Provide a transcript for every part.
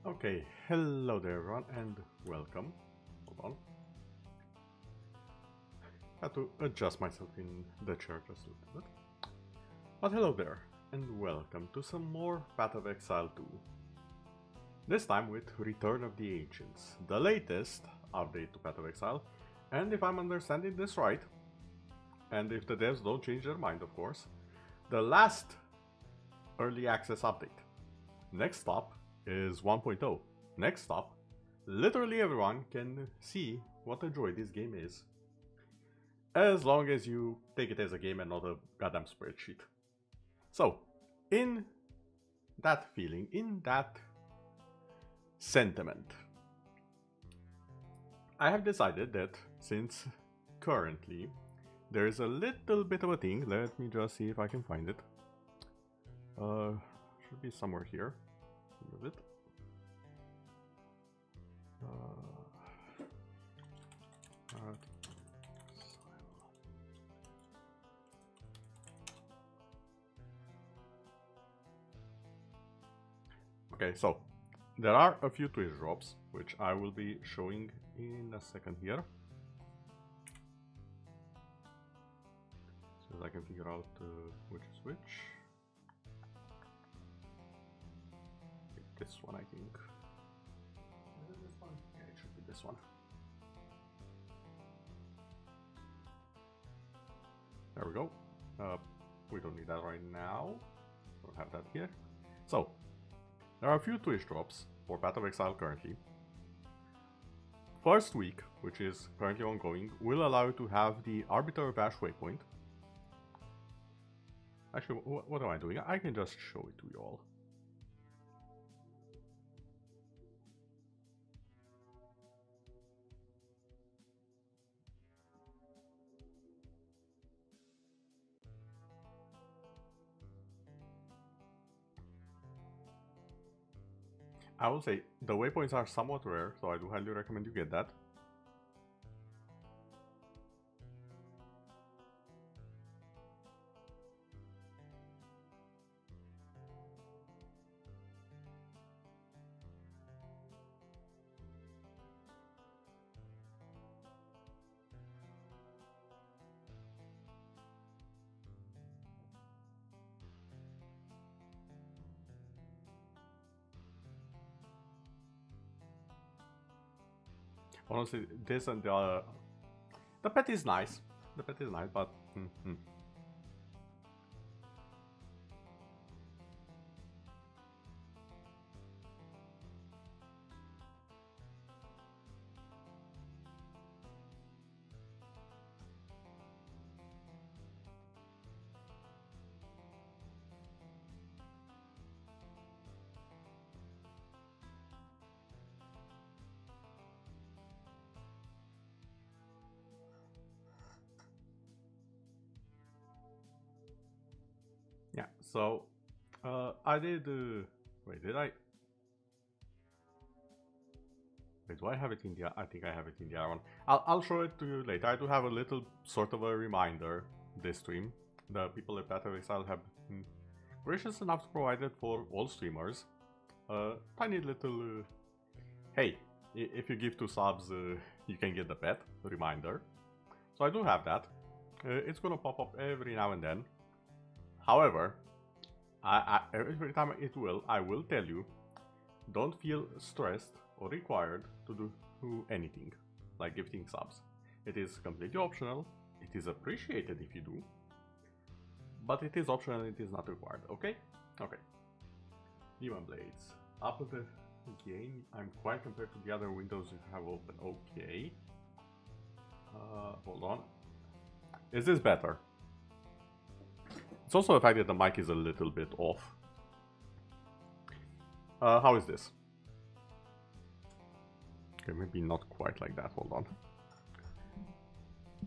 Okay, hello there everyone and welcome. Hold on. Had to adjust myself in the chair just a little bit. But hello there and welcome to some more Path of Exile 2. This time with Return of the Ancients, the latest update to Path of Exile. And if I'm understanding this right, and if the devs don't change their mind of course, the last early access update. Next stop is 1.0. Next stop, literally everyone can see what a joy this game is. As long as you take it as a game and not a goddamn spreadsheet. So, in that feeling, in that sentiment, I have decided that since currently there is a little bit of a thing, let me just see if I can find it. Should be somewhere here. Move it. Okay, so there are a few twitch drops which I will be showing in a second here, so that I can figure out which is which. This one, I think. Is it this one? Yeah, it should be this one. There we go. We don't need that right now. Don't have that here. So, there are a few Twitch drops for Path of Exile currently. First week, which is currently ongoing, will allow you to have the Arbiter Bash waypoint. Actually, what am I doing? I can just show it to you all. I will say, the waypoints are somewhat rare, so I do highly recommend you get that. Honestly, this and the pet is nice. The pet is nice, but yeah. So I did. Wait, did I? Wait, do I have it in the? I think I have it in the other one. I'll show it to you later. I do have a little sort of a reminder this stream. The people at Path of Exile have been gracious enough to provide it for all streamers. Tiny little. Hey, if you give 2 subs, you can get the pet reminder. So I do have that. It's gonna pop up every now and then. However, every time I will tell you, don't feel stressed or required to do anything, like gifting subs. It is completely optional, it is appreciated if you do, but it is optional and it is not required, okay? Okay. Demon Blades. Up the gain, I'm quiet compared to the other windows you have open, okay. Hold on. Is this better? It's also the fact that the mic is a little bit off. How is this? Okay, maybe not quite like that, hold on.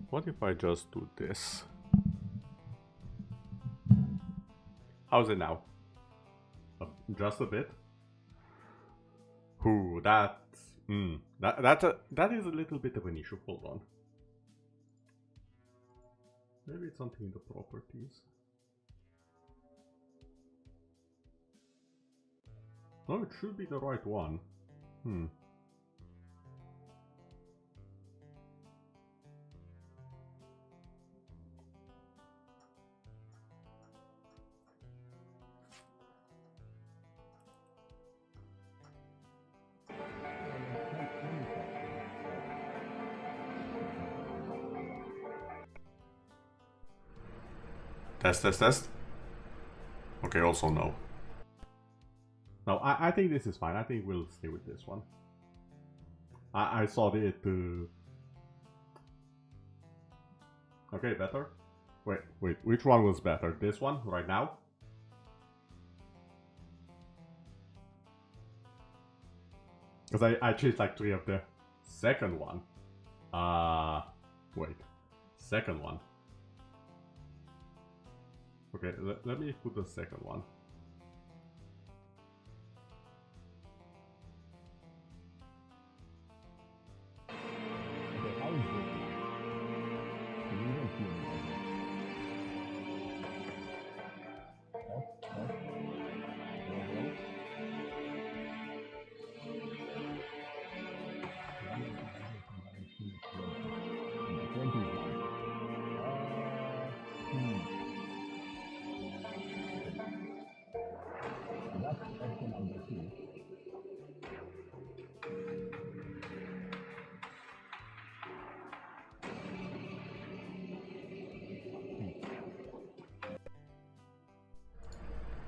What if I just do this? How's it now? Just a bit? Ooh, that is a little bit of an issue, hold on. Maybe it's something in the properties. No, it should be the right one. Test, test, test. Okay, also no. No, I think this is fine. I think we'll stay with this one. I saw it. Okay, better. Wait, which one was better? This one, right now? Because I changed like 3 of the second one. Wait. Second one. Okay, let me put the second one.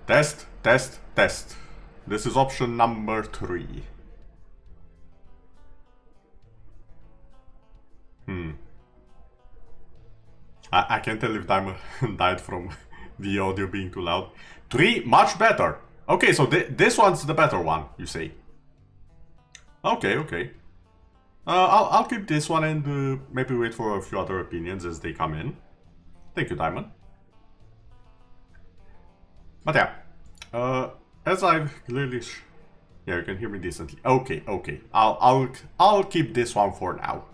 Test, test, test. This is option number 3. I can't tell if Diamond died from the audio being too loud. 3, much better. Okay, so this one's the better one, you say. Okay, okay. I'll keep this one and maybe wait for a few other opinions as they come in. Thank you, Diamond. But yeah, as I've clearly, yeah, you can hear me decently. Okay, okay. I'll keep this one for now.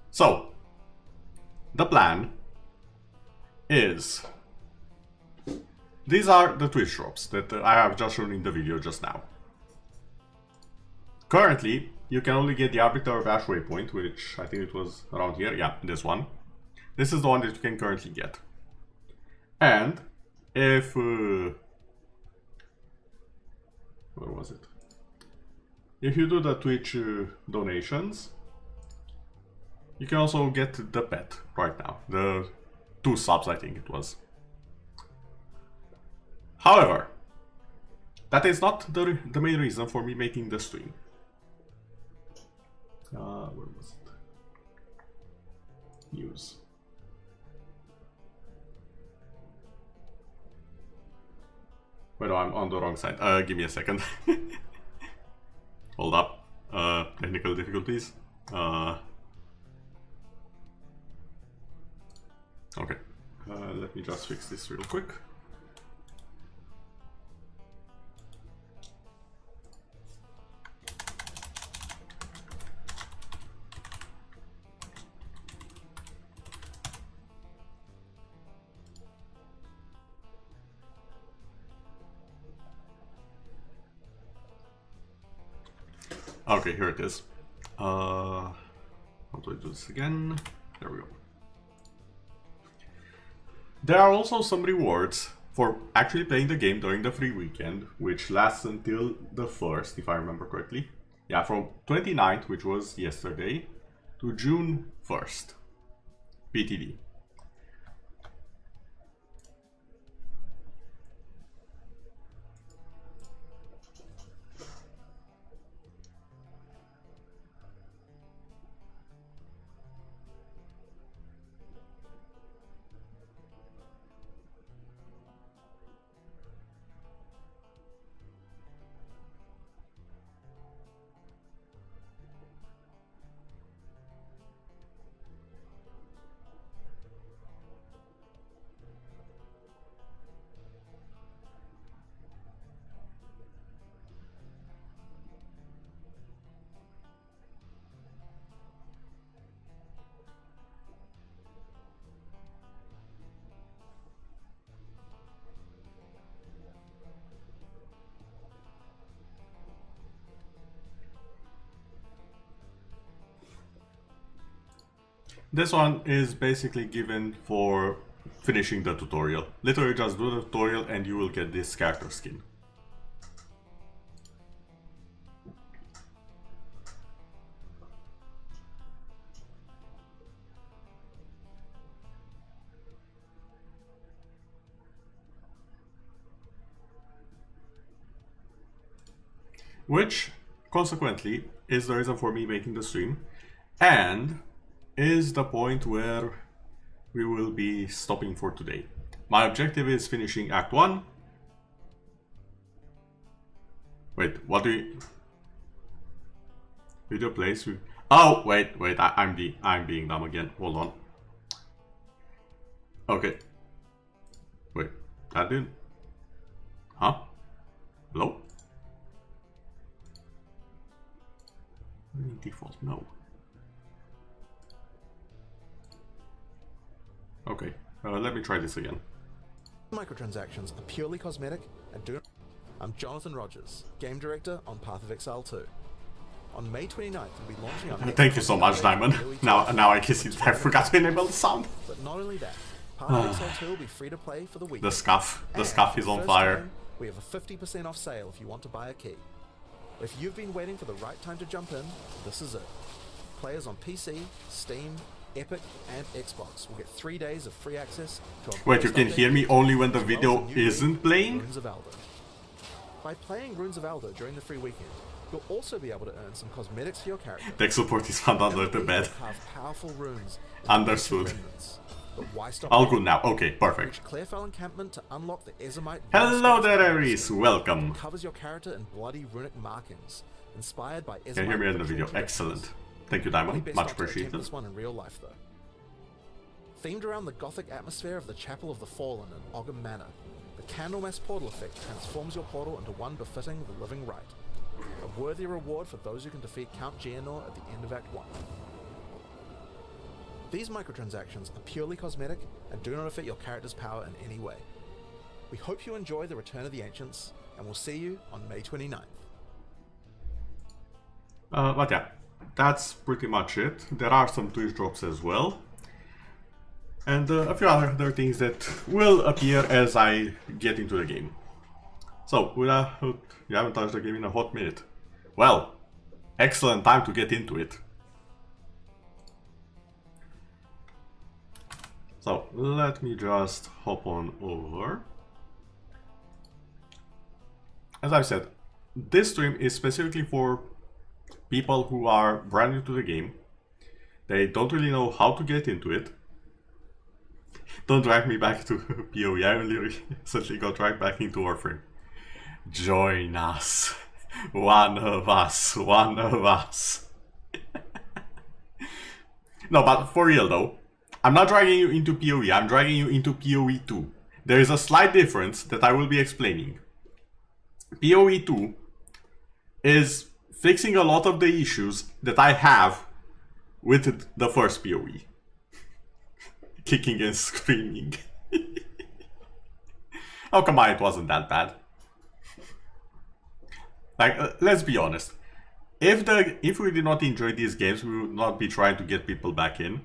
So, the plan is these are the Twitch drops that I have just shown in the video just now. Currently, you can only get the Arbiter Bash Waypoint, which I think it was around here. Yeah, this one. This is the one that you can currently get. And if where was it? If you do the Twitch donations, you can also get the pet right now. The 2 subs, I think it was. However, that is not the main reason for me making the stream. Where was it? News. Wait, no, I'm on the wrong side. Give me a second. Hold up. Technical difficulties. Okay. Let me just fix this real quick. Okay, here it is. How do I do this again? There we go. There are also some rewards for actually playing the game during the free weekend, which lasts until the 1st, if I remember correctly. Yeah, from 29th, which was yesterday, to June 1st. PTD. This one is basically given for finishing the tutorial. Literally just do the tutorial and you will get this character skin. Which, consequently, is the reason for me making the stream, and is the point where we will be stopping for today. My objective is finishing Act 1. Wait, what do you... Video plays... Oh, wait, I'm being dumb again. Hold on. Okay. Wait, that didn't... Huh? Hello? Default, no. Okay, let me try this again. Microtransactions are purely cosmetic and do. I'm Jonathan Rogers, game director on Path of Exile 2. On May 29th, we'll be launching our next. Thank you so much, Diamond. Now I can see that I forgot to enable the sound. But not only that, Path of Exile 2 will be free to play for the week. The scuff is on fire. Time, we have a 50% off sale if you want to buy a key. If you've been waiting for the right time to jump in, this is it. Players on PC, Steam, Epic, and Xbox will get 3 days of free access to a... Wait, you can hear me only when the video isn't playing? Runes of Elder. By playing Runes of Elder during the free weekend, you'll also be able to earn some cosmetics for your character. Tech support is found under the bed. Have powerful runes. Understood. But why stop? All good now. Okay, perfect. Reach Clearfell encampment to unlock the Ezomite. Hello there, Ares. Welcome. It covers your character in bloody runic markings, inspired by Ezomite. Can you hear me in the video? Excellent. Thank you, Diamond. Much appreciated. This one in real life, though. Themed around the gothic atmosphere of the Chapel of the Fallen in Ogham Manor, the Candlemass portal effect transforms your portal into one befitting the living right. A worthy reward for those who can defeat Count Geonor at the end of Act 1. These microtransactions are purely cosmetic and do not affect your character's power in any way. We hope you enjoy the Return of the Ancients, and we'll see you on May 29th. But yeah, that's pretty much it. There are some Twitch drops as well. And a few other things that will appear as I get into the game. So, you haven't touched the game in a hot minute. Well, excellent time to get into it. So, let me just hop on over. As I've said, this stream is specifically for people who are brand new to the game. They don't really know how to get into it. Don't drag me back to PoE, I only recently got dragged back into Warframe. Join us. One of us. No, but for real though, I'm not dragging you into PoE, I'm dragging you into PoE 2. There is a slight difference that I will be explaining. PoE 2 is fixing a lot of the issues that I have with the first PoE. Kicking and screaming. Oh, come on, it wasn't that bad. Like, let's be honest. If we did not enjoy these games, we would not be trying to get people back in.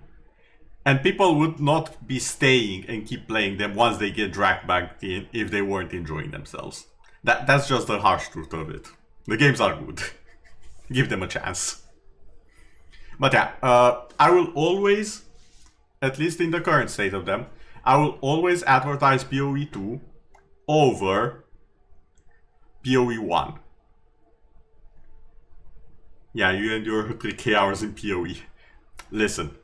And people would not be staying and keep playing them once they get dragged back in if they weren't enjoying themselves. That's just the harsh truth of it. The games are good. Give them a chance. But yeah, I will always, at least in the current state of them, I will always advertise PoE 2 over PoE 1. Yeah, you and your 3k hours in PoE. Listen,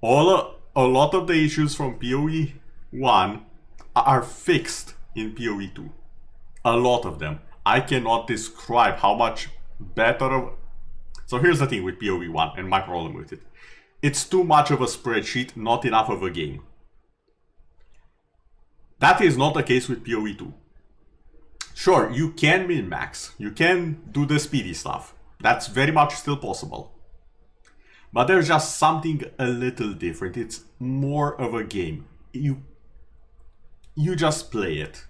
a lot of the issues from PoE 1 are fixed in PoE 2. A lot of them. I cannot describe how much better. So here's the thing with PoE 1 and my problem with it. It's too much of a spreadsheet, not enough of a game. That is not the case with PoE 2. Sure, you can min-max. You can do the speedy stuff. That's very much still possible. But there's just something a little different. It's more of a game. You just play it.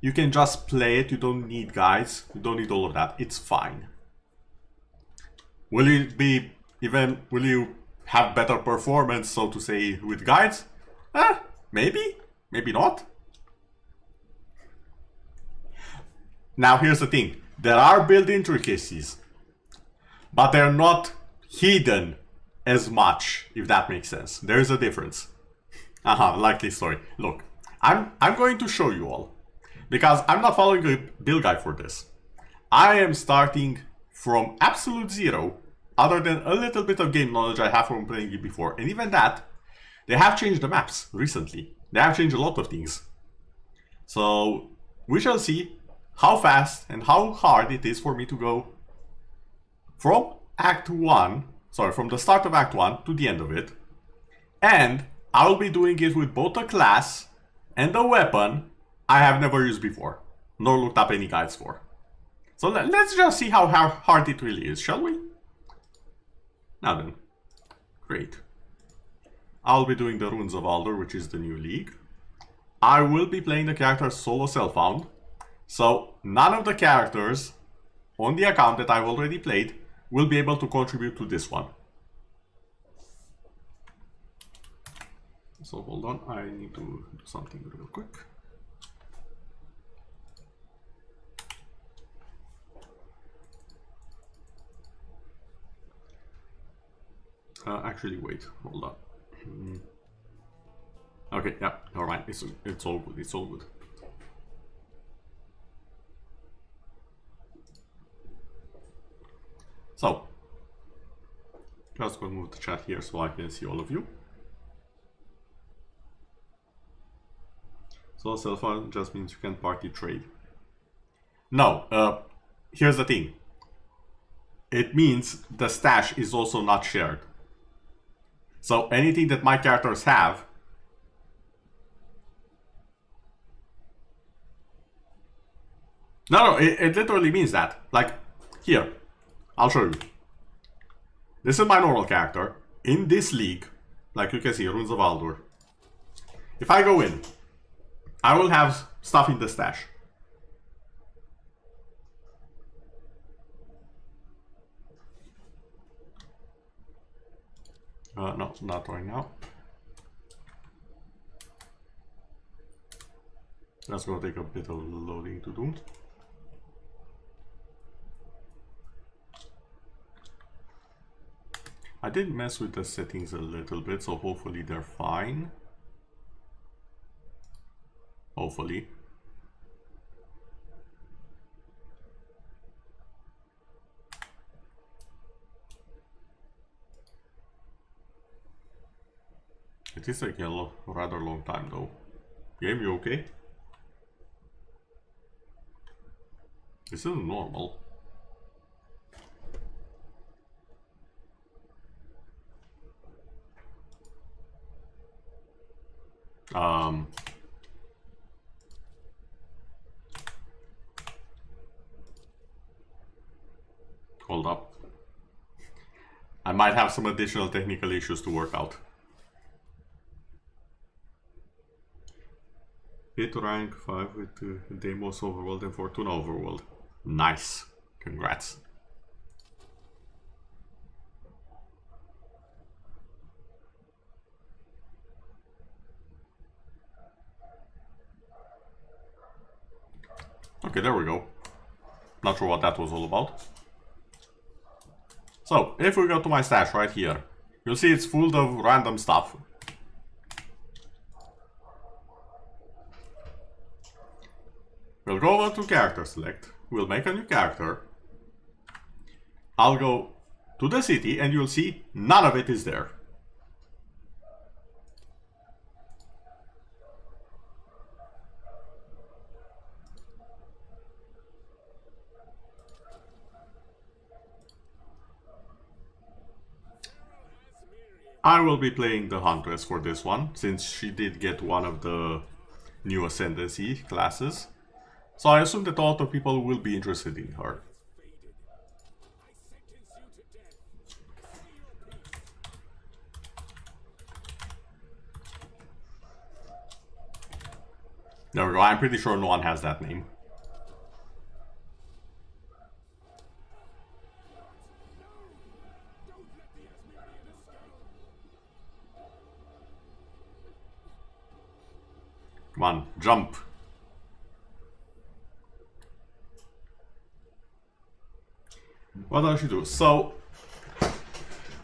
You can just play it. You don't need guides. You don't need all of that. It's fine. Will it be Even will you have better performance, so to say, with guides? Maybe, maybe not. Now here's the thing, there are build intricacies, but they're not hidden as much, if that makes sense. There's a difference. Likely story. Look, I'm going to show you all, because I'm not following a build guide for this. I am starting from absolute zero, other than a little bit of game knowledge I have from playing it before. And even that, they have changed the maps recently. They have changed a lot of things. So we shall see how fast and how hard it is for me to go from from the start of Act 1 to the end of it. And I'll be doing it with both a class and a weapon I have never used before, nor looked up any guides for. So let's just see how hard it really is, shall we? Now then, great. I'll be doing the Runes of Alder, which is the new league. I will be playing the character solo self-found, so none of the characters on the account that I've already played will be able to contribute to this one. So hold on, I need to do something real quick. Actually, wait, hold on. Okay, yeah, alright, it's all good, it's all good. So, just gonna move the chat here so I can see all of you. So self-found just means you can party trade. No, here's the thing. It means the stash is also not shared. So anything that my characters have, no, it literally means that. Like, here, I'll show you. This is my normal character. In this league, like you can see, Runes of Aldur. If I go in, I will have stuff in the stash. No, not right now. That's gonna take a bit of loading to do. I did mess with the settings a little bit, so hopefully they're fine. Hopefully. It is taking a rather long time though. Game, you okay? This isn't normal. Hold up. I might have some additional technical issues to work out. Hit rank 5 with Deimos Overworld and Fortuna Overworld. Nice. Congrats. Okay, there we go. Not sure what that was all about. So, if we go to my stash right here, you'll see it's full of random stuff. We'll go over to character select, we'll make a new character. I'll go to the city and you'll see none of it is there. I will be playing the Huntress for this one, since she did get one of the new Ascendancy classes. So I assume that a lot of people will be interested in her. There we go, I'm pretty sure no one has that name. Come on, jump. What does she do? So,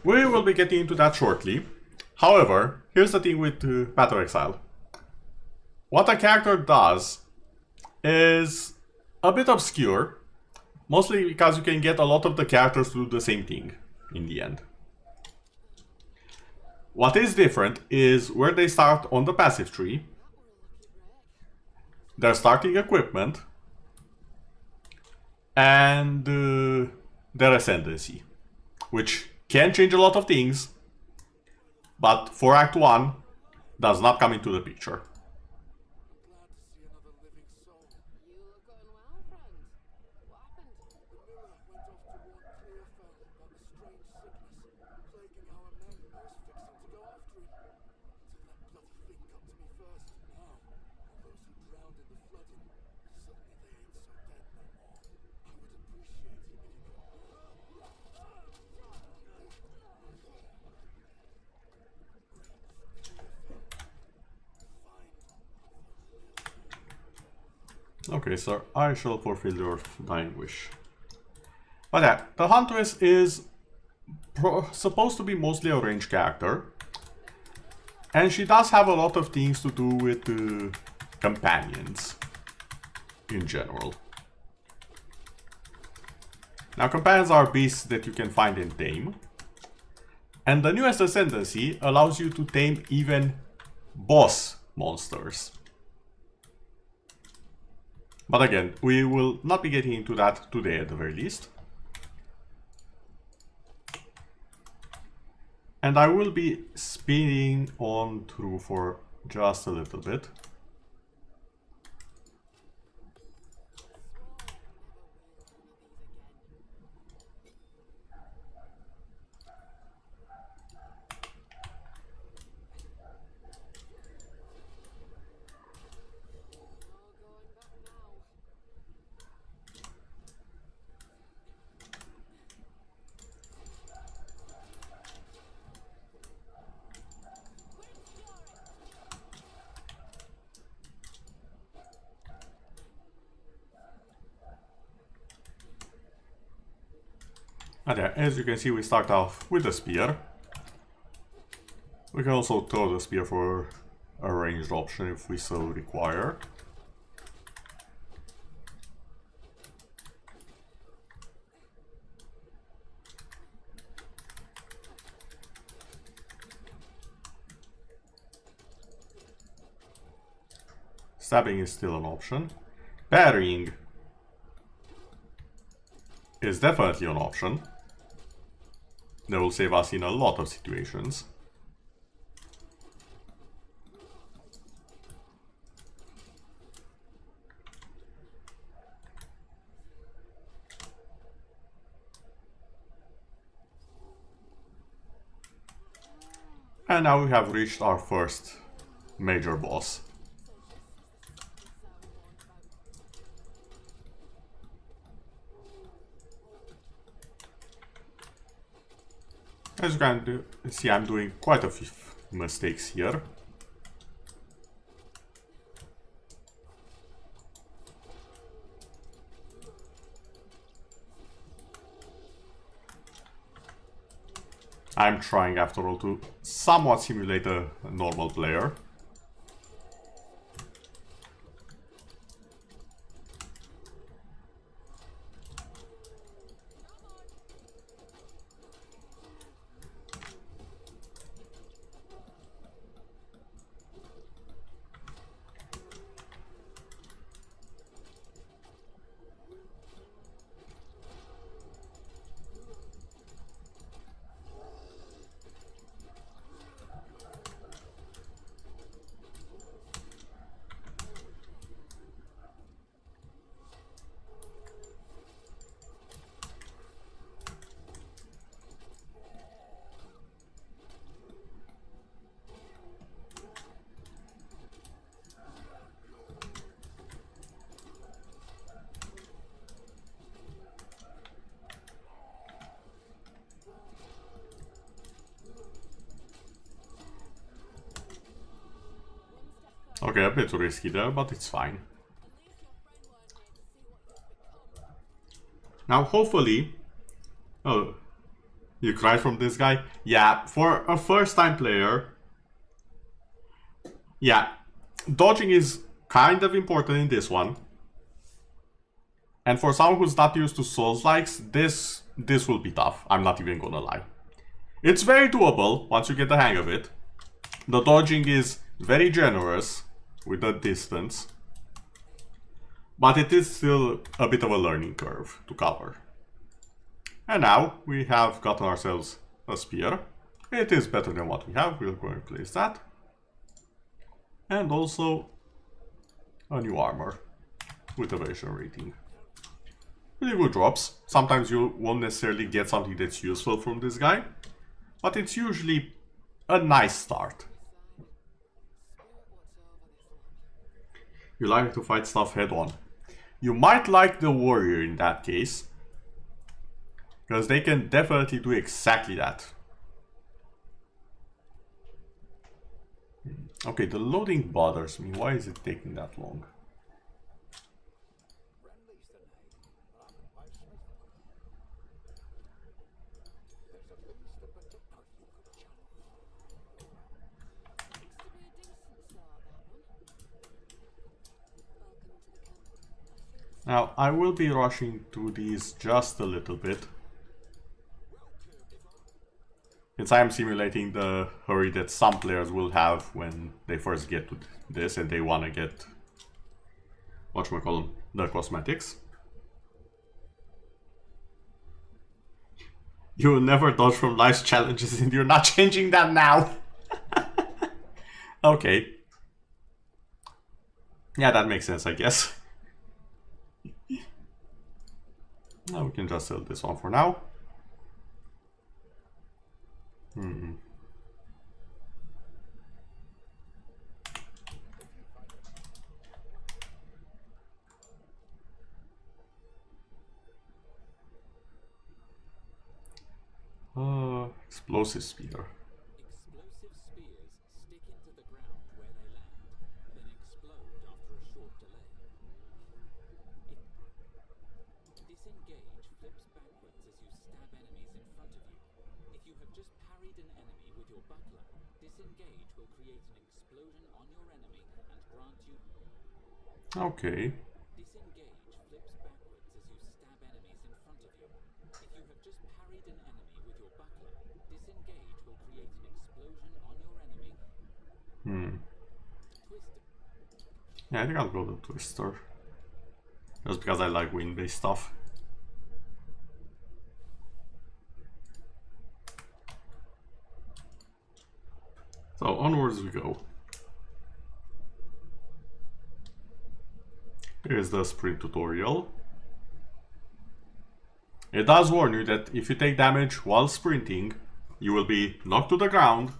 we will be getting into that shortly. However, here's the thing with Path of Exile. What a character does is a bit obscure, mostly because you can get a lot of the characters to do the same thing in the end. What is different is where they start on the passive tree, their starting equipment, and their ascendancy, which can change a lot of things, but for Act 1 does not come into the picture. Okay, sir, I shall fulfill your dying wish. But yeah, the Huntress is supposed to be mostly a range character. And she does have a lot of things to do with companions in general. Now, companions are beasts that you can find and tame. And the newest ascendancy allows you to tame even boss monsters. But again, we will not be getting into that today at the very least. And I will be speeding on through for just a little bit. And yeah, as you can see, we start off with the spear. We can also throw the spear for a ranged option if we so require. Stabbing is still an option. Parrying is definitely an option. That will save us in a lot of situations. And now we have reached our first major boss. As you can see, I'm doing quite a few mistakes here. I'm trying, after all, to somewhat simulate a normal player. Okay, a bit risky there, but it's fine. Now, hopefully... Oh, you cried from this guy? Yeah, for a first-time player... Yeah, dodging is kind of important in this one. And for someone who's not used to Souls-likes, this will be tough. I'm not even gonna lie. It's very doable once you get the hang of it. The dodging is very generous with the distance. But it is still a bit of a learning curve to cover. And now we have gotten ourselves a spear. It is better than what we have. We'll go and place that. And also a new armor with evasion rating. Really good drops. Sometimes you won't necessarily get something that's useful from this guy, but it's usually a nice start. You like to fight stuff head on. You might like the warrior in that case, because they can definitely do exactly that. Okay, the loading bothers me. Why is it taking that long? Now, I will be rushing through these just a little bit, since I am simulating the hurry that some players will have when they first get to this and they want to get, whatchamacallit, the cosmetics. You will never dodge from life's challenges and you're not changing that now. Okay. Yeah, that makes sense, I guess. Now we can just sell this one for now. Explosive spear. Explosive spears stick into the ground where they land, then explode after a short delay. Disengage flips backwards as you stab enemies in front of you. If you have just parried an enemy with your buckler, disengage will create an explosion on your enemy and grant you... Okay. Disengage flips backwards as you stab enemies in front of you. If you have just parried an enemy with your buckler, disengage will create an explosion on your enemy. Twister. Yeah, I think I'll go the Twister. Just because I like wind-based stuff. So onwards we go. Here's the sprint tutorial. It does warn you that if you take damage while sprinting, you will be knocked to the ground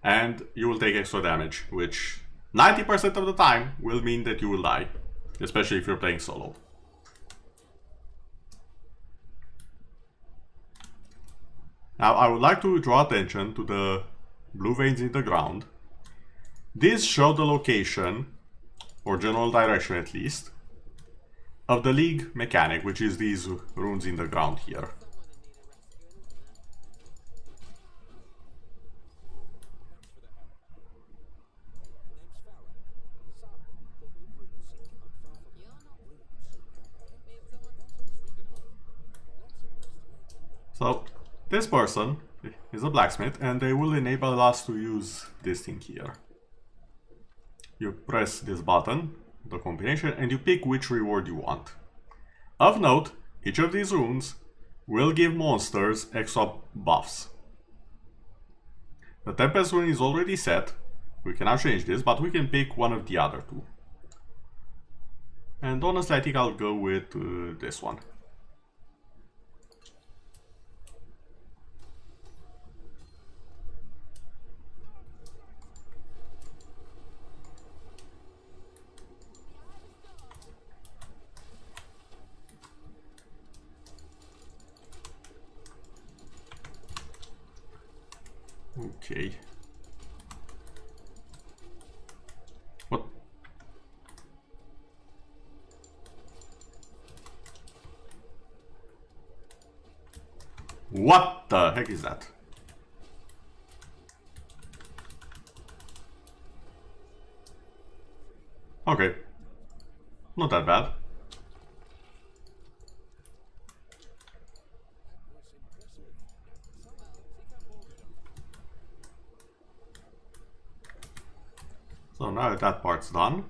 and you will take extra damage, which 90% of the time will mean that you will die, especially if you're playing solo. Now I would like to draw attention to the blue veins in the ground. These show the location, or general direction at least, of the League mechanic, which is these runes in the ground here. So this person is a blacksmith and they will enable us to use this thing here. You press this button, the combination, and you pick which reward you want. Of note, each of these runes will give monsters extra buffs. The Tempest rune is already set. We cannot change this, but we can pick one of the other two. And honestly, I think I'll go with this one. Okay. What? What the heck is that? Okay. Not that bad. So now that that part's done.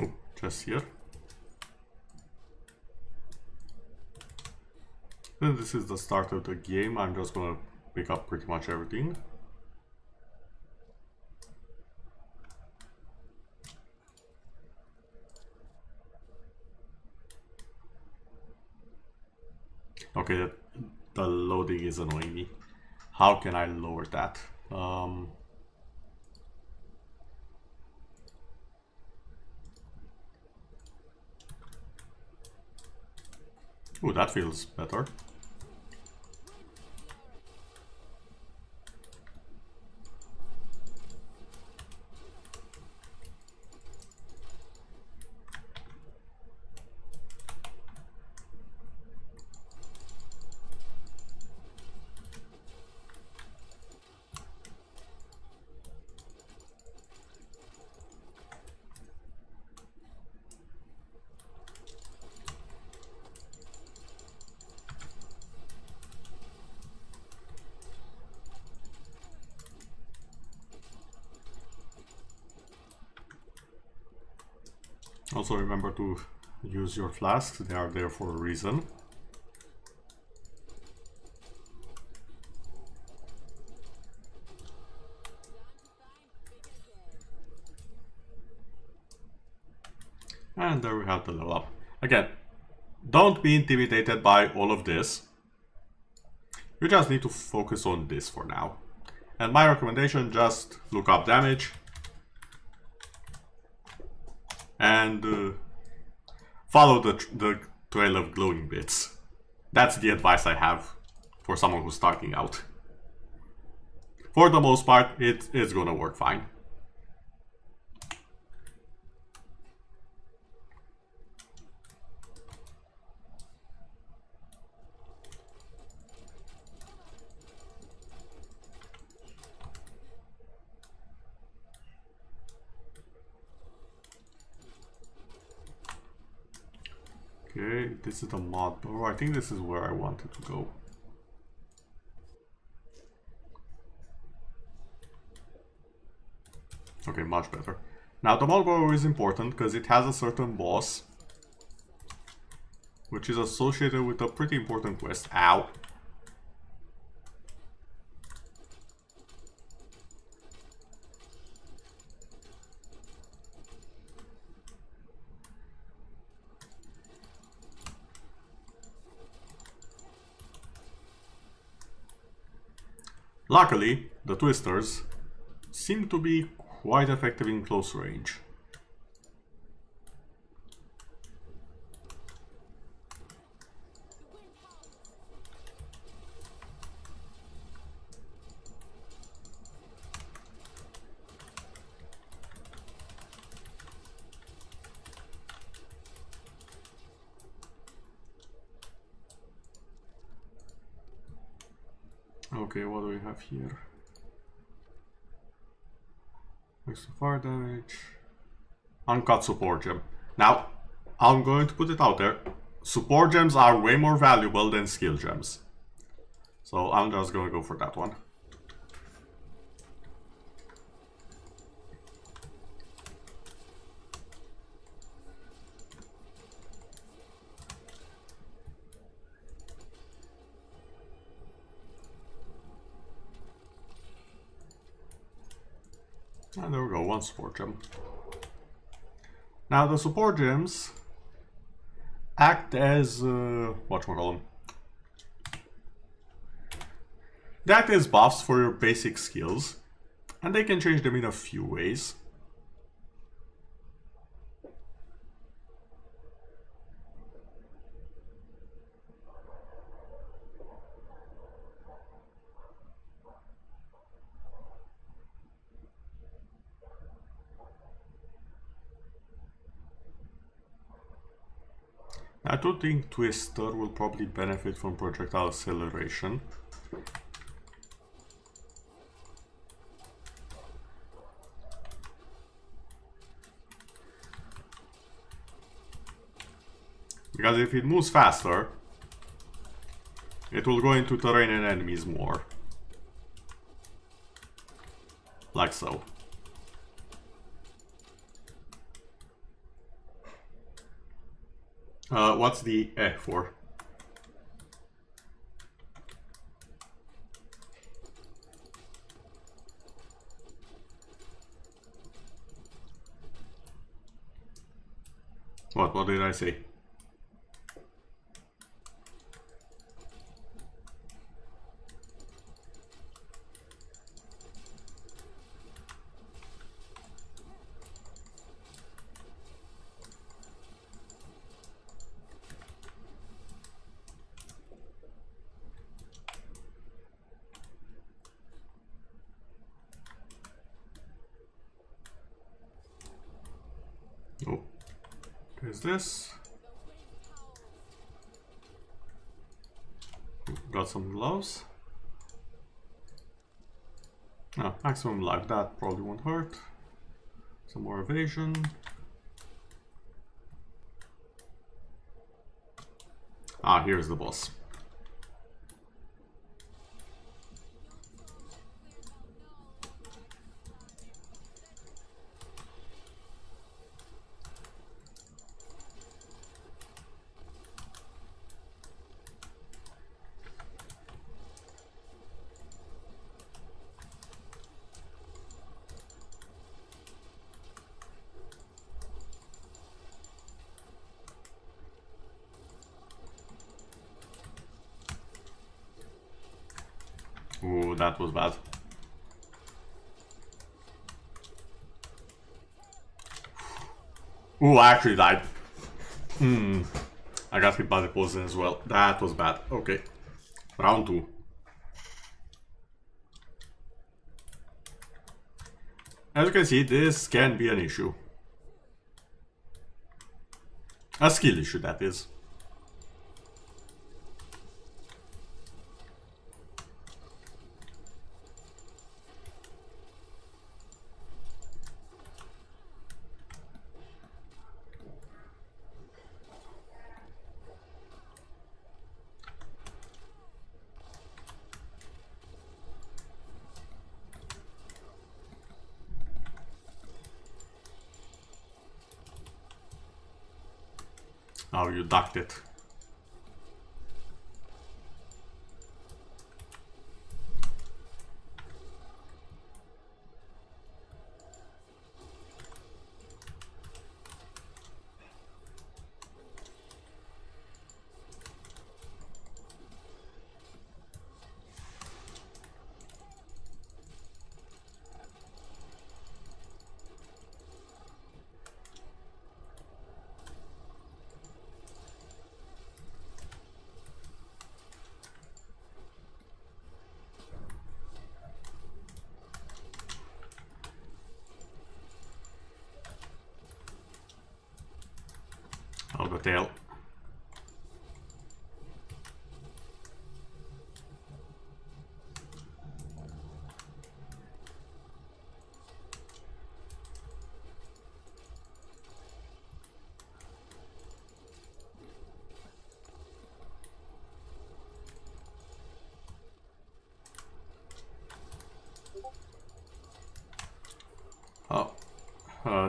Oh, just here. Then this is the start of the game. I'm just gonna pick up pretty much everything. Okay, the loading is annoying me. How can I lower that? Ooh, that feels better. Also remember to use your flasks, they are there for a reason. And there we have the level up. Again, don't be intimidated by all of this. You just need to focus on this for now. And my recommendation, just look up damage. And follow the trail of glowing bits. That's the advice I have for someone who's starting out. For the most part, it's gonna work fine. Okay, this is the mod door. I think this is where I wanted to go. Okay, much better. Now the mod door is important because it has a certain boss, which is associated with a pretty important quest. Ow. Luckily, the twisters seem to be quite effective in close range. Okay, what do we have here? Extra fire damage. Uncut support gem. Now, I'm going to put it out there. Support gems are way more valuable than skill gems. So I'm just gonna go for that one. And there we go, one support gem. Now the support gems act as whatchamacallem. They act as buffs for your basic skills, and they can change them in a few ways. I do think Twister will probably benefit from projectile acceleration. Because if it moves faster, it will go into terrain and enemies more. Like so. What's the E for? What did I say? Oh, there's this. Got some gloves. No, maximum life, that probably won't hurt. Some more evasion. Ah, here's the boss. Ooh, that was bad. Ooh, I actually died. I got hit by the poison as well. That was bad. Okay. Round 2. As you can see, this can be an issue. A skill issue, that is. Oh, you ducked it. Oh, the tail.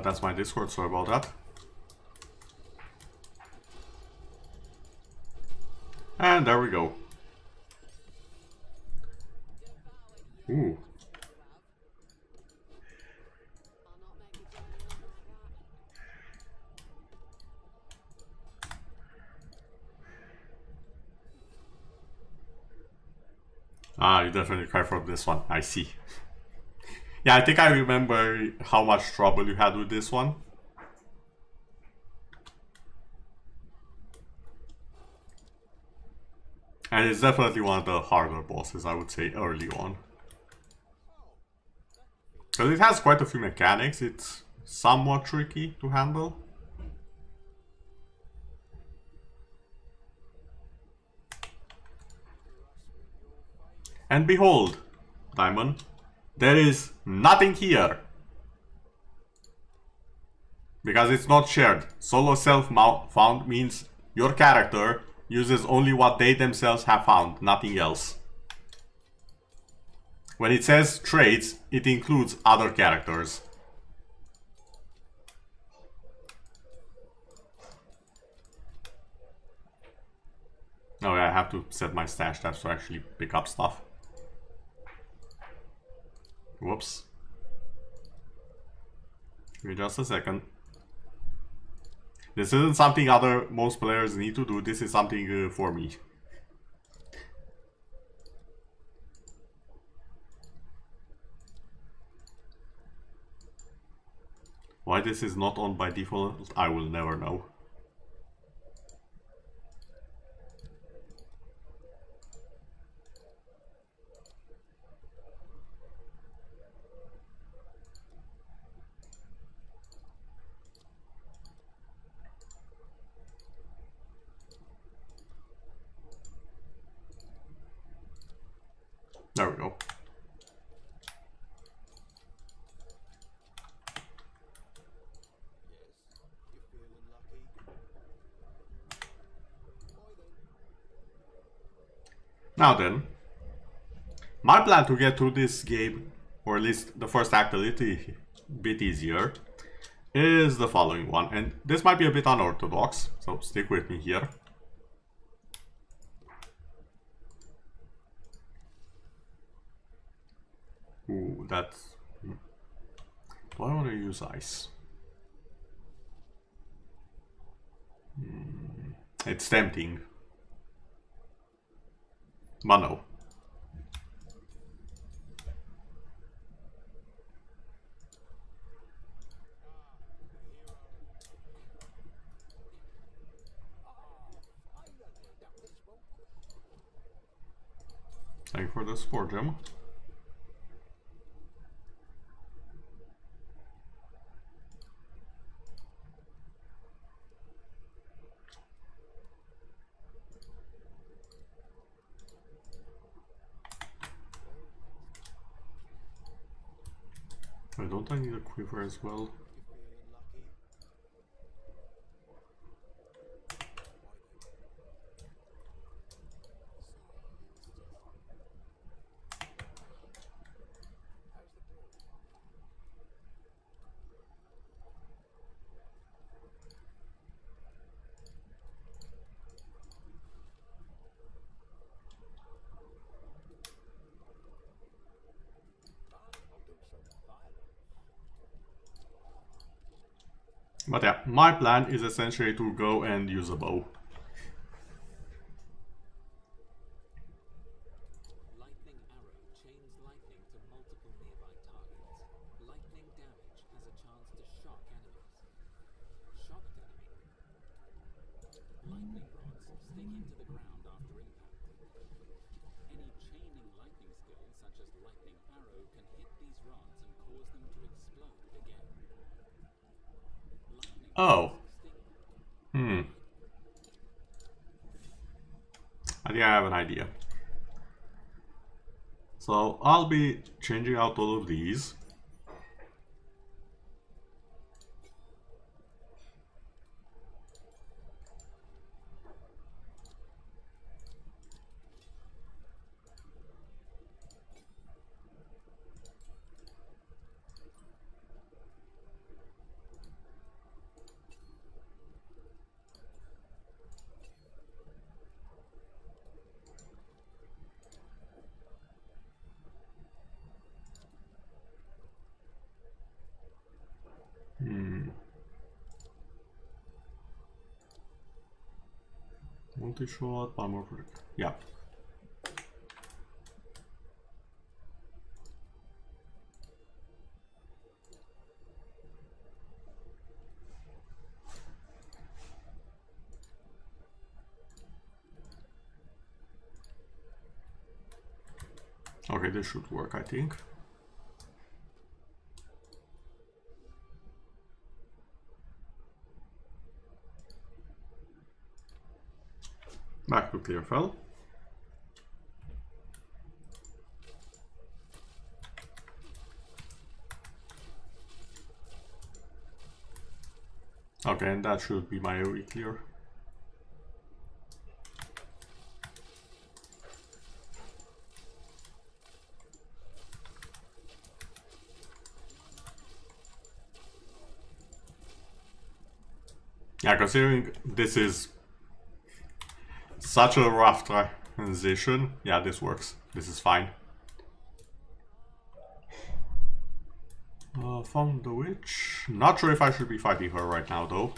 That's my Discord, sorry about that. And there we go. Ooh. Ah, you definitely cry for this one. I see. Yeah, I think I remember how much trouble you had with this one. And it's definitely one of the harder bosses, I would say, early on. Because it has quite a few mechanics, it's somewhat tricky to handle. And behold, Diamond, there is nothing here. Because it's not shared. Solo self-found means your character uses only what they themselves have found, nothing else. When it says traits, it includes other characters. Oh yeah, I have to set my stash tabs to actually pick up stuff. Whoops. Give me just a second. This isn't something most players need to do, this is something for me. Why this is not on by default, I will never know. There we go. Now then, my plan to get through this game, or at least the first act a little bit easier, is the following one. And this might be a bit unorthodox, so stick with me here. Ooh, that's... Do I want to use ice? It's tempting. But no. Thank you for the support, Jim. Don't I need a quiver as well? But yeah, my plan is essentially to go and use a bow. Lightning arrow chains lightning to multiple nearby targets. Lightning damage has a chance to shock enemies. Shocked enemy. Lightning rods stick into the ground after impact. Any chaining lightning skills, such as lightning arrow, can hit these rods and cause them to explode again. Oh. I think I have an idea. So I'll be changing out all of these. Multi-shot, palm for... Yeah. Okay, this should work, I think. Back to Clearfell. Okay, and that should be my AoE clear. Yeah, considering this is such a rough transition, yeah, this works. This is fine. Found the witch. Not sure if I should be fighting her right now, though.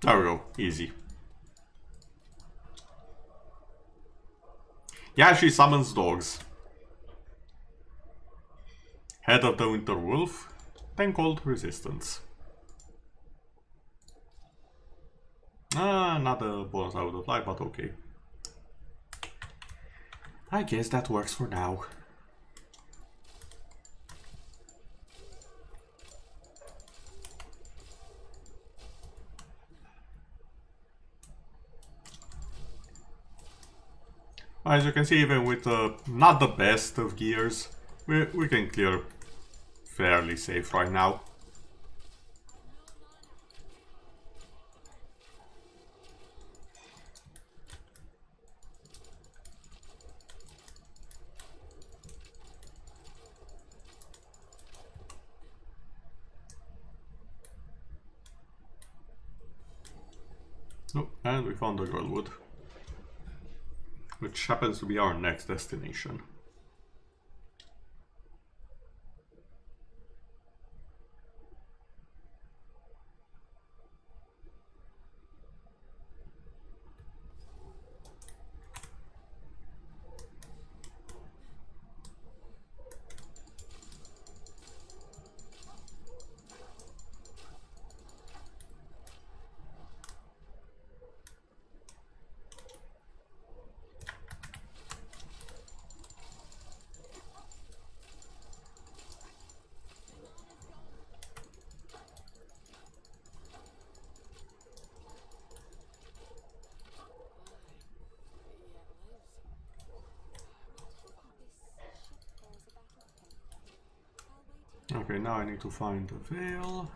There we go, easy. Yeah, she summons dogs. Head of the Winter Wolf, then called Resistance. Not the bonus I would have liked, but okay. I guess that works for now. As you can see, even with not the best of gears, we can clear fairly safe right now. Oh, and we found the Girlwood, which happens to be our next destination. Okay, now I need to find the veil.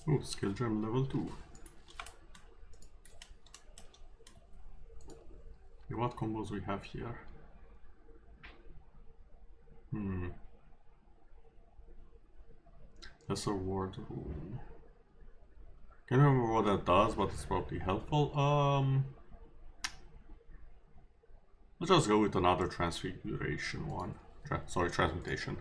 Oh, skill gem level 2. Okay, what combos we have here? Lesser ward room. Can't remember what that does, but it's probably helpful. Let's just go with another transfiguration one. Sorry, transmutation.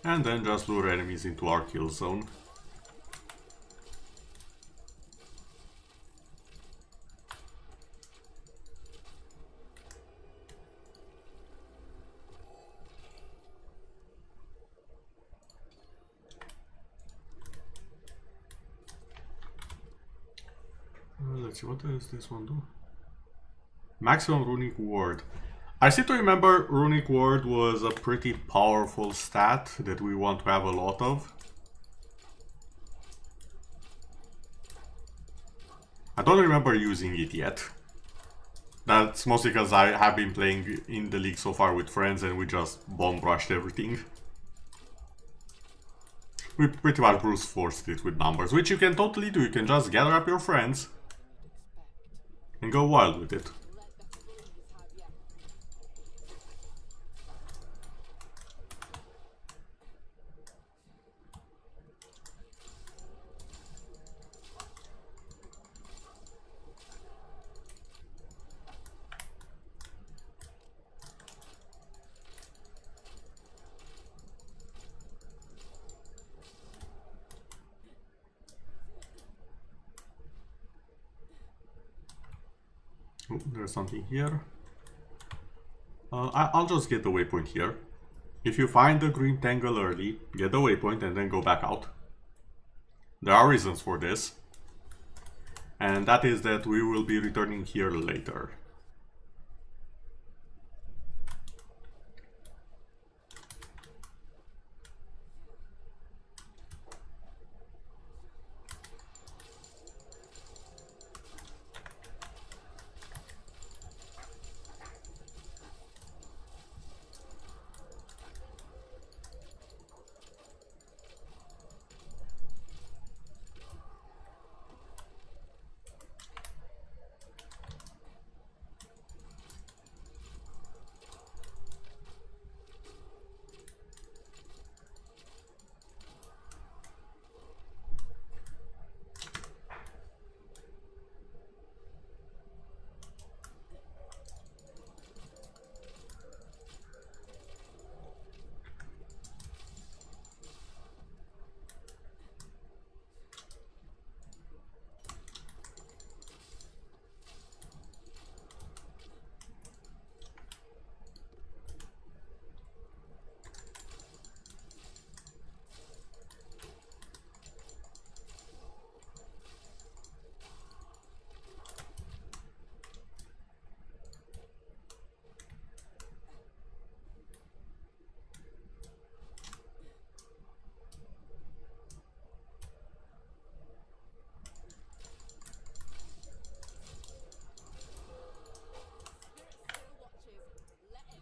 And then just lure enemies into our kill zone. Let's see, what does this one do? Maximum runic ward. I seem to remember runic ward was a pretty powerful stat that we want to have a lot of. I don't remember using it yet. That's mostly because I have been playing in the league so far with friends and we just bomb rushed everything. We pretty much brute forced it with numbers, which you can totally do. You can just gather up your friends and go wild with it. Oh, there's something here. I'll just get the waypoint here. If you find the green tangle early, get the waypoint and then go back out. There are reasons for this. And that is that we will be returning here later.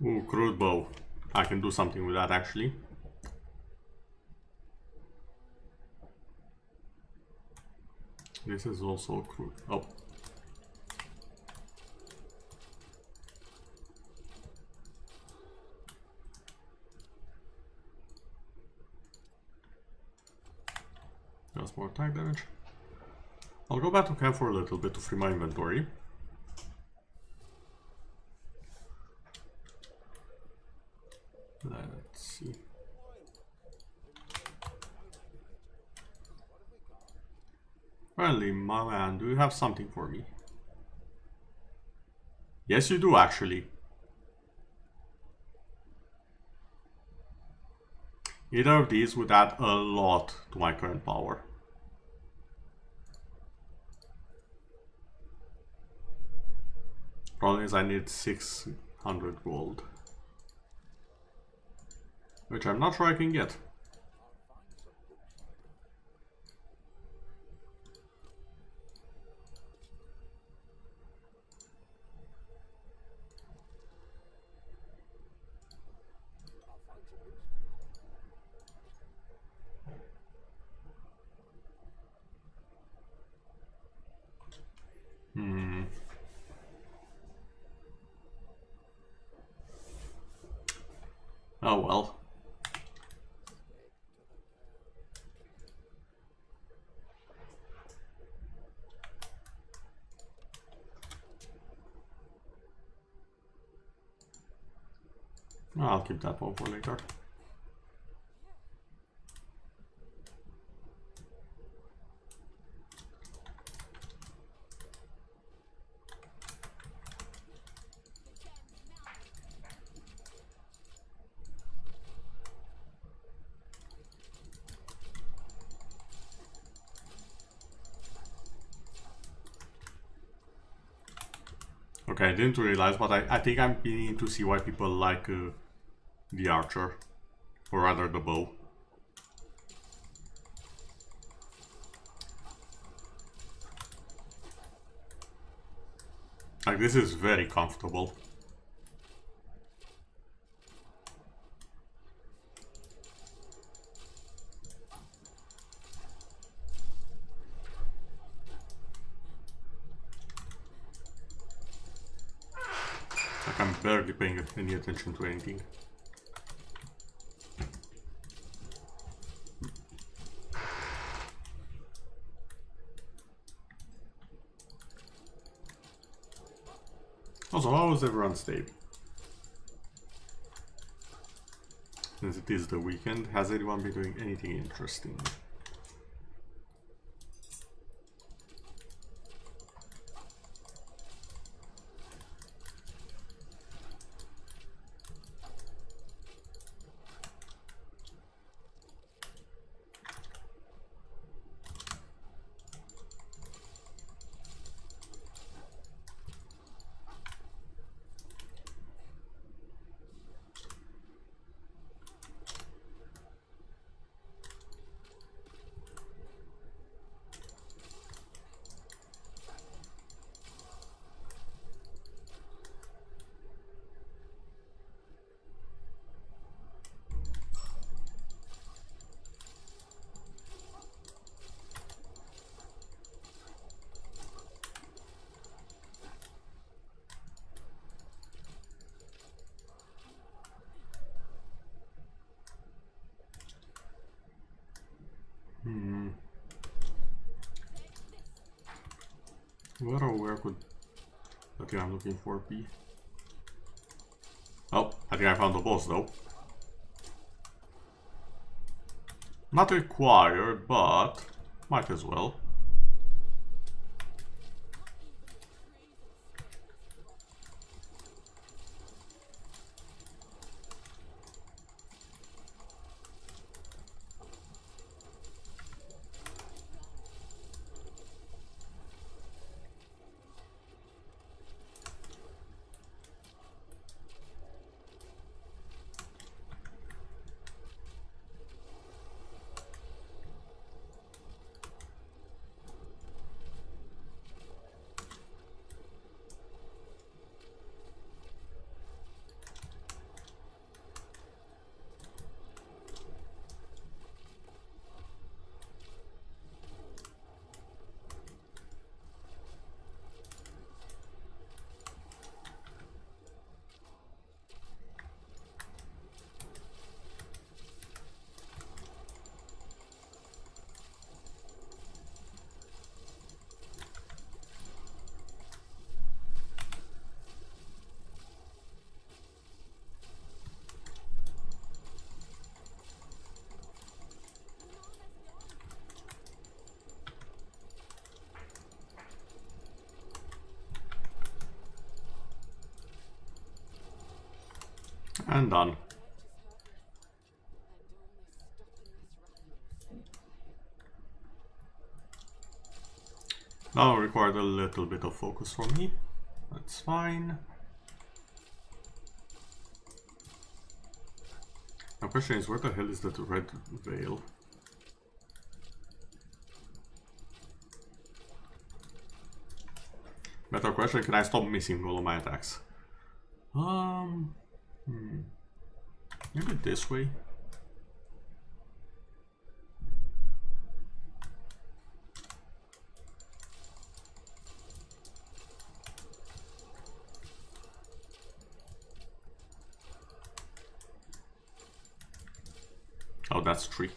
Ooh, crude bow. I can do something with that actually. This is also crude. Oh. Just more attack damage. I'll go back to camp for a little bit to free my inventory. Let's see. Finally, my man, do you have something for me? Yes, you do actually. Either of these would add a lot to my current power. Problem is I need 600 gold. Which I'm not sure I can get. Oh well. I'll keep that one for later. Okay, I didn't realize, but I think I'm beginning to see why people like the archer, or rather the bow. Like, this is very comfortable. Like, I'm barely paying any attention to anything. Also, how was everyone staying? Since it is the weekend, has anyone been doing anything interesting? Where could... Okay, I'm looking for P. Oh, I think I found the boss though. Not required, but might as well. And done. Now required a little bit of focus from me. That's fine. My question is, where the hell is that red veil? Better question, can I stop missing all of my attacks? Maybe this way. Oh, that's 3.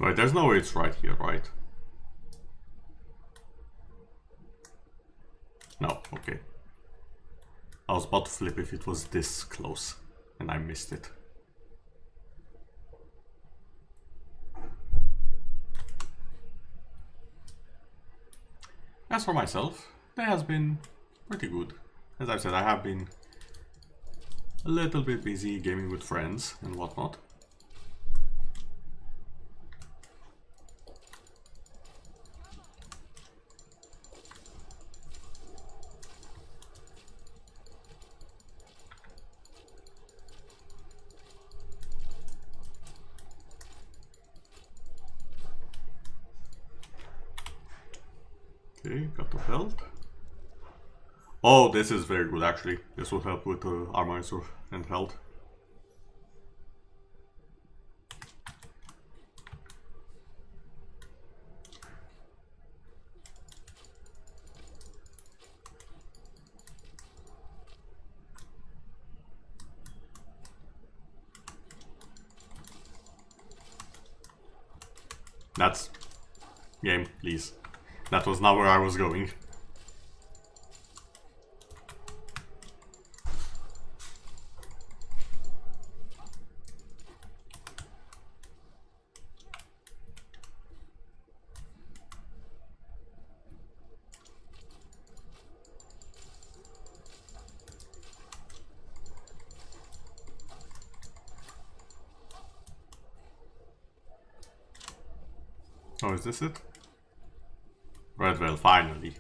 Right, there's no way it's right here, right? No, okay. I was about to flip if it was this close, and I missed it. As for myself, that has been pretty good. As I've said, I have been a little bit busy gaming with friends and whatnot. Okay, got the belt. Oh, this is very good actually. This will help with armor and health. That's... game, please. That was not where I was going. Oh, is this it? Right, well, finally.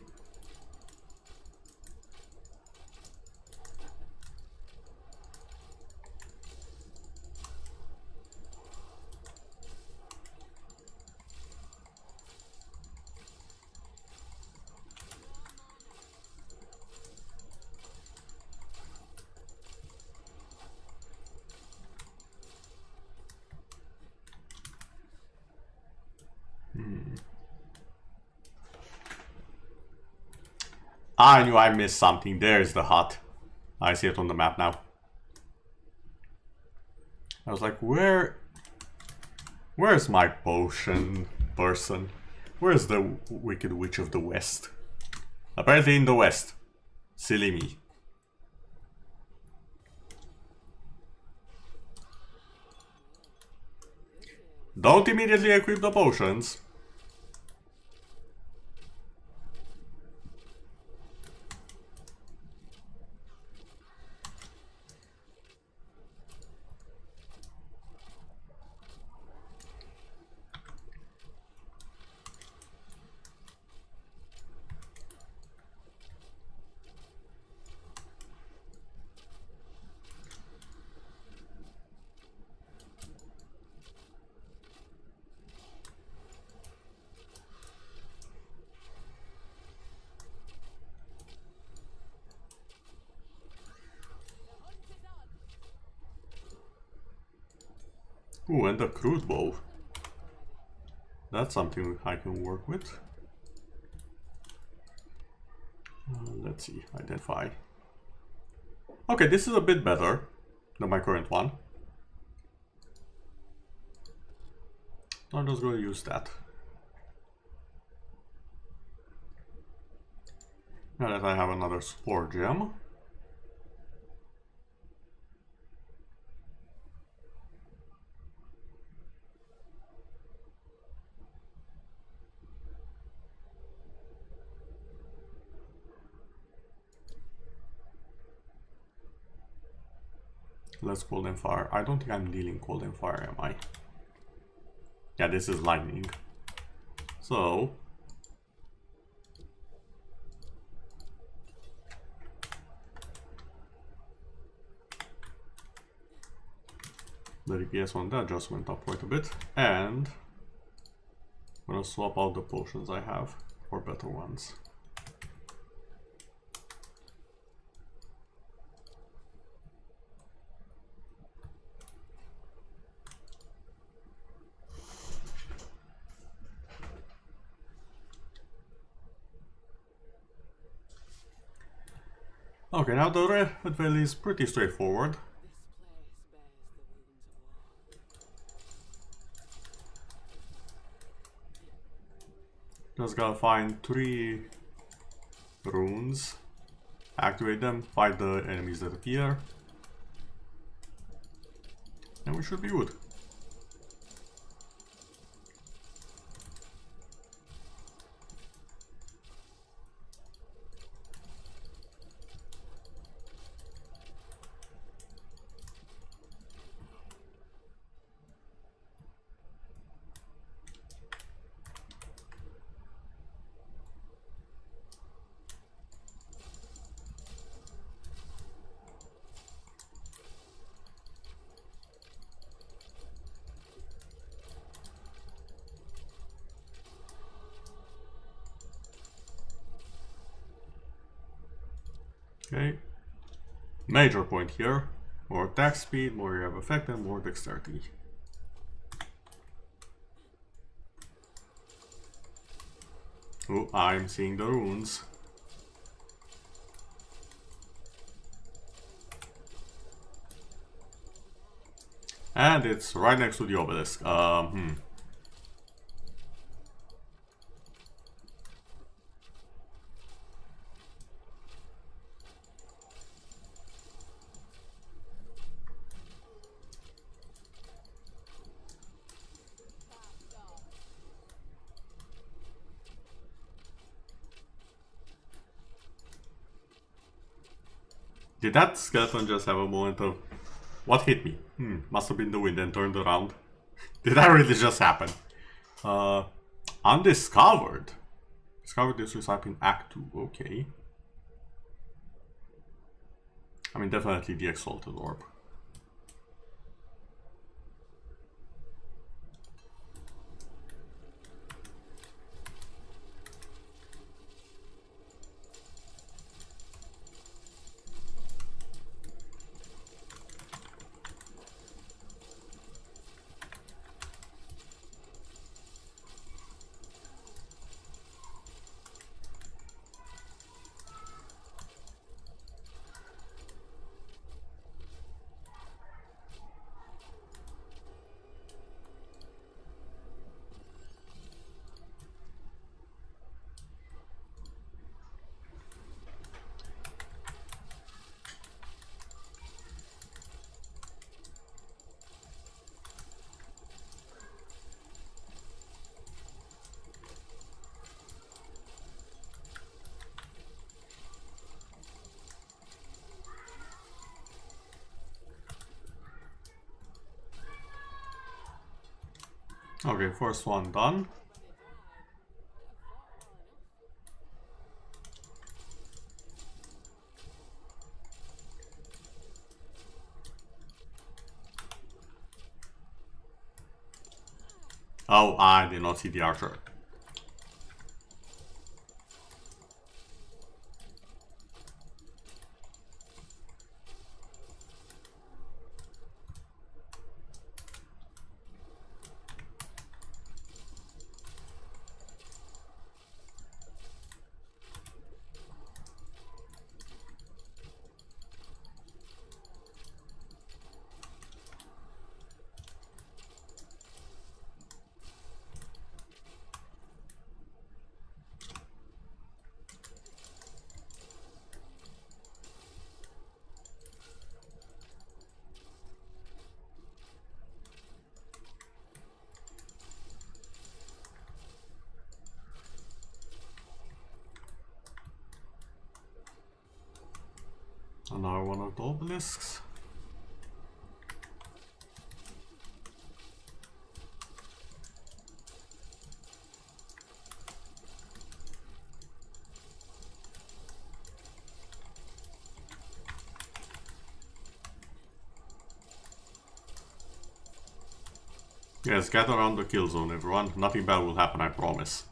I knew I missed something. There's the hut. I see it on the map now. I was like, where's my potion person? Where's the Wicked Witch of the West? Apparently in the West. Silly me. Don't immediately equip the potions. Ooh, and the crude bow. That's something I can work with. Let's see, identify. Okay, this is a bit better than my current one. I'm just going to use that. Now that I have another spore gem. Let's cold and fire. I don't think I'm dealing cold and fire, am I? Yeah, this is lightning. So the DPS on that just went up quite a bit, and I'm gonna swap out the potions I have for better ones. Okay, now the red veil is pretty straightforward. Just gotta find 3 runes, activate them, fight the enemies that appear, and we should be good. Okay, major point here, more attack speed, more you have effect, and more dexterity. Oh, I'm seeing the runes. And it's right next to the obelisk. Did that skeleton just have a moment of what hit me? Must have been the wind and turned around. Did that really just happen? Undiscovered. Discovered this recipe in Act 2. Okay. I mean, definitely the Exalted Orb. Okay, first one done. Oh, I did not see the archer. Another one of the obelisks. Yes, gather around the kill zone, everyone. Nothing bad will happen, I promise.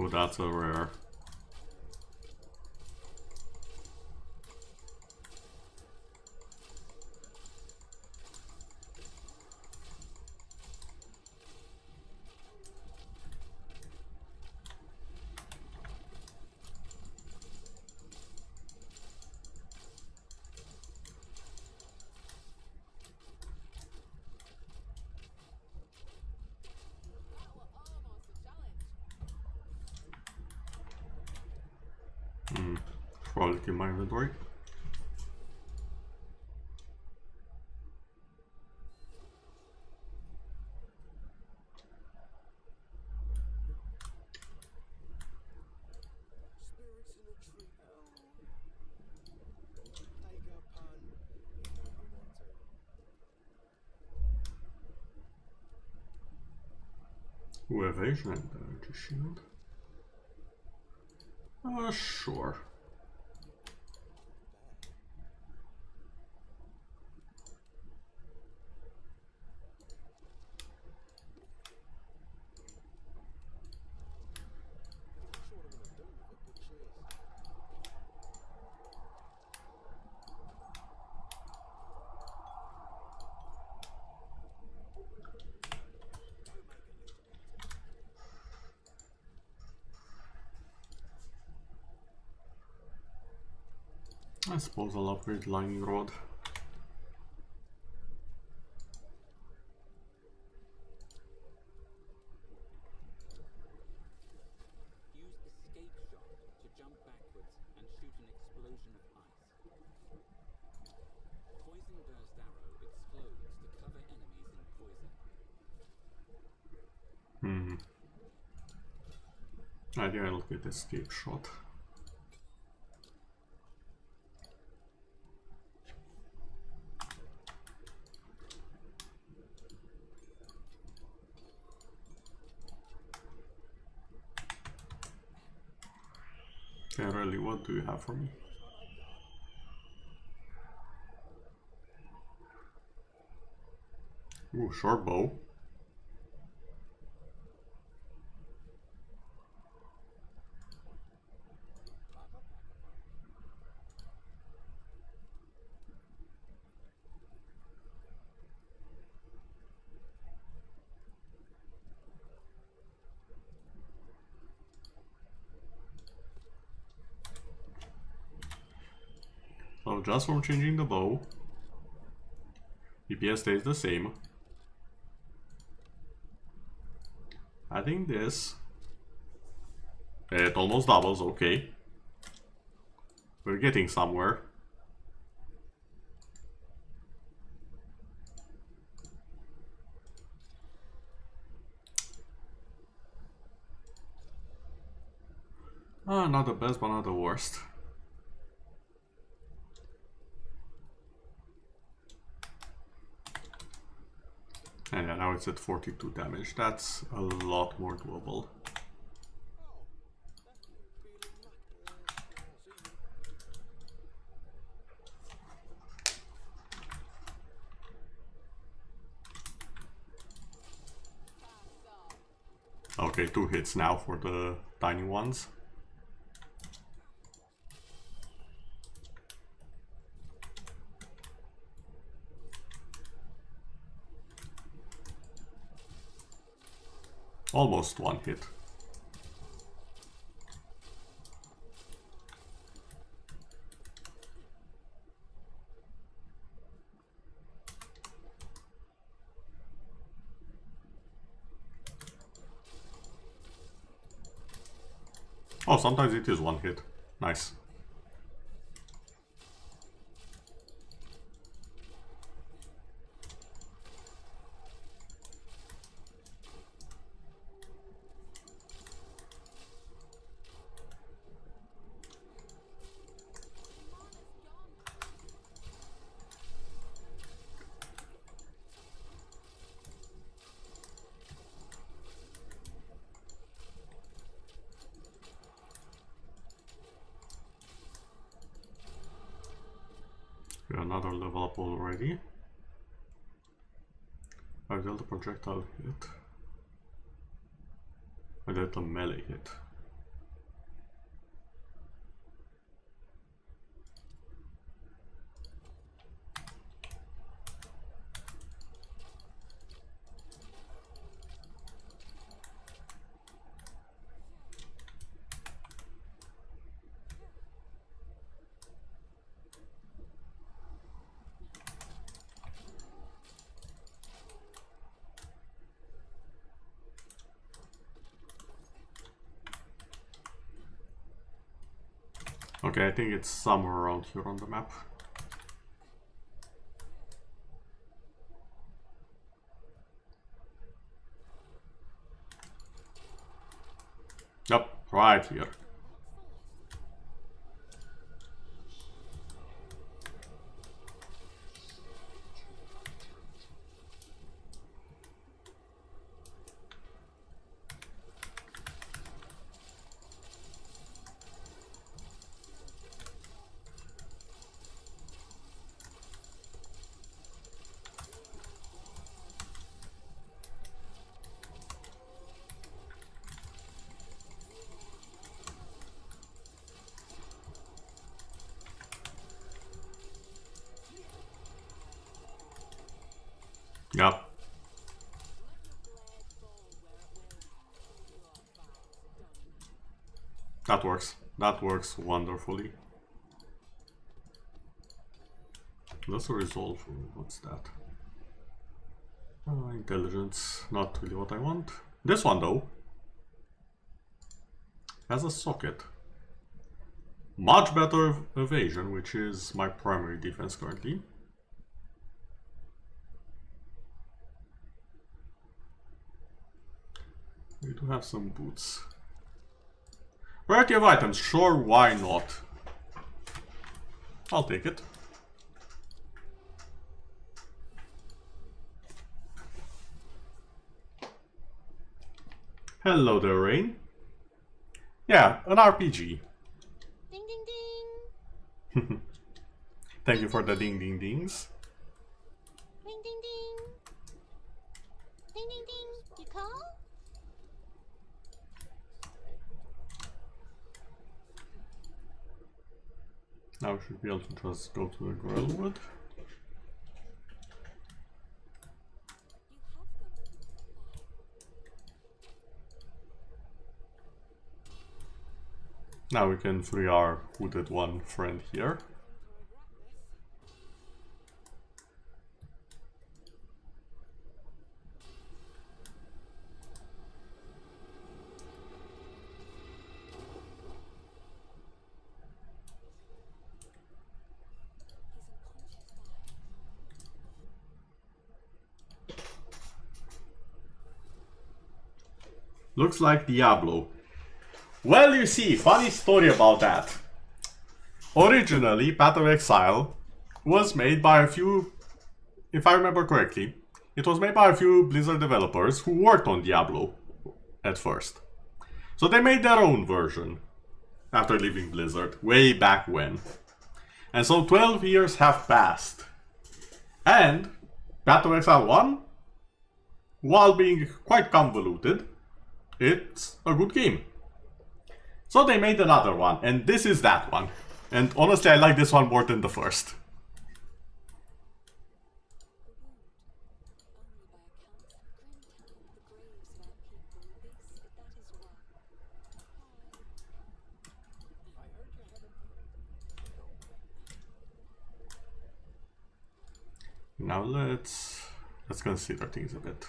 Oh, that's a rare. Probably in my inventory. Ooh, evasion and energy shield. Sure. I suppose I'll upgrade lightning rod. Use escape shot to jump backwards and shoot an explosion of ice. Poison burst arrow explodes to cover enemies in poison. I think I'll get escape shot. Okay, really, what do you have for me? Ooh, short bow. So just from changing the bow, DPS stays the same. Adding this, it almost doubles, okay. We're getting somewhere. Not the best, but not the worst. And yeah, now it's at 42 damage. That's a lot more doable. Okay, 2 hits now for the tiny ones. Almost 1 hit. Oh, sometimes it is 1 hit. Nice. Another level up already. I dealt a projectile hit. I dealt a melee hit. Okay, I think it's somewhere around here on the map. Yep, right here. Yep. That works. That works wonderfully. Let's resolve. What's that? Intelligence. Not really what I want. This one though has a socket. Much better evasion, which is my primary defense currently. We do have some boots. Variety of items, sure, why not? I'll take it. Hello there, Rain. Yeah, an RPG. Ding ding ding. Thank you for the ding ding dings. Ding ding ding. Ding ding ding. You call? Now we should be able to just go to the Grellwood. Now we can free our hooded one friend here. Looks like Diablo. Well, you see, funny story about that. Originally, Path of Exile was made by a few, if I remember correctly, it was made by a few Blizzard developers who worked on Diablo at first. So they made their own version after leaving Blizzard, way back when. And so 12 years have passed. And Path of Exile 1, while being quite convoluted, it's a good game. So they made another one, and this is that one. And honestly, I like this one more than the first. Now let's consider things a bit.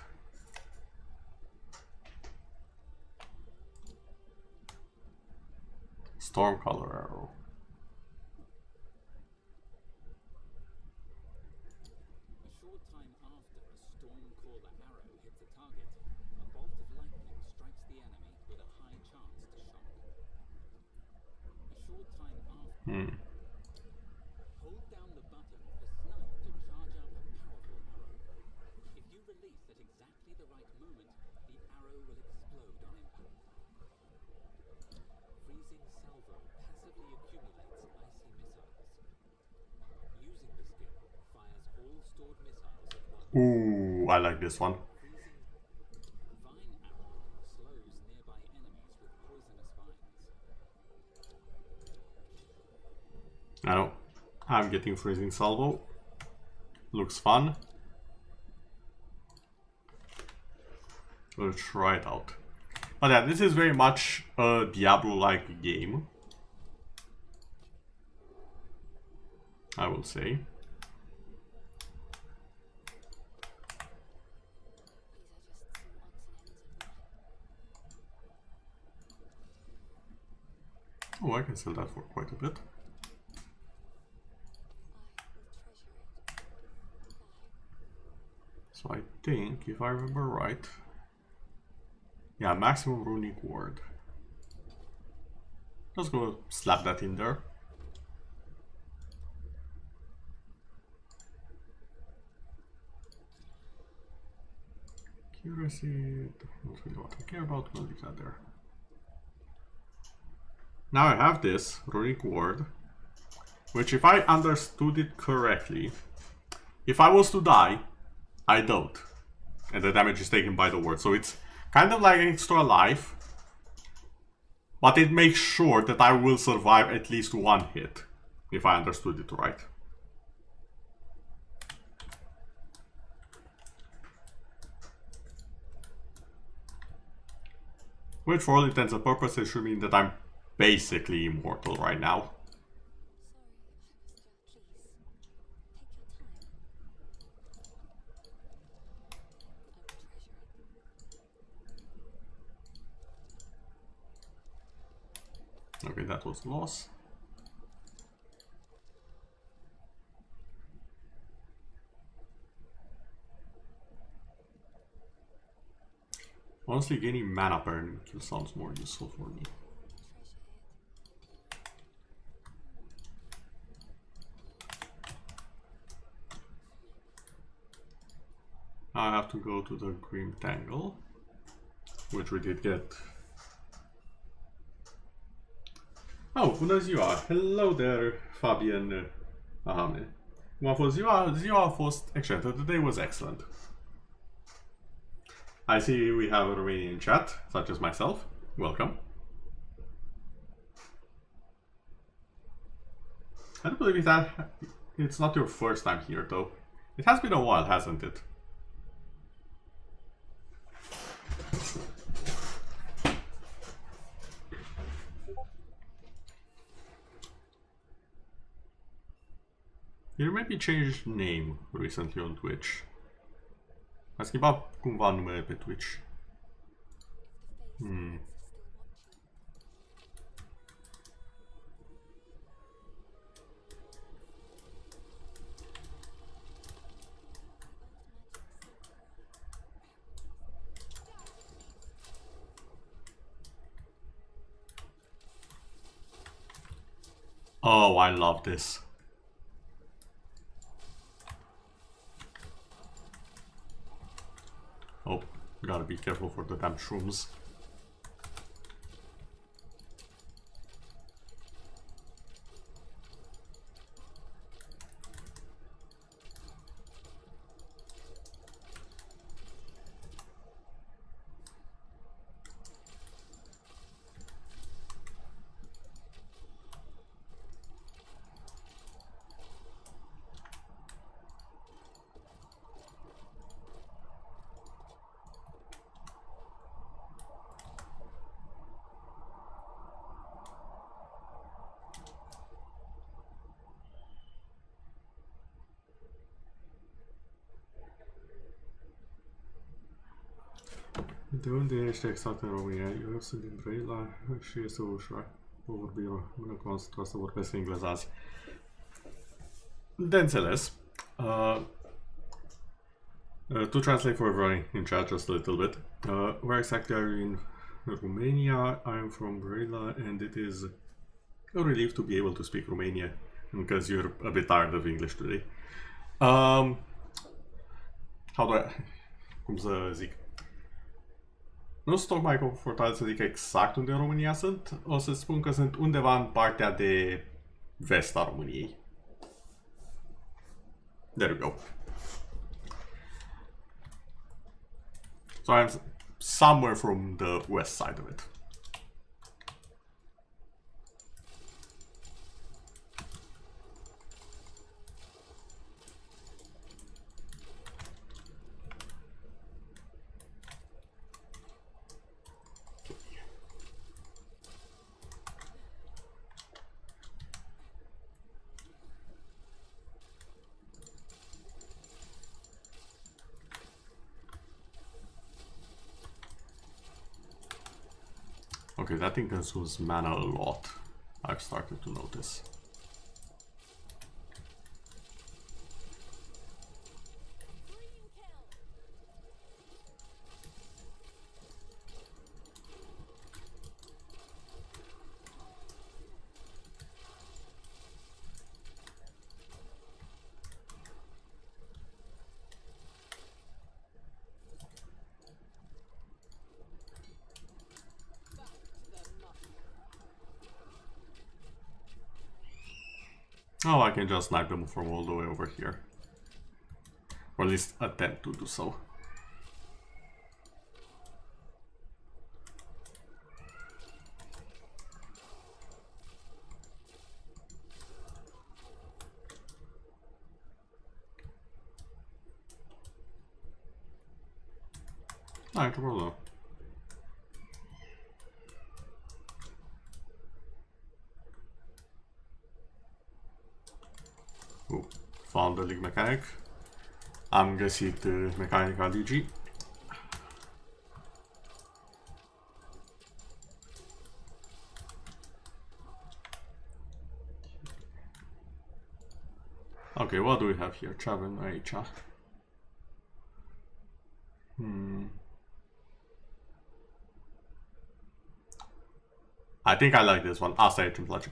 Stormcaller arrow. A short time after a Stormcaller arrow hits a target, a bolt of lightning strikes the enemy with a high chance to shock. A short time after, hold down the button for Snipe to charge up a powerful arrow. If you release at exactly the right moment, the arrow will explode on impact. Freezing salvo passively accumulates icy missiles. Using the skill fires all stored missiles at once. Ooh, I like this one. Vine arrow slows nearby enemies with poisonous vines. I know. I'm getting freezing salvo. Looks fun. We'll try it out. But yeah, this is very much a Diablo-like game, I will say. Oh, I can sell that for quite a bit. So I think, if I remember right, yeah, maximum runic word. Let's go slap that in there. Accuracy, not really what I care about, we'll leave that there. Now I have this runic word, which if I understood it correctly, if I was to die, I don't. And the damage is taken by the word. So it's kind of like extra life, but it makes sure that I will survive at least one hit, if I understood it right. Which for all intents and purposes should mean that I'm basically immortal right now. Okay, that was a loss. Honestly, gaining mana per kill sounds more useful for me. Now I have to go to the Grim Tangle, which we did get. Oh, bună ziua! Hello there, Fabian Ahame. Cum a fost ziua? Ziua a fost excelentă. The day was excellent. I see we have a Romanian chat, such as myself. Welcome. I don't believe it's not your first time here, though. It has been a while, hasn't it? You maybe changed name recently on Twitch. A schimbat cumva numele pe Twitch. Oh, I love this. Oh, gotta be careful for the damn shrooms. De unde ești exact în România? Eu sunt din Brăila și este ușor. O vorbi română, cum am să vorbesc engleză azi. De înțeles. To translate for everyone in chat just a little bit. Where exactly are you in Romania? I'm from Brăila and it is a relief to be able to speak Romanian because you're a bit tired of English today. How do I... Cum să zic? Nu sunt tocmai confortabil să zic exact unde în România sunt. O să spun că sunt undeva în partea de vest a României. There we go. So I'm somewhere from the west side of it. Okay, that thing consumes mana a lot. I've started to notice. Oh, I can just snipe them from all the way over here. Or at least attempt to do so. Ah, che problema. Oh, found the league mechanic. Am găsit mecanica ligii. Okay, what do we have here? Chavin aici. I think I like this one. Asta aici îmi place.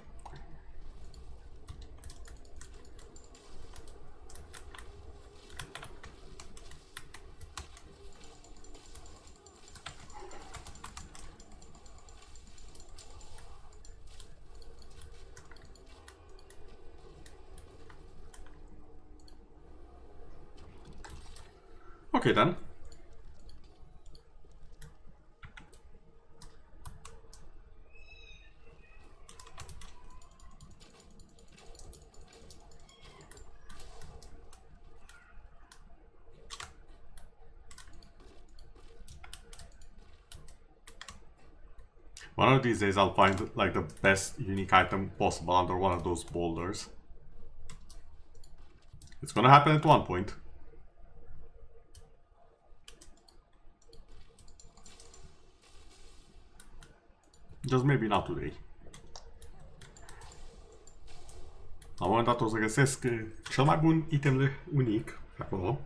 Okay then. One of these days I'll find like the best unique item possible under one of those boulders. It's gonna happen at one point. Just maybe not today. La un moment dat o să găsesc cel mai bun item unic acolo.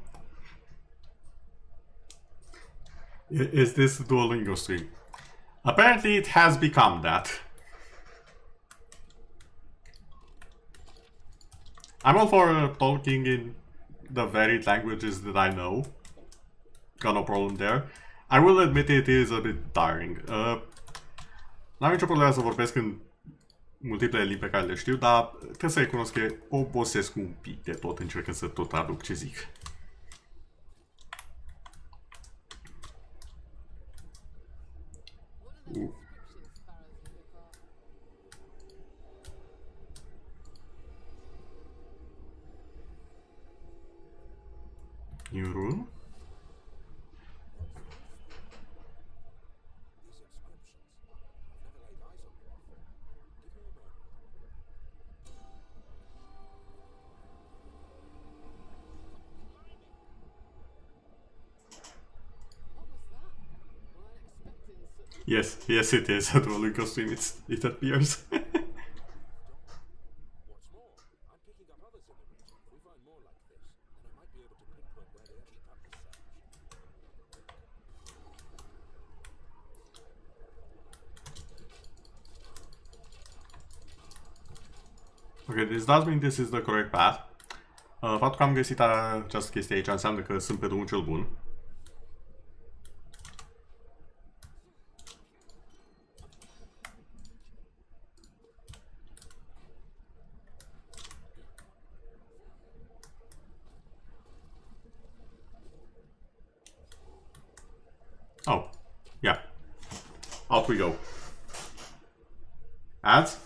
Is this Duolingo stream? Apparently it has become that. I'm all for talking in the varied languages that I know. Got no problem there. I will admit it is a bit tiring. N-am nicio problemă să vorbesc în multiple limbi pe care le știu, dar trebuie să recunosc că obosesc un pic de tot încercând să tot traduc ce zic. New rune? Yes, it is a Duolingo stream, it appears. What's more, I'm picking up others in the region. If we find more like this, then I might be able to pinpoint where they keep up the search. Ok, this does mean this is the correct path. Faptul că am găsit această chestie aici înseamnă că sunt pe drumul cel bun. Oh, yeah. Out we go. Ads?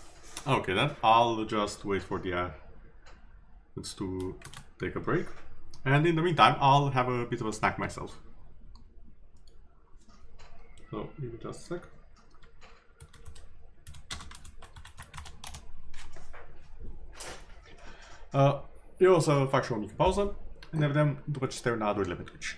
Okay then, I'll just wait for the ads to take a break. And in the meantime, I'll have a bit of a snack myself. So, give me just a sec. Eu o să fac și o mică pauză. Ne vedem după ce se termină adurile pe Twitch.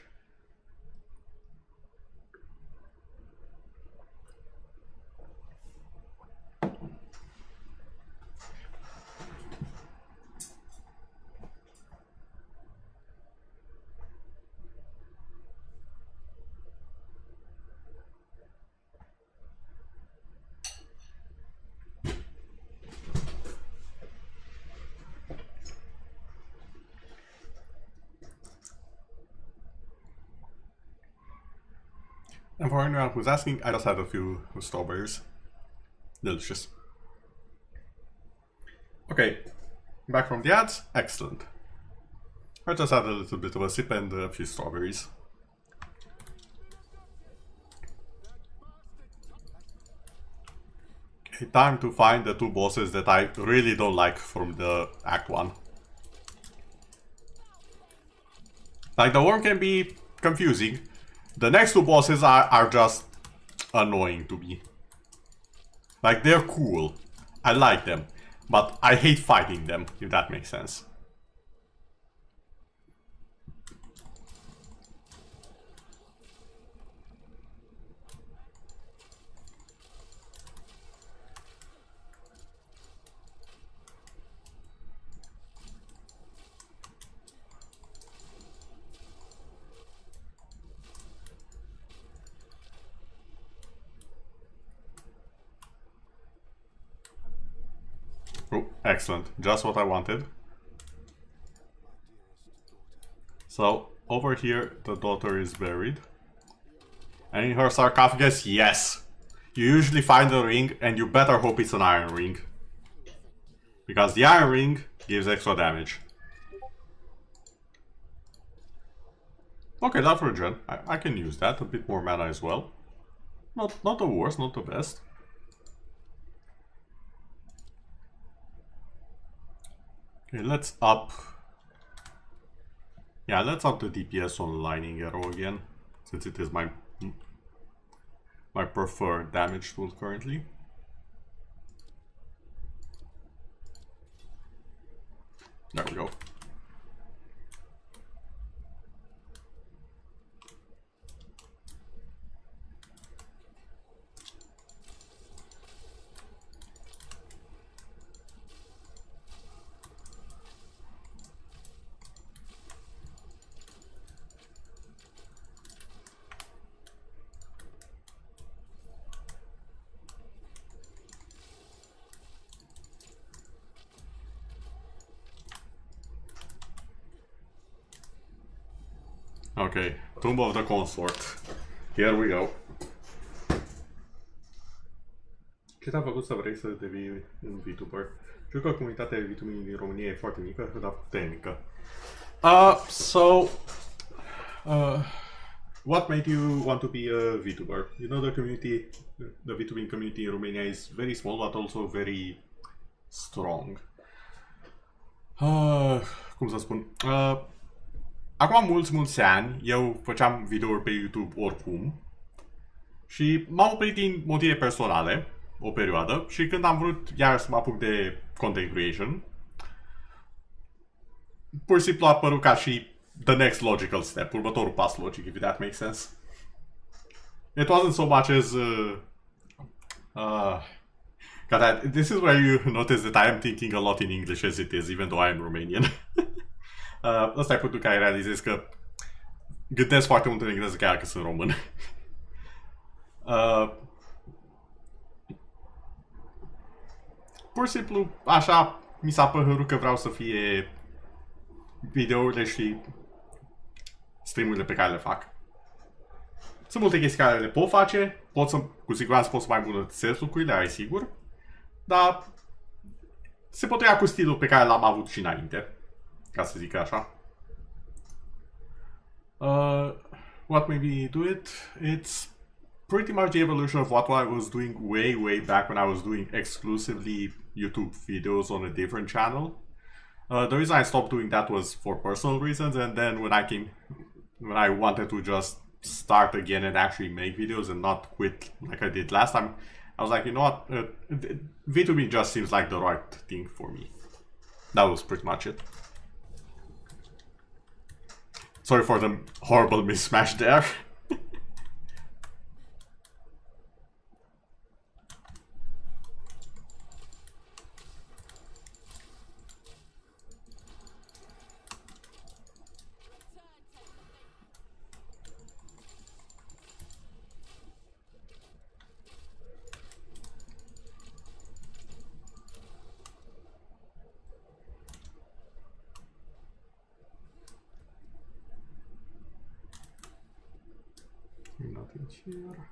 And for anyone who's asking, I just had a few strawberries. Delicious. Okay, Back from the ads? Excellent. I just had a little bit of a sip and a few strawberries. Okay, time to find the two bosses that I really don't like from the Act 1. Like, the worm can be confusing. The next two bosses are just annoying to me. Like, they're cool. I like them. But I hate fighting them, if that makes sense. Oh, excellent. Just what I wanted. So, over here, the daughter is buried. And in her sarcophagus, yes. You usually find a ring, and you better hope it's an iron ring. Because the iron ring gives extra damage. Okay, that regen. I can use that. A bit more mana as well. Not the worst, not the best. Okay, let's up... Yeah, let's up the DPS on Lightning Arrow again, since it is my preferred damage tool currently. There we go. Okay, Tomb of the Consort. Here we go. Ce te-a făcut să vrei să devii un VTuber? Știu că comunitatea de VTuber din România e foarte mică, dar puternică. What made you want to be a VTuber? You know, the VTubing community in Romania is very small, but also very strong. Cum să spun? Acum mulți ani, eu făceam videouri pe YouTube oricum și m-am oprit din motive personale o perioadă și când am vrut iar să mă apuc de content creation, pur și simplu a apărut ca și the next logical step, următorul pas logic, if that makes sense. It wasn't so much as... God, this is where you notice that I am thinking a lot in English as it is, even though I am Romanian. Ăsta e punctul care realizez că gândesc foarte mult în engleză chiar că sunt român. Pur și simplu, așa mi s-a părut că vreau să fie videourile și streamurile pe care le fac. Sunt multe chestii care le pot face, cu siguranță pot să mai îmbunătățesc lucrurile, ai sigur, dar se potrivea cu stilul pe care l-am avut și înainte. Ca să zic așa. What made me do it? It's pretty much the evolution of what I was doing way back when I was doing exclusively YouTube videos on a different channel. The reason I stopped doing that was for personal reasons, and then when I wanted to just start again and actually make videos and not quit like I did last time, I was like, you know what, VTubing just seems like the right thing for me. That was pretty much it. Sorry for the horrible mismatch there. Nothing here.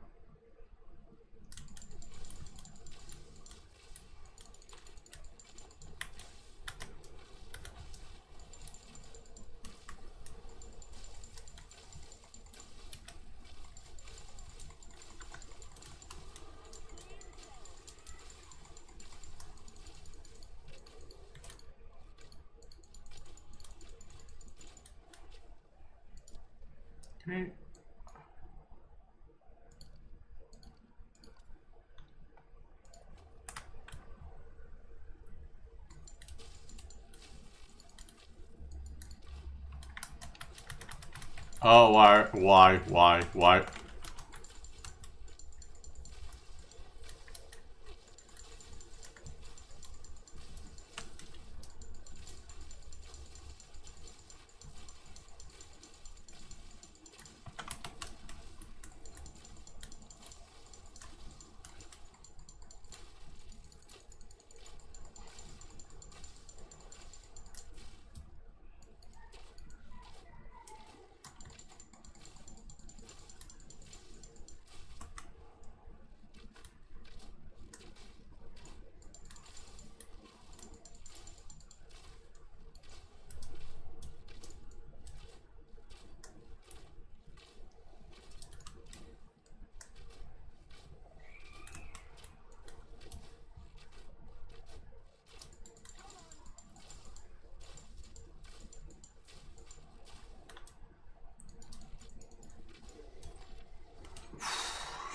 Okay. Oh, why?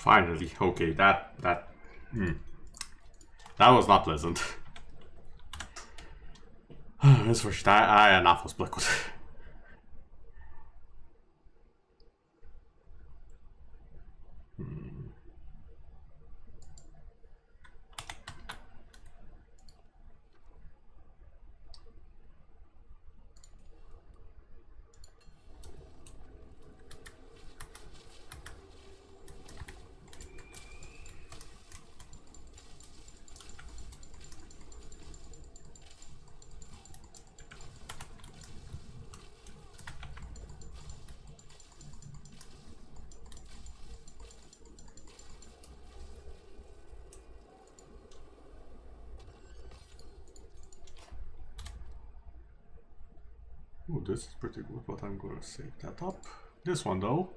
Finally, okay, that was not pleasant. Sfârșit, aia n-a fost plăcut. Oh, this is pretty good, but I'm gonna save that up. This one though.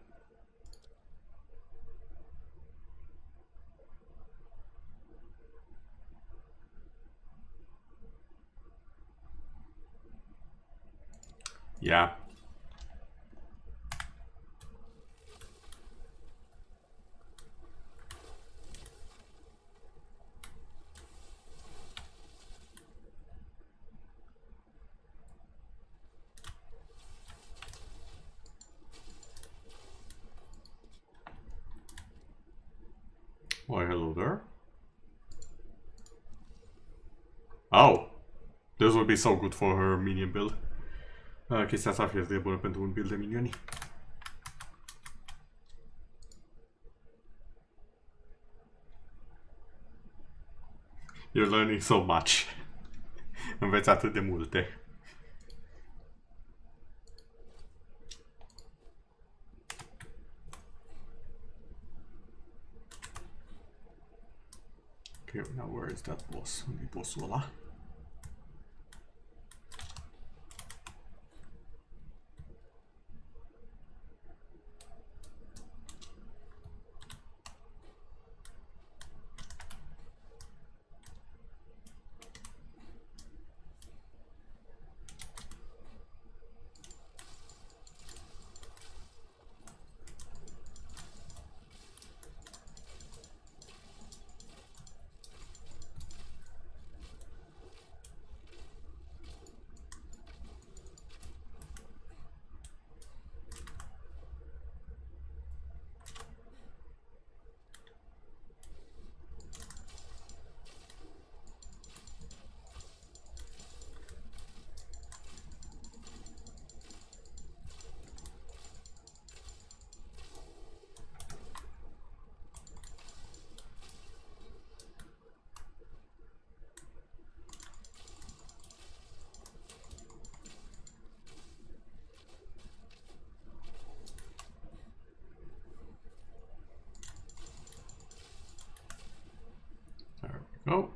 Yeah. Why, hello there. Oh, this would be so good for her minion build. Chestia asta ar fi de bună pentru un build de minioni. You're learning so much. Înveți atât de multe. Okay, now where is that boss? Unde-i bossul ăla? Oh.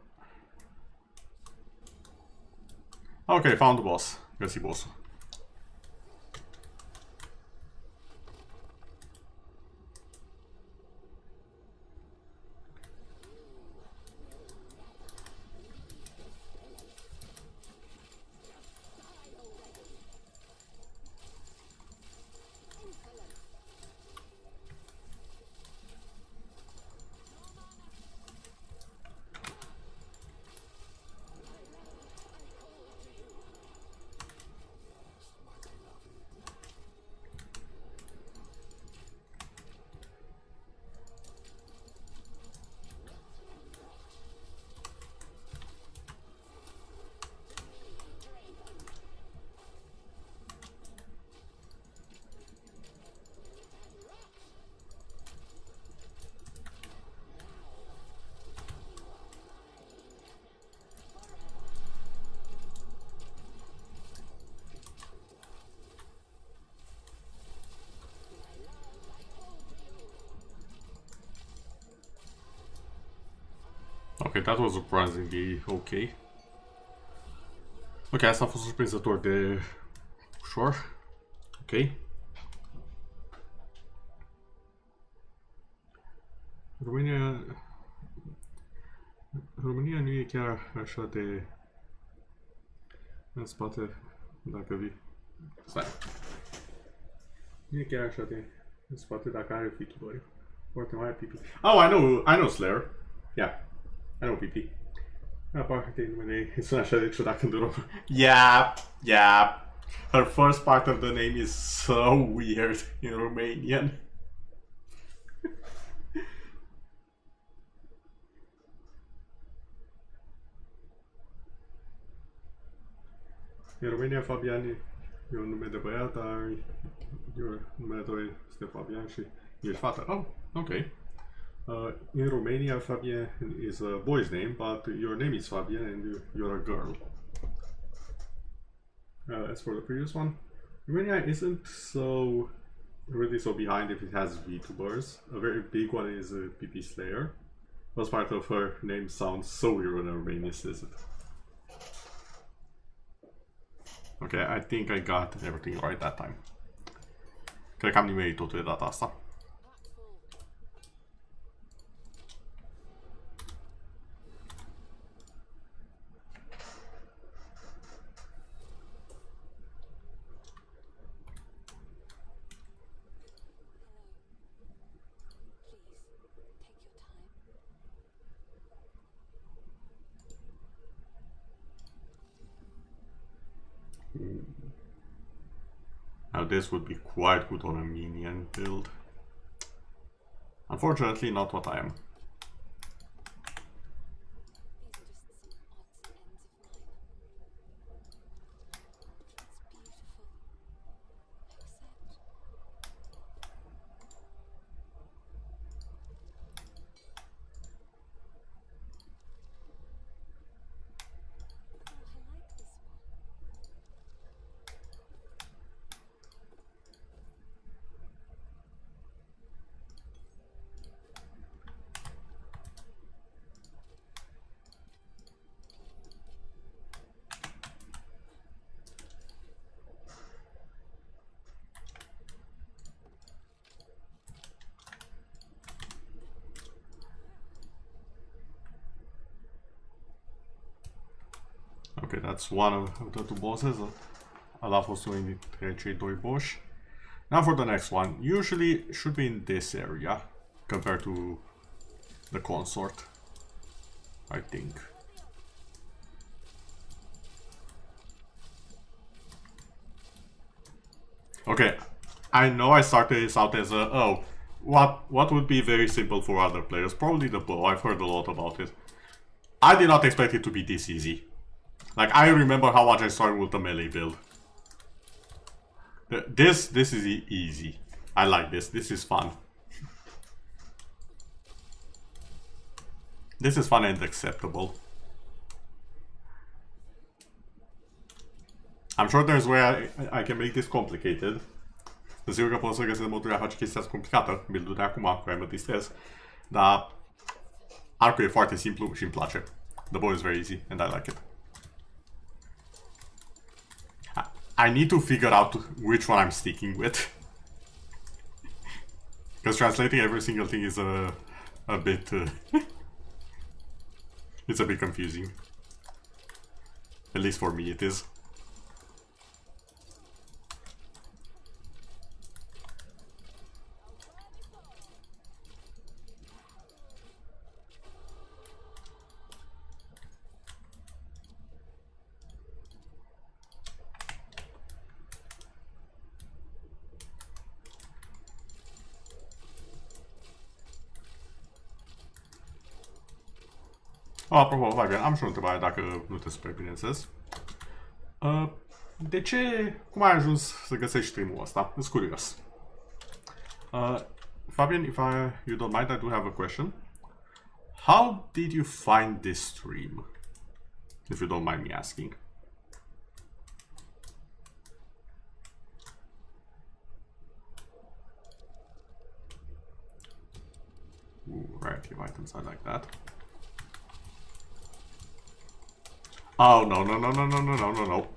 Okay, found the boss. Găsi bossul. Ok, that was surprisingly ok. Ok, asta a fost surprinzător de ușor. Ok. România nu e chiar așa de în spate, dacă vii. Stai. Nu e chiar așa de în spate dacă are fituri. Foarte mare pipi. Oh, I know Slayer. Yeah, I know pipi. Aparte numele îi sună așa de ciudat când urmă. Yeah. Her first part of the name is so weird in Romanian. În România Fabian e un nume de băiat, dar numele tău este Fabian și ești fată. Oh, ok. In Romania, Fabian is a boy's name, but your name is Fabian and you're a girl. As for the previous one, Romania isn't really so behind if it has VTubers. A very big one is PP Slayer. Most part of her name sounds so weird when a Romanian says it. Okay, I think I got everything right that time. Cred că am nimerit totul de data asta. Now this would be quite good on a minion build. Unfortunately, not what I am. Okay, that's one of the two bosses. Ăla a fost unul dintre cei doi boși. Now for the next one. Usually should be in this area compared to the consort, I think. Okay, I know I started this out as a, oh, what would be very simple for other players? Probably the bow. I've heard a lot about it. I did not expect it to be this easy. Like, I remember how much I started with the melee build. This is easy. I like this. This is fun. This is fun and acceptable. I'm sure there's way I can make this complicated. Sigur că pot să găsesc modul de a face chestia asta complicată, build-ul de acum, care mă distrez. Dar arcul e foarte simplu și îmi place. The bow is very easy and I like it. I need to figure out which one I'm sticking with. Because translating every single thing is a bit... it's a bit confusing. At least for me it is. Apropo, Fabian, am și o întrebare dacă nu te super, bineînțeles. De ce, cum ai ajuns să găsești stream-ul ăsta? Sunt curios. Fabian, if you don't mind, I do have a question. How did you find this stream? If you don't mind me asking. Ooh, right, leave items, I like that. Oh, no, no, no, no, no, no, no, no, no.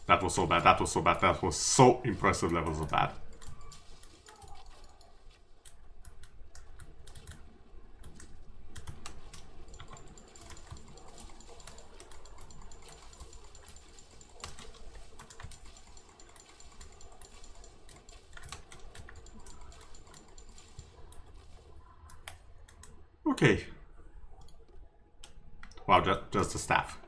That was so bad, that was so bad, that was so impressive levels of bad. Okay. Wow, just the staff.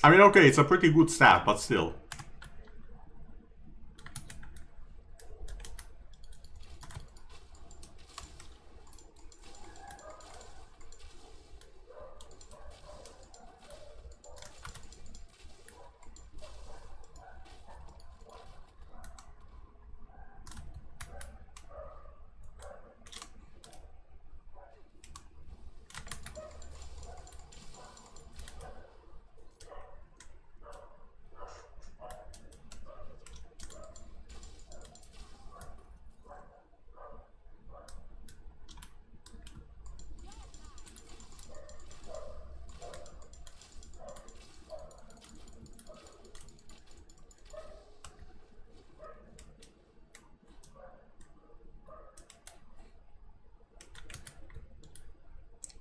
I mean, okay, it's a pretty good staff, but still.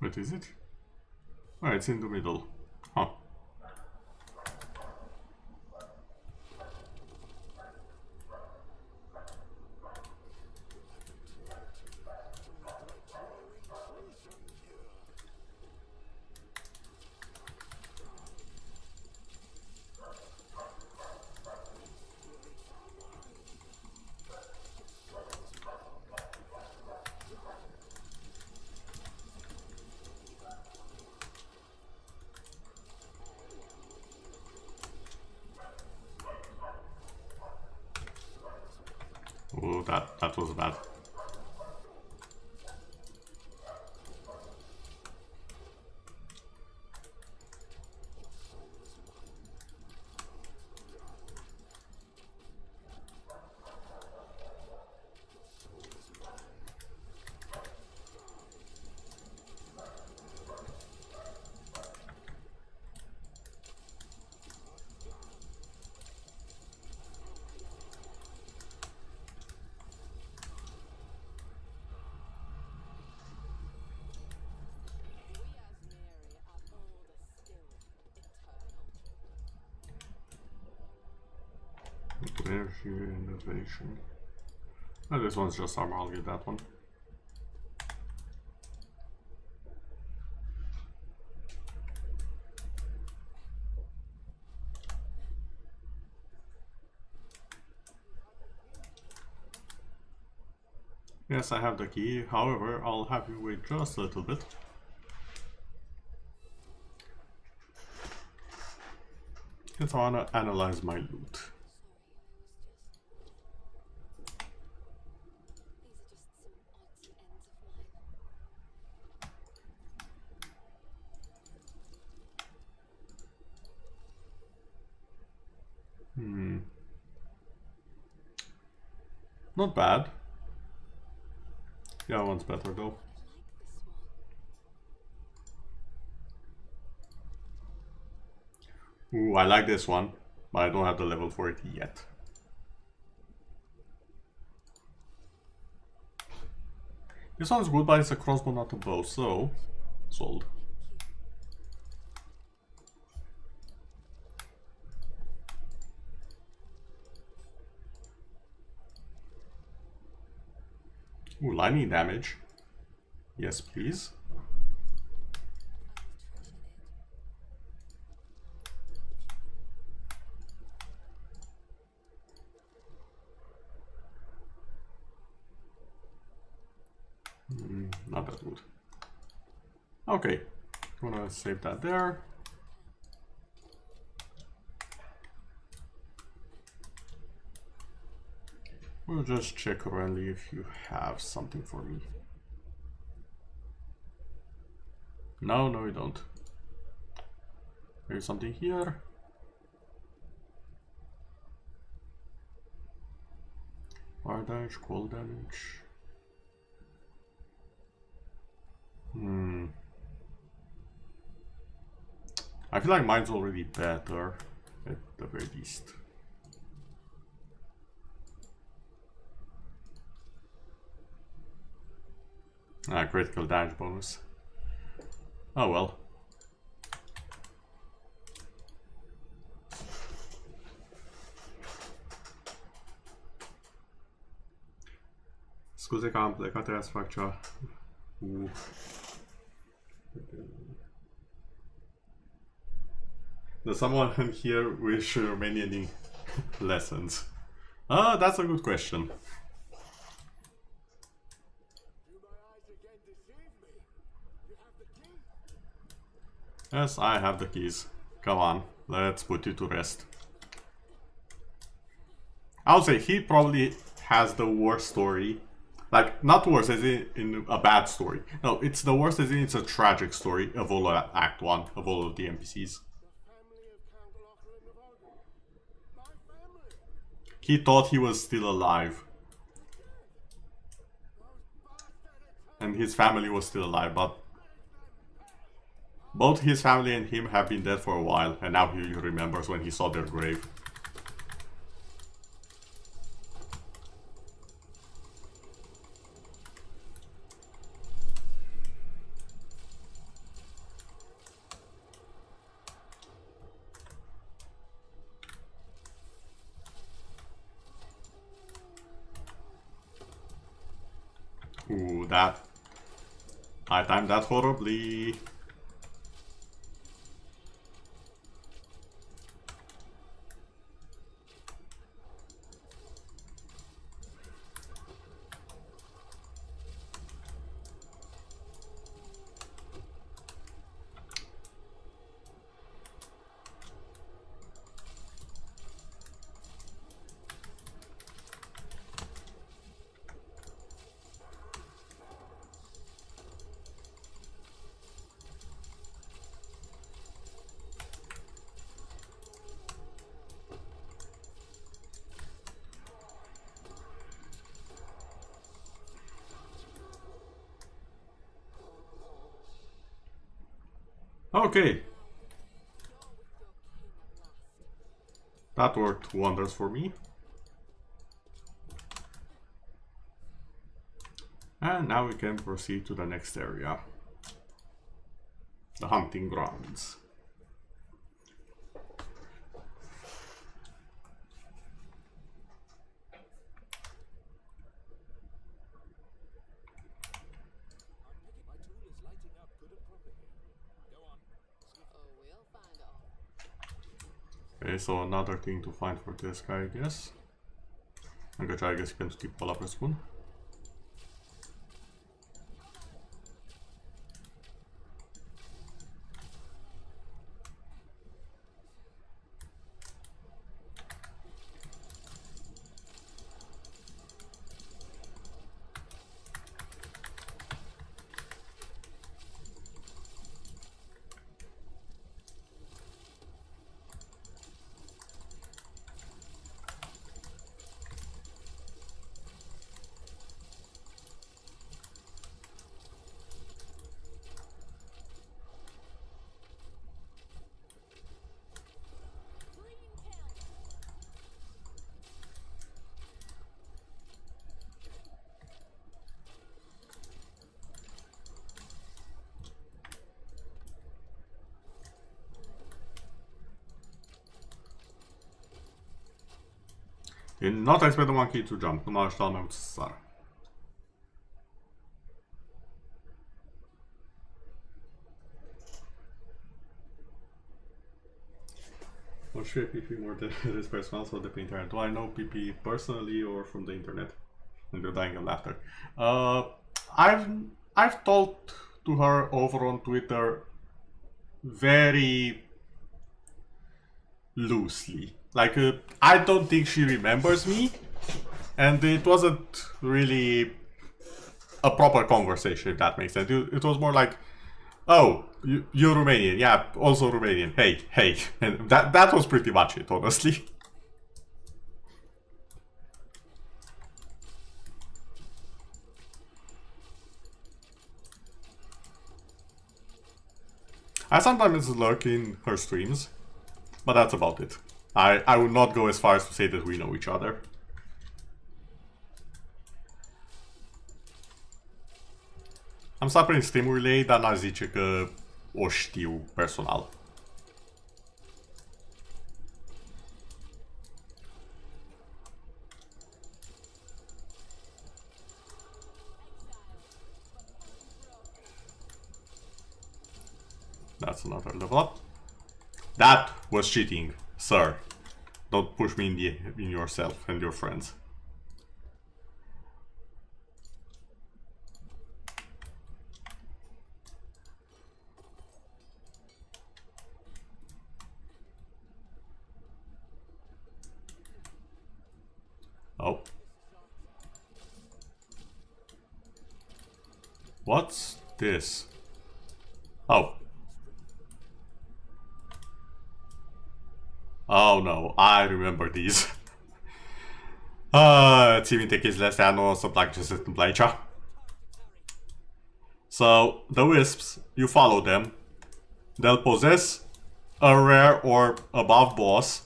What is it? Oh, it's in the middle. Huh. Oh, that was bad. Energy, innovation. Oh, this one's just armor, I'll get that one. Yes, I have the key, however, I'll have you wait just a little bit. Because I wanna analyze my loot. Not bad. Yeah, one's better though. Ooh, I like this one, but I don't have the level for it yet. This one's good, but it's a crossbow, not a bow, so sold. Ooh, lightning damage. Yes, please. Not that good. Okay, I'm gonna save that there. We'll just check Renly if you have something for me. No, no you don't. There's something here. Fire damage, cold damage. I feel like mine's already better, at the very least. Ah, critical damage bonus. Oh well. Scuze că am plecat, trebuia să fac ceva. Does someone here wish Romanian lessons? Ah, that's a good question. Do my eyes again deceive me? You have the key? Yes, I have the keys. Come on, let's put you to rest. I'll say he probably has the worst story. Like, not worse as in a bad story. No, it's the worst as in it's a tragic story of all of Act 1, of all of the NPCs. He thought he was still alive. And his family was still alive, but both his family and him have been dead for a while, and now he remembers when he saw their grave. Ooh, that... I timed that horribly. Okay. That worked wonders for me. And now we can proceed to the next area. The hunting grounds. Okay, so another thing to find for this guy, I guess. I'm gonna try, I guess, pentru tipul ăla, presupun. Did not expect the monkey to jump, nu m-a ajutat mai mult să sară. Or should PP more than this person also the internet? Do I know PP personally or from the internet? And you're dying of laughter. I've talked to her over on Twitter very loosely. Like, I don't think she remembers me, and it wasn't really a proper conversation, if that makes sense. It was more like, oh, you're Romanian, yeah, also Romanian, hey, and that was pretty much it, honestly. I sometimes lurk in her streams, but that's about it. I would not go as far as to say that we know each other. Am stat prin stream-urile ei, dar n-aș zice că o știu personal. That's another level up. That was cheating, sir. Don't push me in yourself and your friends. Oh. What's this? Oh. Oh no, I remember these. Ții minte chestiile astea, nu o să plac ce se întâmplă aici. So, the wisps, you follow them. They'll possess a rare or above boss,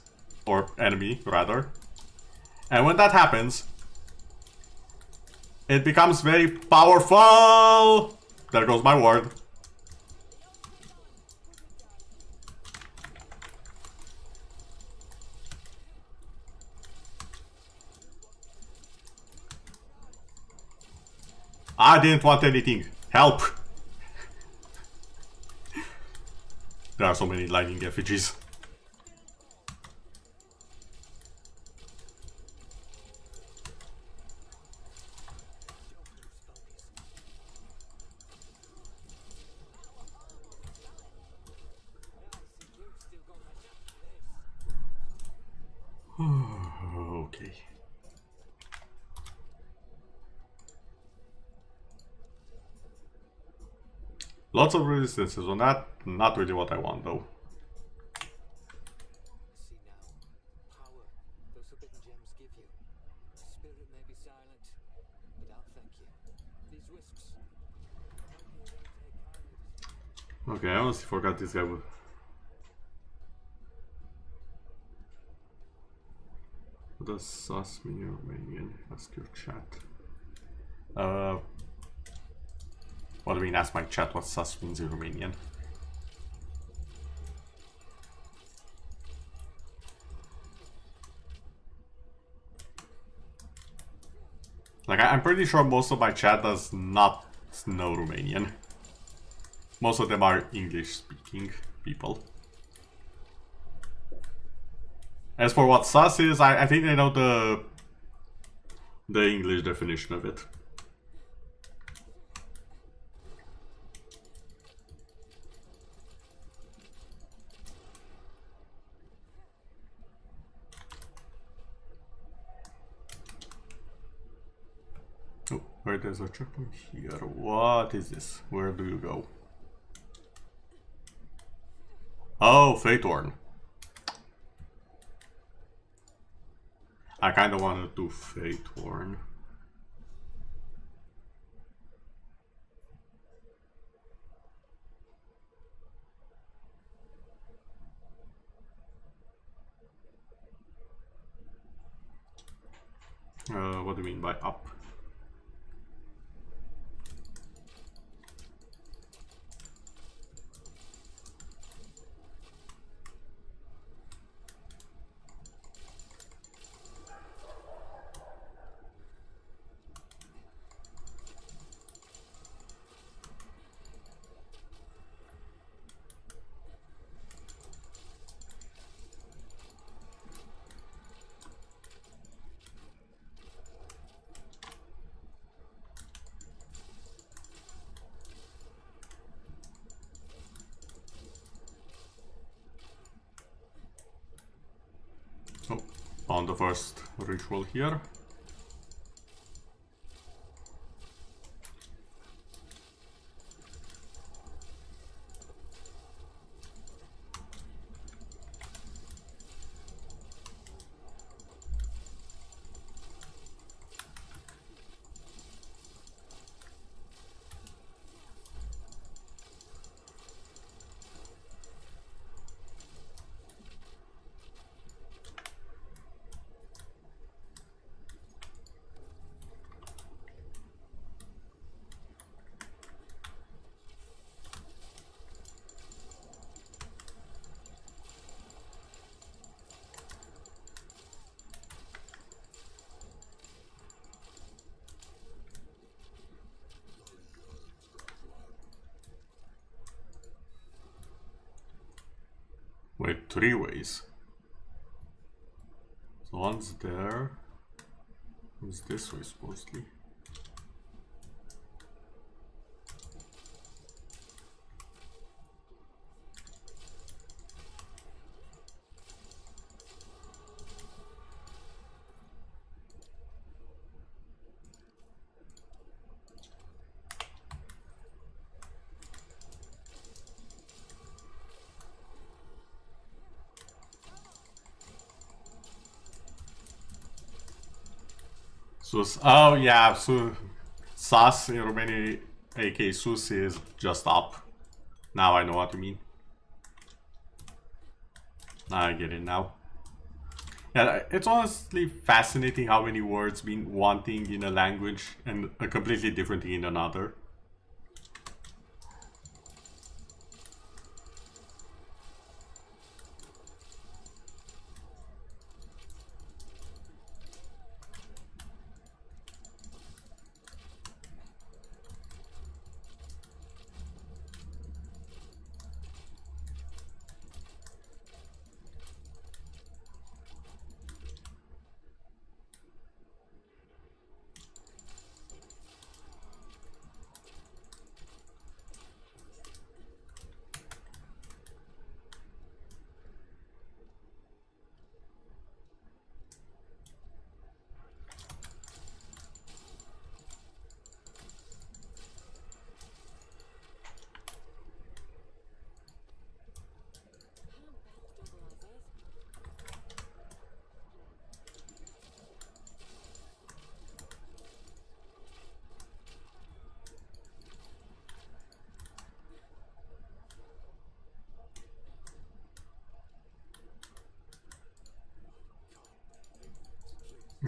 or enemy, rather. And when that happens, it becomes very powerful! There goes my word. I didn't want anything. Help! There are so many lightning effigies. Okay. Lots of resistances on that, not really what I want though. See now, power those forbidden gems give you. Spirit may be silent, but I'll thank you. These wisps. Okay, I honestly forgot this guy would. What does sus mean in Romanian? Ask your chat. What do you mean ask my chat what sus means in Romanian? Like, I'm pretty sure most of my chat does not know Romanian. Most of them are English-speaking people. As for what sus is, I think they know the English definition of it. Oh, wait, there's a checkpoint here. What is this? Where do you go? Oh, Faithorn. I kinda wanna do Faithorn. What do you mean by up? Oh, on the first ritual here. Wait, 3 ways. So one's there. It's this way supposedly. Oh yeah, so Sus in Romania, aka Sus, is just up. Now I know what you mean. I get it now. Yeah, it's honestly fascinating how many words mean one thing in a language and a completely different thing in another.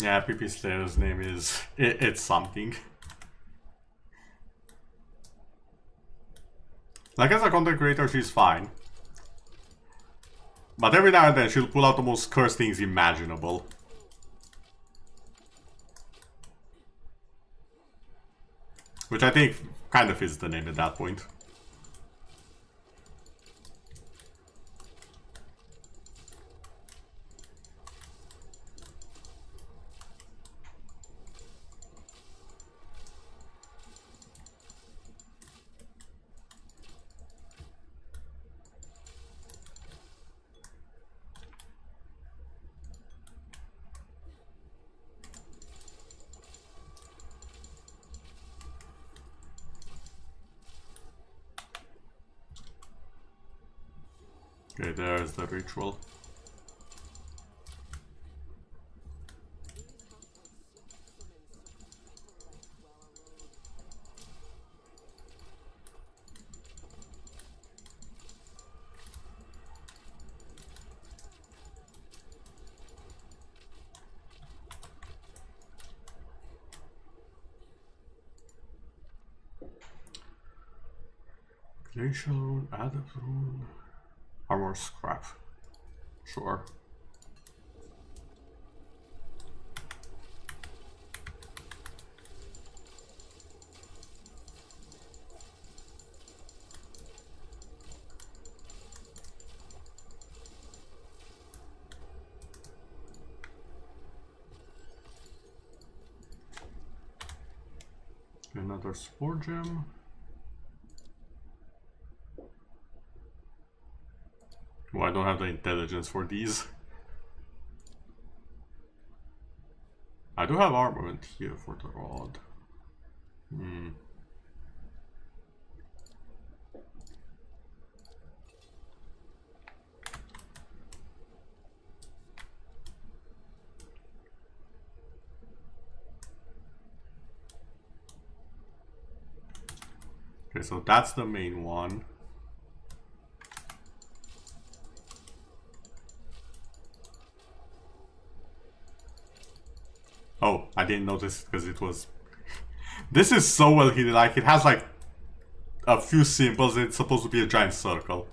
Yeah, PP Slayer's name is... it's something. Like, as a content creator, she's fine. But every now and then, she'll pull out the most cursed things imaginable. Which I think kind of is the name at that point. Okay, there's the ritual. Glacial rune, adept rune, armor scrap. Sure. Another spore gem. Oh, I don't have the intelligence for these. I do have armament here for the rod. Okay, so that's the main one. Oh, I didn't notice because it was... This is so well hidden, like it has like a few symbols and it's supposed to be a giant circle.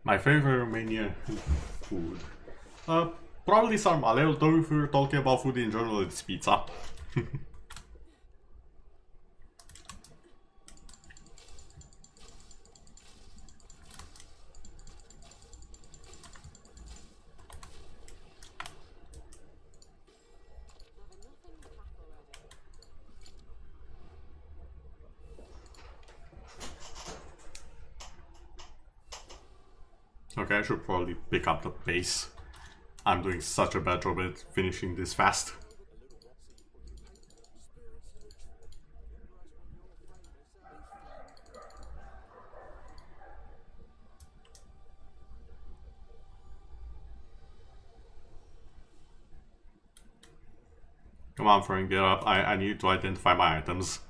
My favorite Romanian food. Probably sarmale, although if we're talking about food in general, it's pizza. Okay, I should probably pick up the pace. I'm doing such a bad job at finishing this fast. Come on, Frank, get up. I need to identify my items.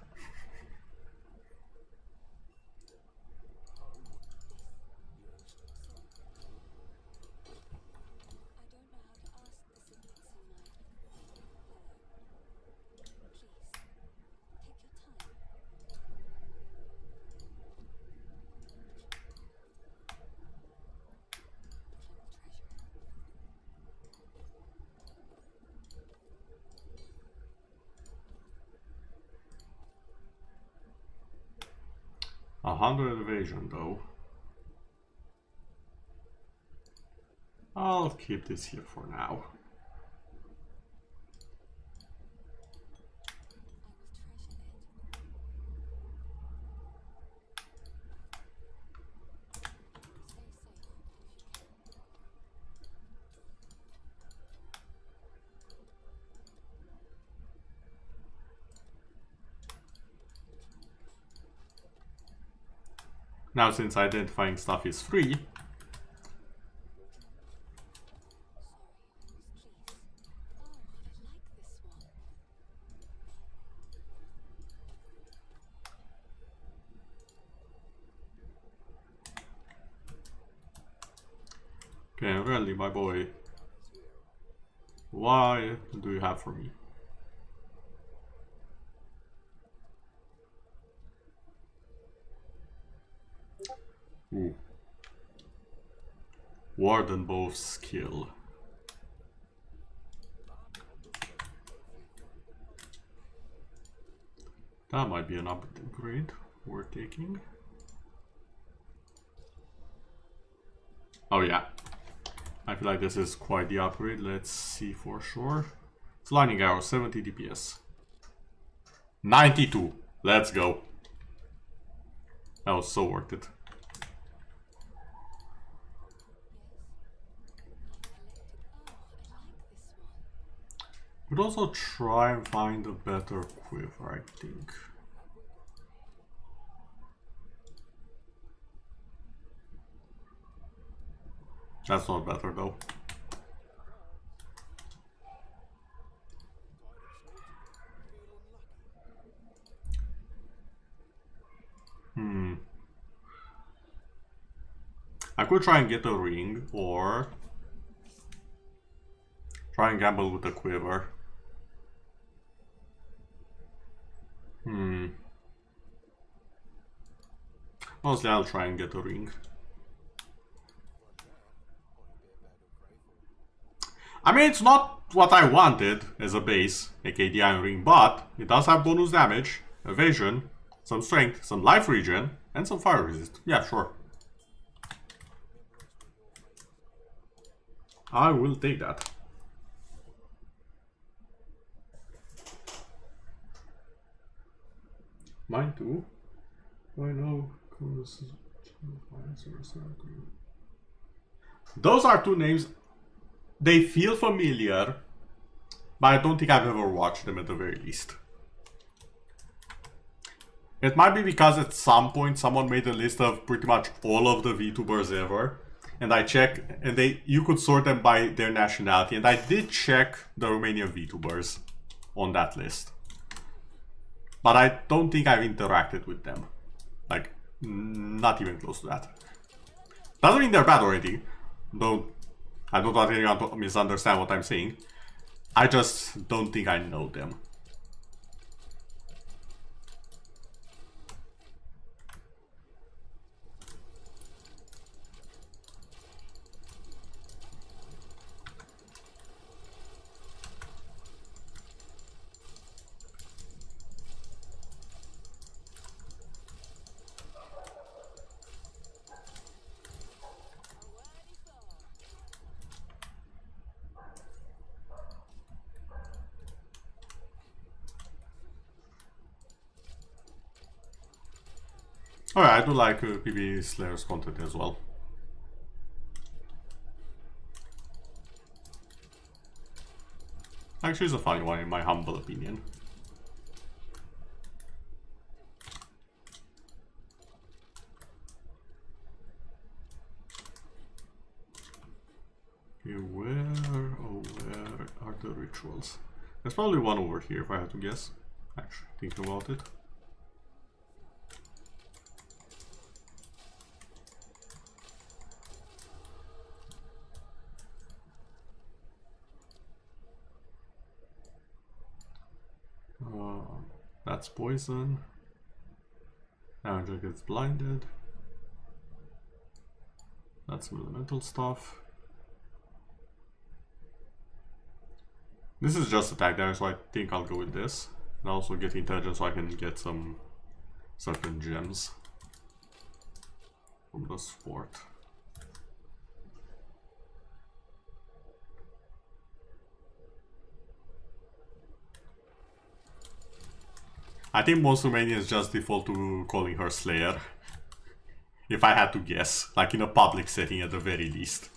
A 100 evasion though. I'll keep this here for now. Now, since identifying stuff is free, okay, really, my boy, what do you have for me? Ooh. Warden bow skill. That might be an upgrade worth taking. Oh yeah, I feel like this is quite the upgrade. Let's see for sure. It's lightning arrow, 70 DPS. 92. Let's go. That was so worth it. Could also try and find a better quiver, I think. That's not better though. I could try and get a ring or try and gamble with a quiver. Mostly I'll try and get a ring. I mean, it's not what I wanted as a base, aka the iron ring, but it does have bonus damage, evasion, some strength, some life regen, and some fire resist. Yeah, sure. I will take that. Mine too. I know. Those are two names. They feel familiar, but I don't think I've ever watched them at the very least. It might be because at some point someone made a list of pretty much all of the VTubers ever, and I checked, and you could sort them by their nationality, and I did check the Romanian VTubers on that list. But I don't think I've interacted with them. Like, not even close to that. Doesn't mean they're bad or anything. I don't want anyone to misunderstand what I'm saying. I just don't think I know them. Alright, I do like PB Slayer's content as well. Actually, it's a funny one in my humble opinion. Okay, where are the rituals? There's probably one over here if I have to guess. Actually, thinking about it. That's poison. Angel gets blinded. That's some elemental stuff. This is just attack damage, so I think I'll go with this. And also get intelligence so I can get some certain gems from the sport. I think most Romanians just default to calling her Slayer. If I had to guess, like in a public setting at the very least.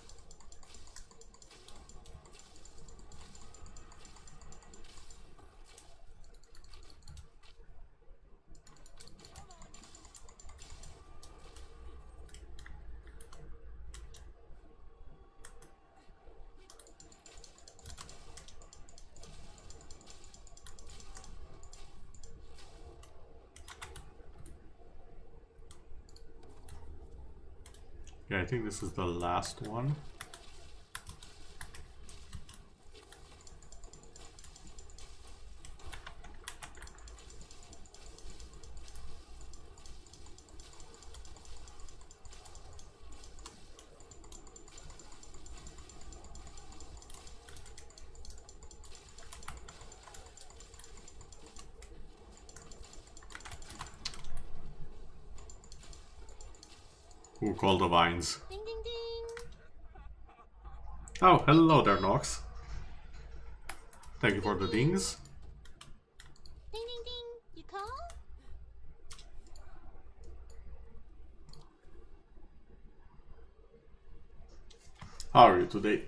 Yeah, I think this is the last one. Who called the vines? Ding ding ding. Oh, hello there, Nox. Thank you for the dings. Ding ding ding. You call? How are you today?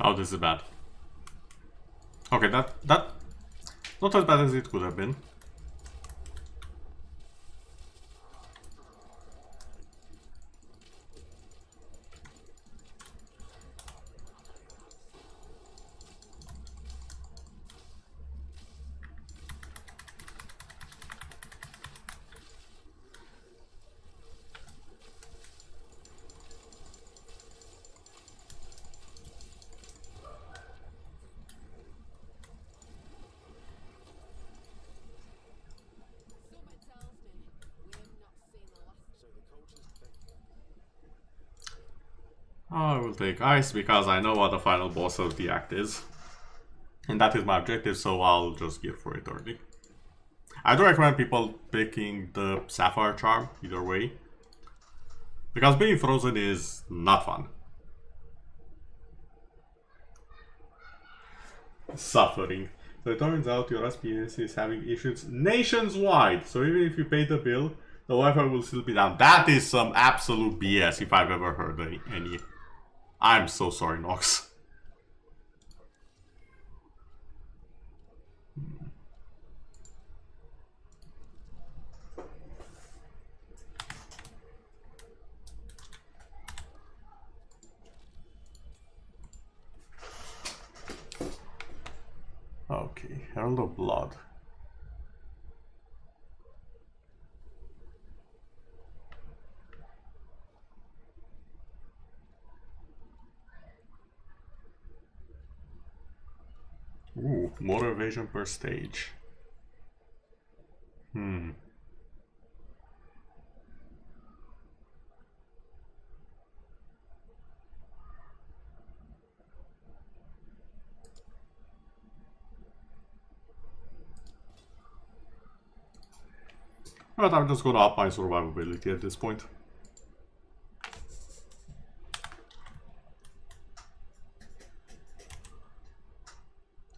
Oh, this is bad. Okay, that not as bad as it could have been. I will take ice because I know what the final boss of the act is. And that is my objective, so I'll just gear for it early. I do recommend people picking the Sapphire Charm, either way. Because being frozen is not fun. Suffering. So it turns out your SPS is having issues nationwide. So even if you pay the bill, the Wi-Fi will still be down. That is some absolute BS if I've ever heard any. I'm so sorry, Nox. Okay, Herald of Blood. Ooh, more evasion per stage. But I'm just gonna up my survivability at this point.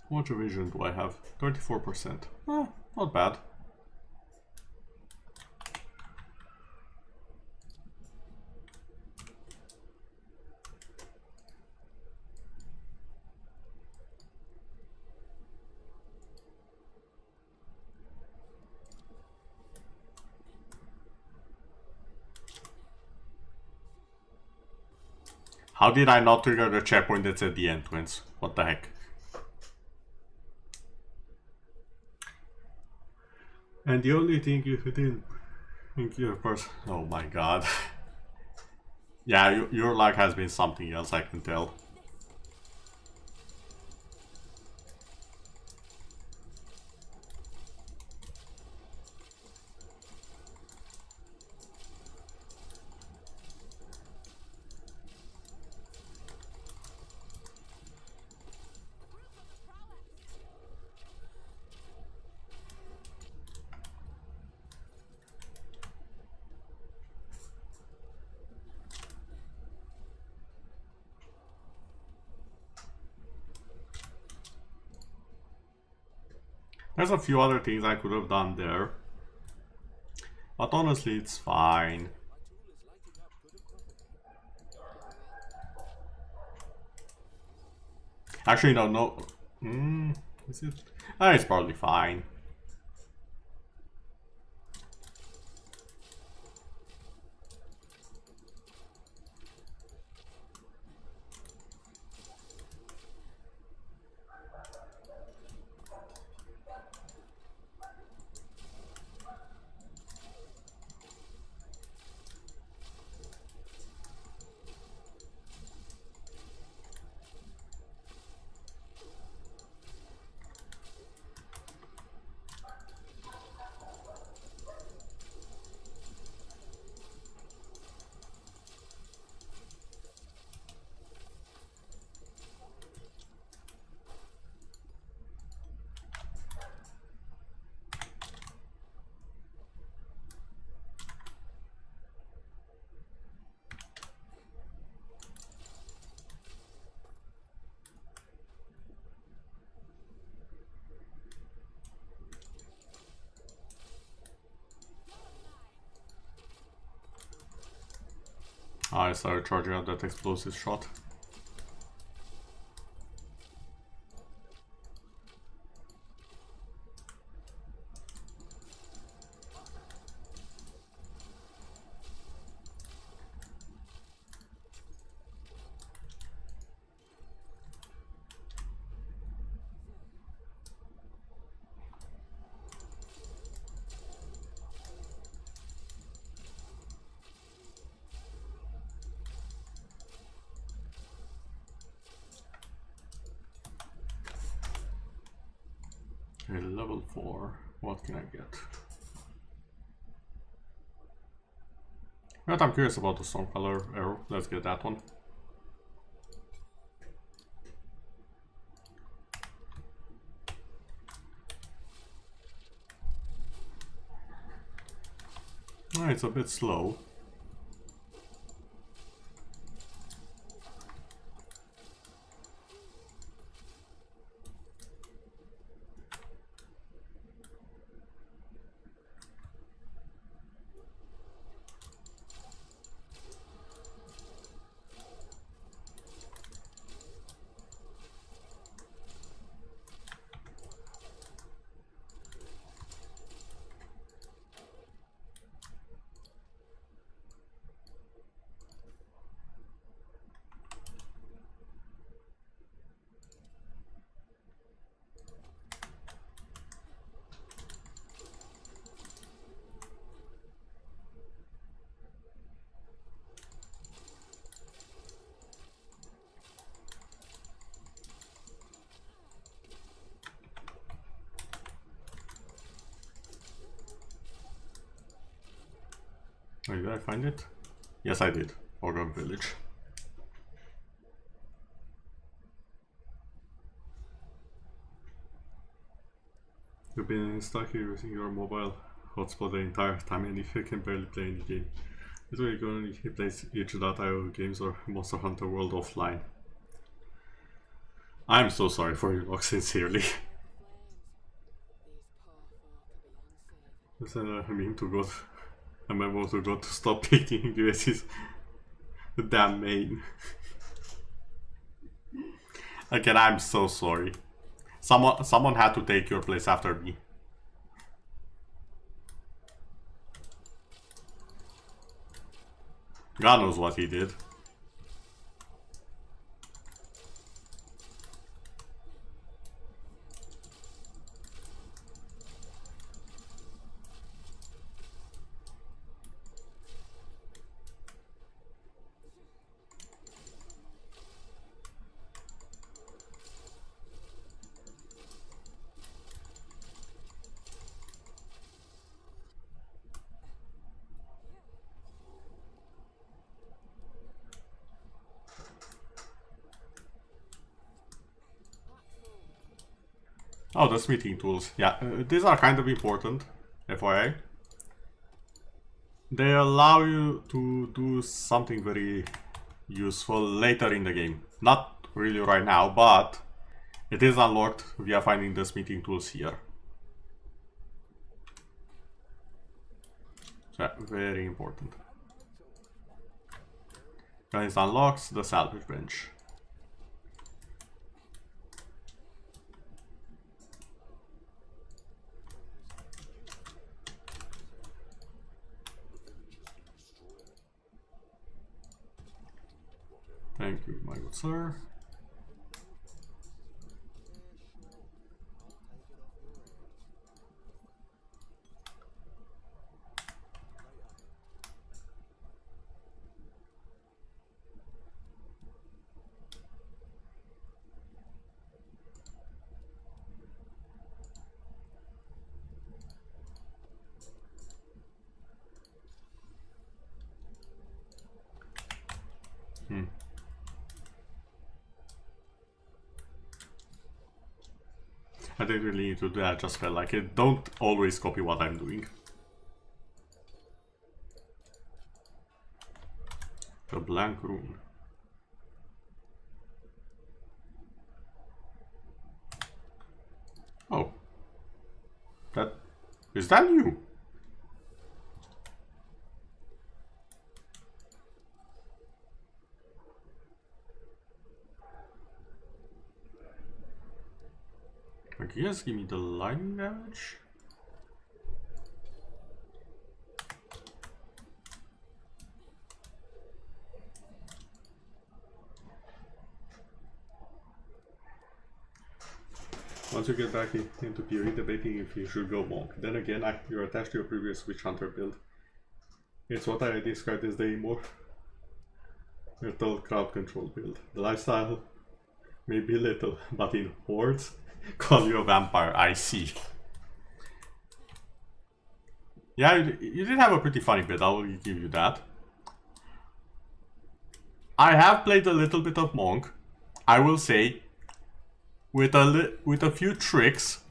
How much evasion do I have? 34%. Oh, not bad. How did I not trigger the checkpoint that's at the entrance? What the heck? And the only thing you didn't think your person. Oh my god. Yeah, your luck has been something else, I can tell. There's a few other things I could have done there. But honestly, it's fine. Actually, no. Is it? It's probably fine. I started charging out that explosive shot. Okay, level 4. What can I get? But I'm curious about the Stormcaller arrow. Let's get that one. It's a bit slow. Wait, did I find it? Yes, I did. Organ Village. You've been stuck here using your mobile hotspot the entire time and if you can barely play any game. It's really good if he plays itch.io games or Monster Hunter World offline. I'm so sorry for you, Nox, sincerely. I mean to God. I want to God to stop picking US's the damn main. Again, I'm so sorry. Someone had to take your place after me. God knows what he did. Oh, the smithing tools. Yeah, these are kind of important, FYI. They allow you to do something very useful later in the game. Not really right now, but it is unlocked via finding the smithing tools here. So, yeah, very important. Then it unlocks the salvage bench. Thank you, my good sir. I didn't really need to do that, I just felt like it. Don't always copy what I'm doing. The blank rune. Oh. Is that you? I guess give me the lightning damage. Once you get back into PoE, debating if you should go monk. Then again, you're attached to your previous witch hunter build. It's what I described as the more crowd control build. The lifestyle may be little, but in hordes, call you a vampire, I see. Yeah, you did have a pretty funny bit, I will give you that. I have played a little bit of monk. I will say, with a few tricks,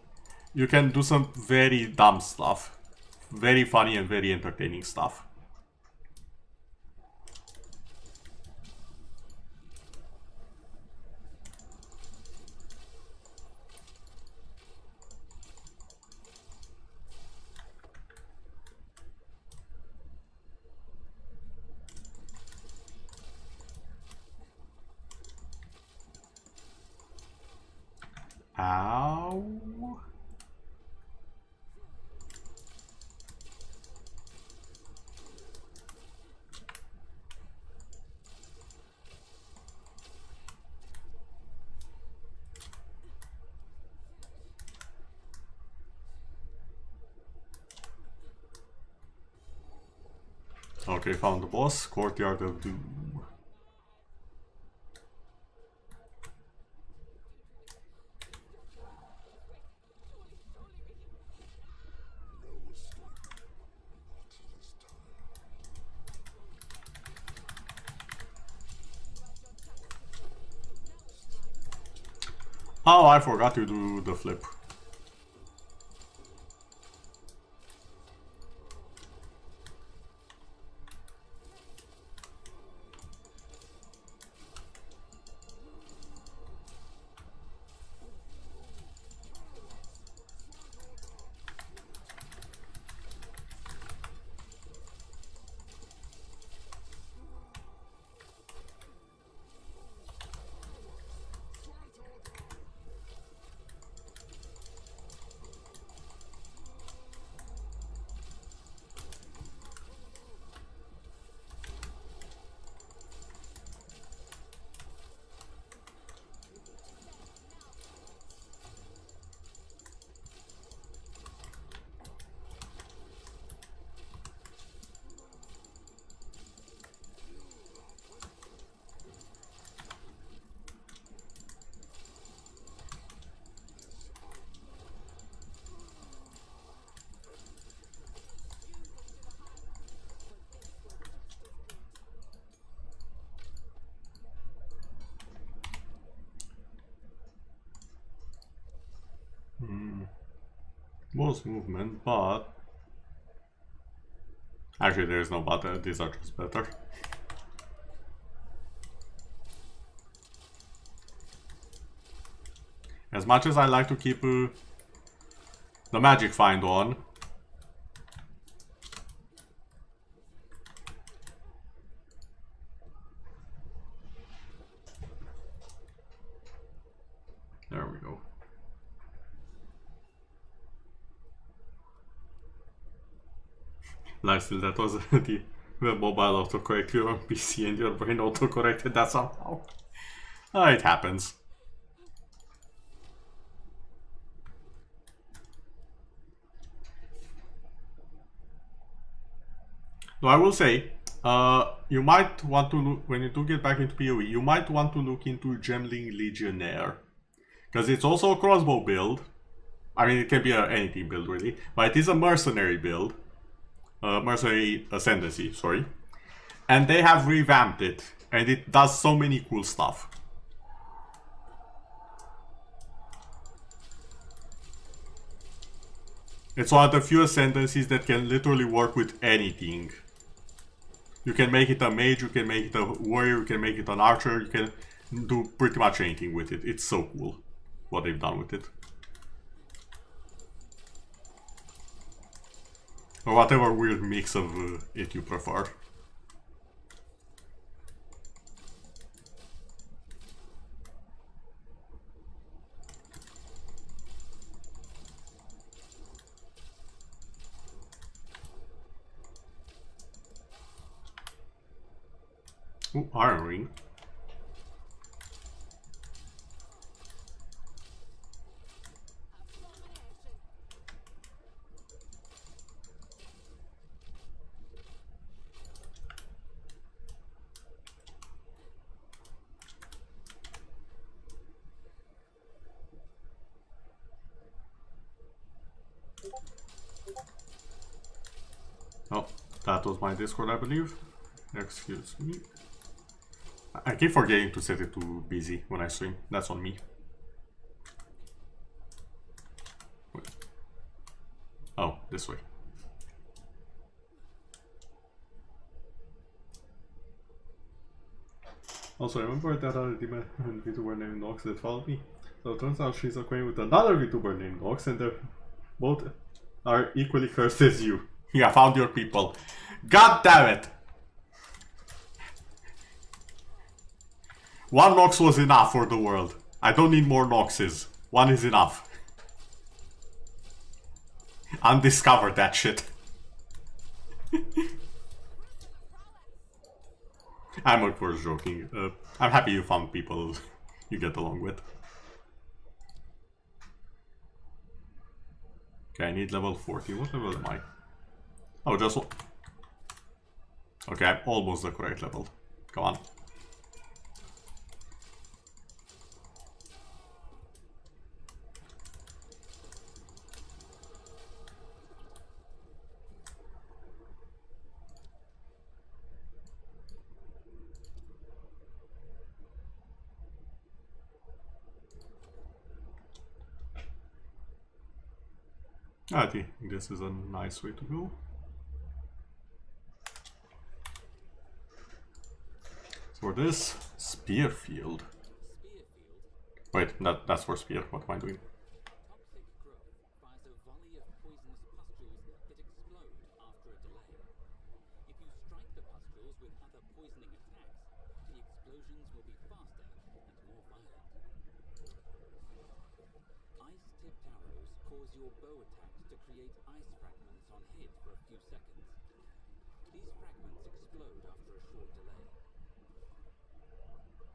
you can do some very dumb stuff. very funny and very entertaining stuff. Ow. Okay, found the boss. Courtyard of Doom. Oh, I forgot to do the flip. Was movement, but actually there is no but. These are just better. As much as I like to keep the magic find on, there we go. Lifesteal, that was the mobile autocorrect on PC and your brain autocorrected that somehow. It happens. So I will say, you might want to look, when you do get back into PoE, you might want to look into Gemling Legionnaire. Because it's also a crossbow build. I mean, it can be anything build really, but it is a mercenary build. Mercenary Ascendancy, sorry. And they have revamped it, and it does so many cool stuff. It's one of the few Ascendancies that can literally work with anything. You can make it a mage, you can make it a warrior, you can make it an archer, you can do pretty much anything with it. It's so cool what they've done with it. Or whatever weird mix of it you prefer. Ooh, Iron Ring. Oh, that was my Discord, I believe. Excuse me. I keep forgetting to set it to busy when I stream. That's on me. Wait. Oh, this way. Also, remember that other demon VTuber named Nox that followed me? So it turns out she's acquainted with another VTuber named Nox, and they're both are equally cursed as you. Yeah, found your people. God damn it! One Nox was enough for the world. I don't need more Noxes. One is enough. Undiscovered that shit. I'm of course joking. I'm happy you found people you get along with. Okay, I need level 40. What level am I? Oh, just... Okay, I'm almost the correct level. Come on. I think this is a nice way to go. For this, spear field. Wait, that's for spear. What am I doing? Toxic growth fires a volley of poisonous pustules that explode after a delay. If you strike the pustules with other poisoning attacks, the explosions will be faster and more violent. Ice-tipped arrows cause your bow attacks to create ice fragments on hit for a few seconds. These fragments explode after a short delay.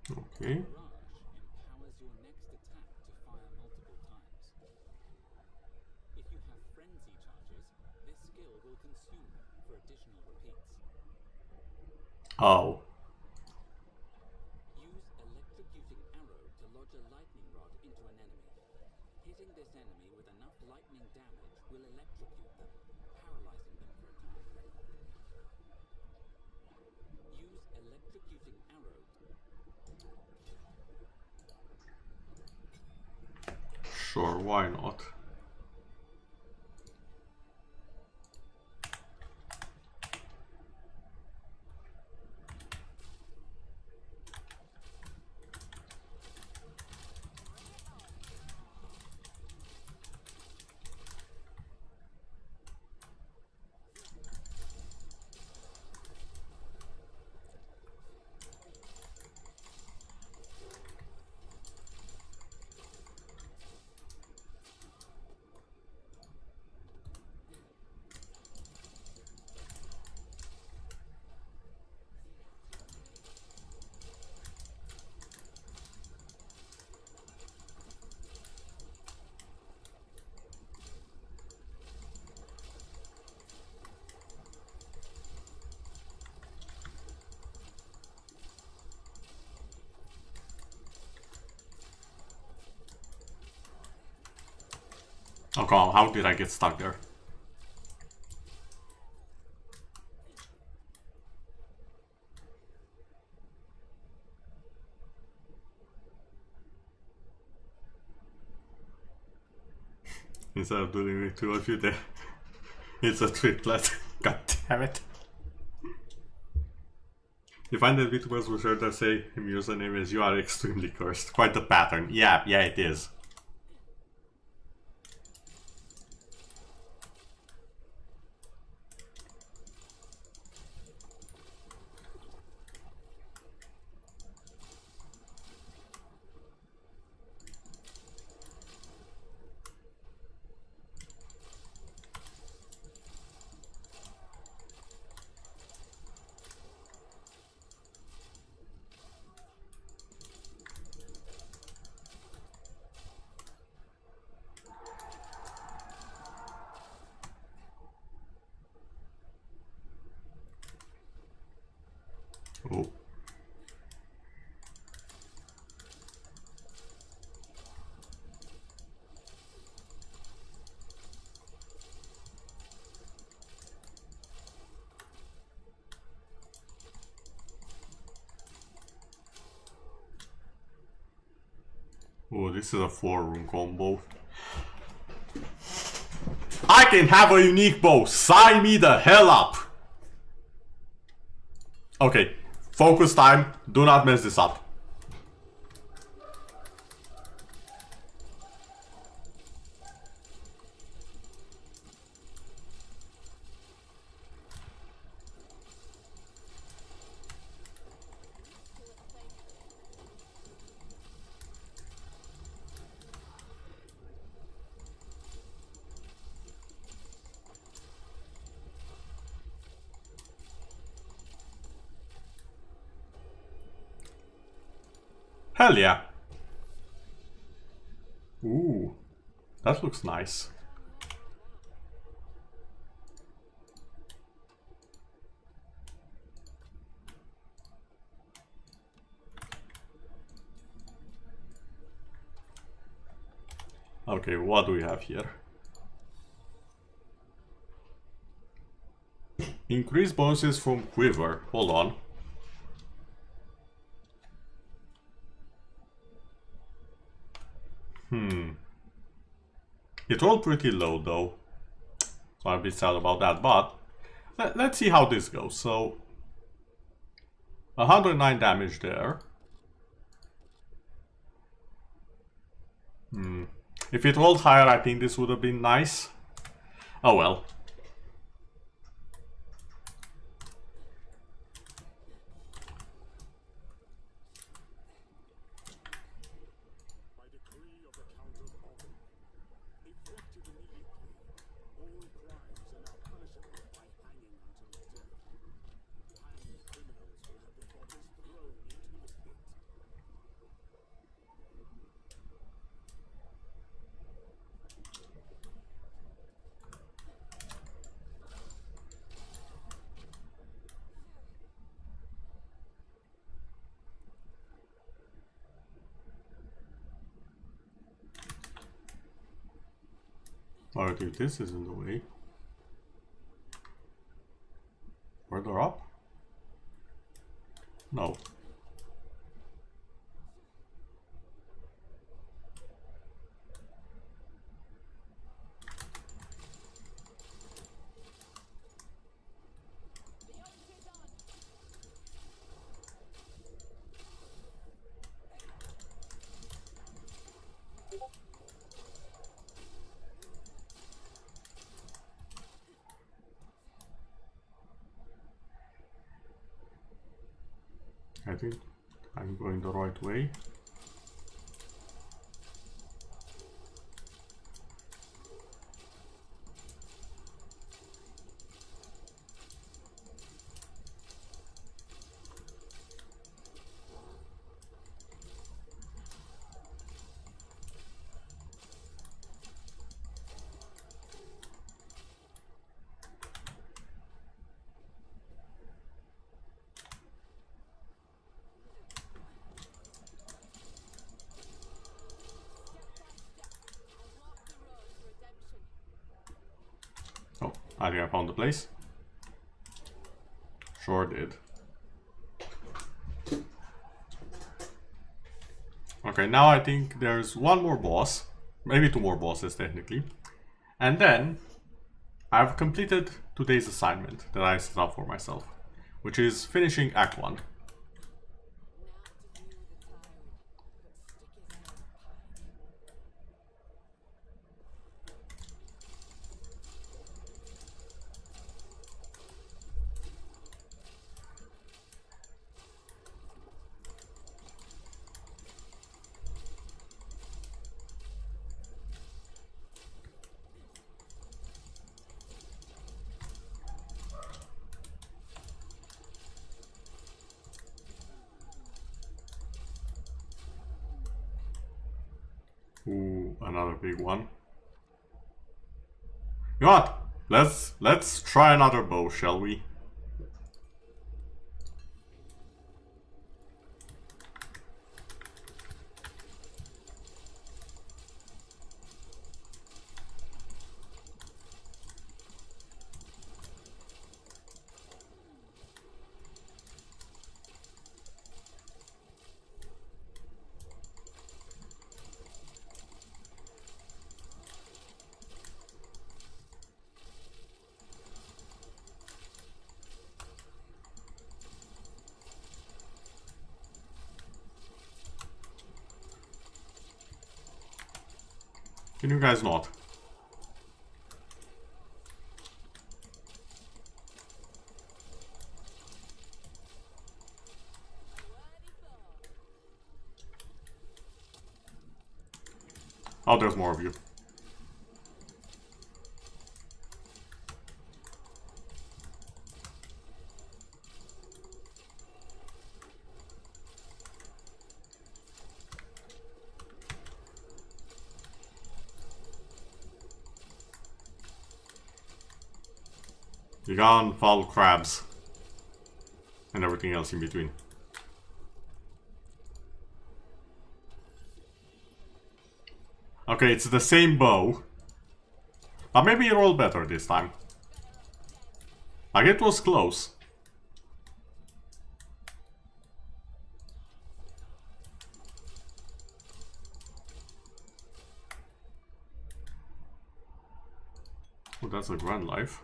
Okay. Barrage empowers your next attack to fire multiple times. If you have frenzy charges, this skill will consume for additional repeats. Oh. Use electrocuting arrow to lodge a lightning rod into an enemy. Hitting this enemy with enough lightning damage will electrocute them, paralyzing them for a time. Use electrocuting arrow. Sure, why not? Oh come on, how did I get stuck there? Instead of doing with two of you there, it's a triplet. God damn it. You find that VTubers will share their same username as you are extremely cursed. Quite the pattern. Yeah, it is. Oh. Oh, this is a 4-room combo. I can have a unique bow. Sign me the hell up. Okay, Focus time. Do not mess this up. Hell yeah. Ooh, that looks nice. Okay, what do we have here? Increase bonuses from Quiver. Hold on. It rolled pretty low though, so I'm a bit sad about that, but let's see how this goes. So 109 damage there. If it rolled higher, I think this would have been nice. Oh well. Alright, if this is in the way. Further up? No. I think I'm going the right way. Oh, I think I found the place. Sure did. Okay, now I think there's one more boss. Maybe two more bosses technically. And then I've completed today's assignment that I set up for myself, which is finishing Act 1. Ooh, another big one. You know what? Let's try another bow, shall we? Can you guys not? Oh, there's more of you. You gone, foul crabs. And everything else in between. Okay, it's the same bow. But maybe you rolled better this time. Like, it was close. Oh, that's a grand life.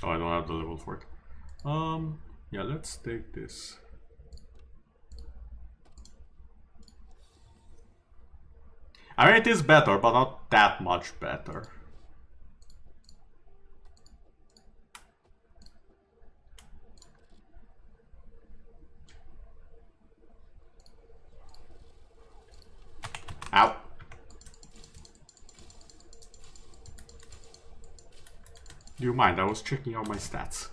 Oh, I don't have the level for it. Yeah, let's take this. I mean, it is better, but not that much better. Ow. Do you mind? I was checking out my stats.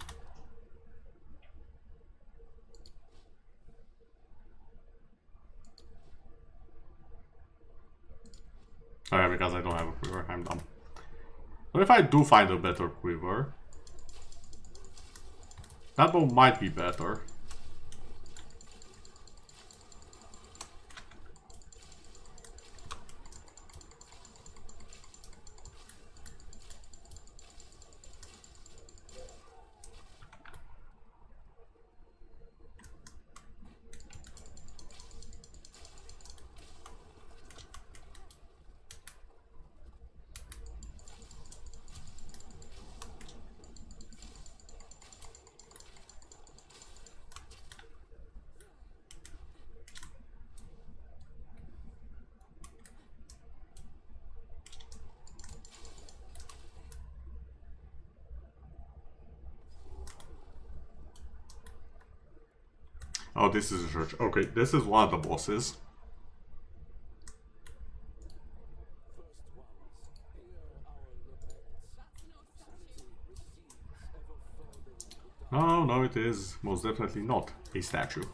Oh yeah, because I don't have a quiver, I'm dumb. But if I do find a better quiver, that bow might be better. Oh, this is a church. Okay, this is one of the bosses. Oh, no, it is most definitely not a statue.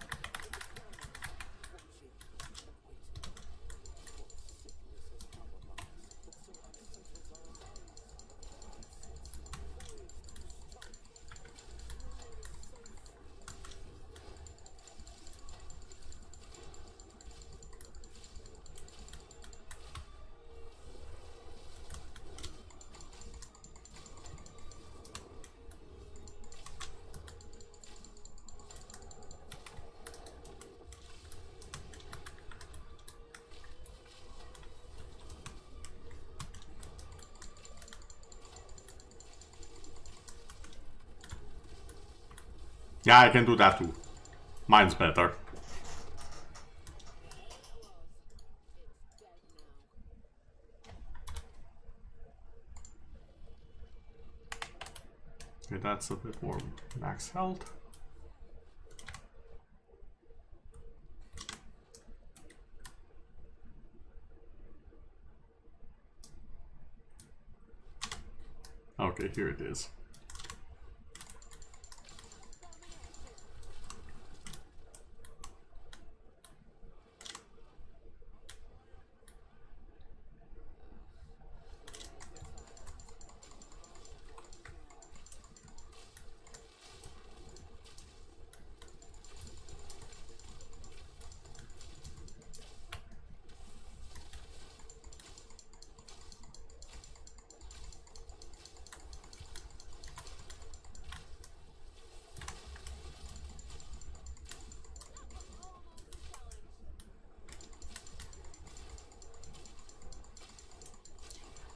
Yeah, I can do that too. Mine's better. Okay, that's a bit more max health. Okay, here it is.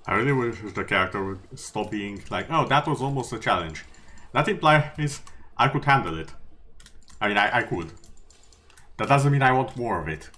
I really wish the character would stop being like, oh, that was almost a challenge. That implies I could handle it. I mean, I could. That doesn't mean I want more of it.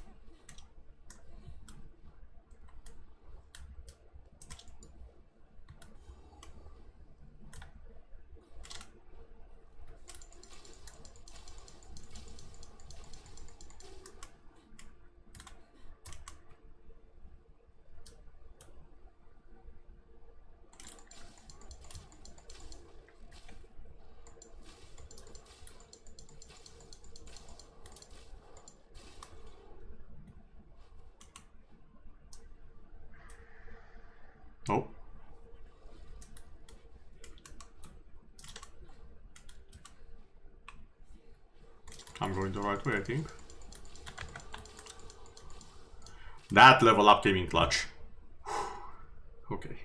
Oh. I'm going the right way, I think. That level up came in clutch. Okay.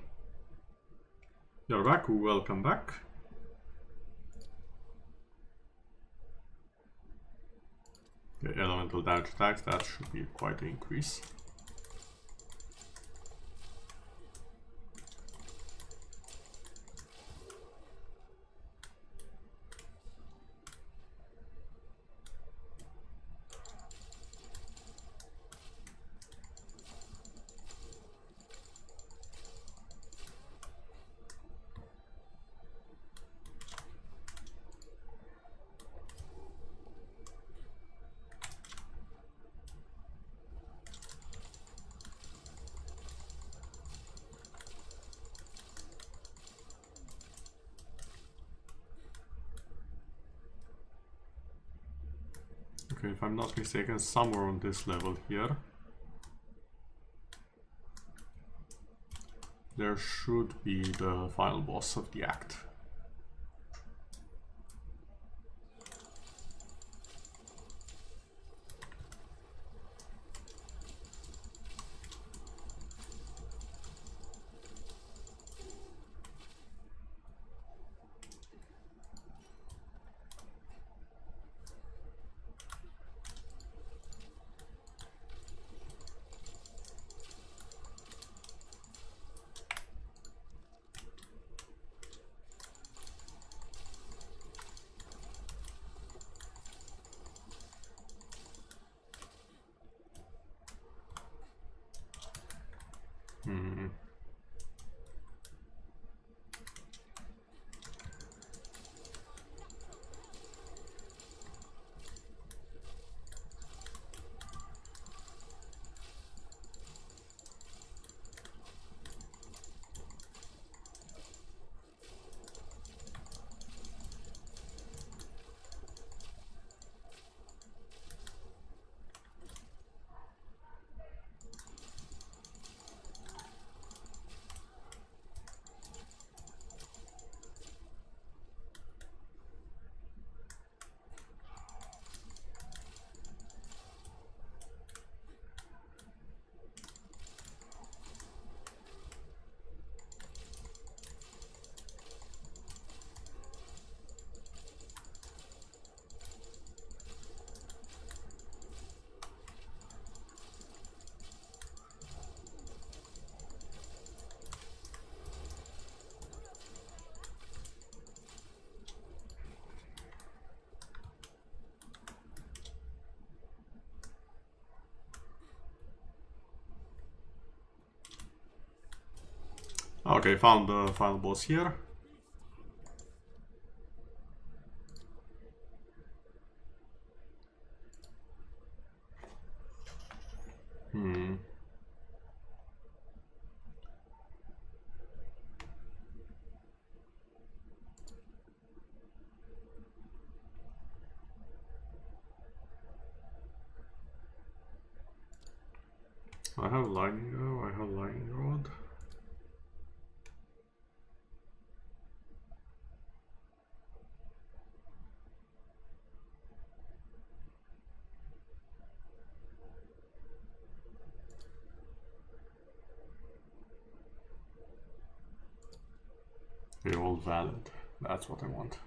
You're back, welcome back. The elemental damage attacks, that should be quite an increase. Okay, if I'm not mistaken, somewhere on this level here, there should be the final boss of the act. Okay, found the final boss here. I have lightning arrow, I have lightning rod. They're all valid. That's what I want.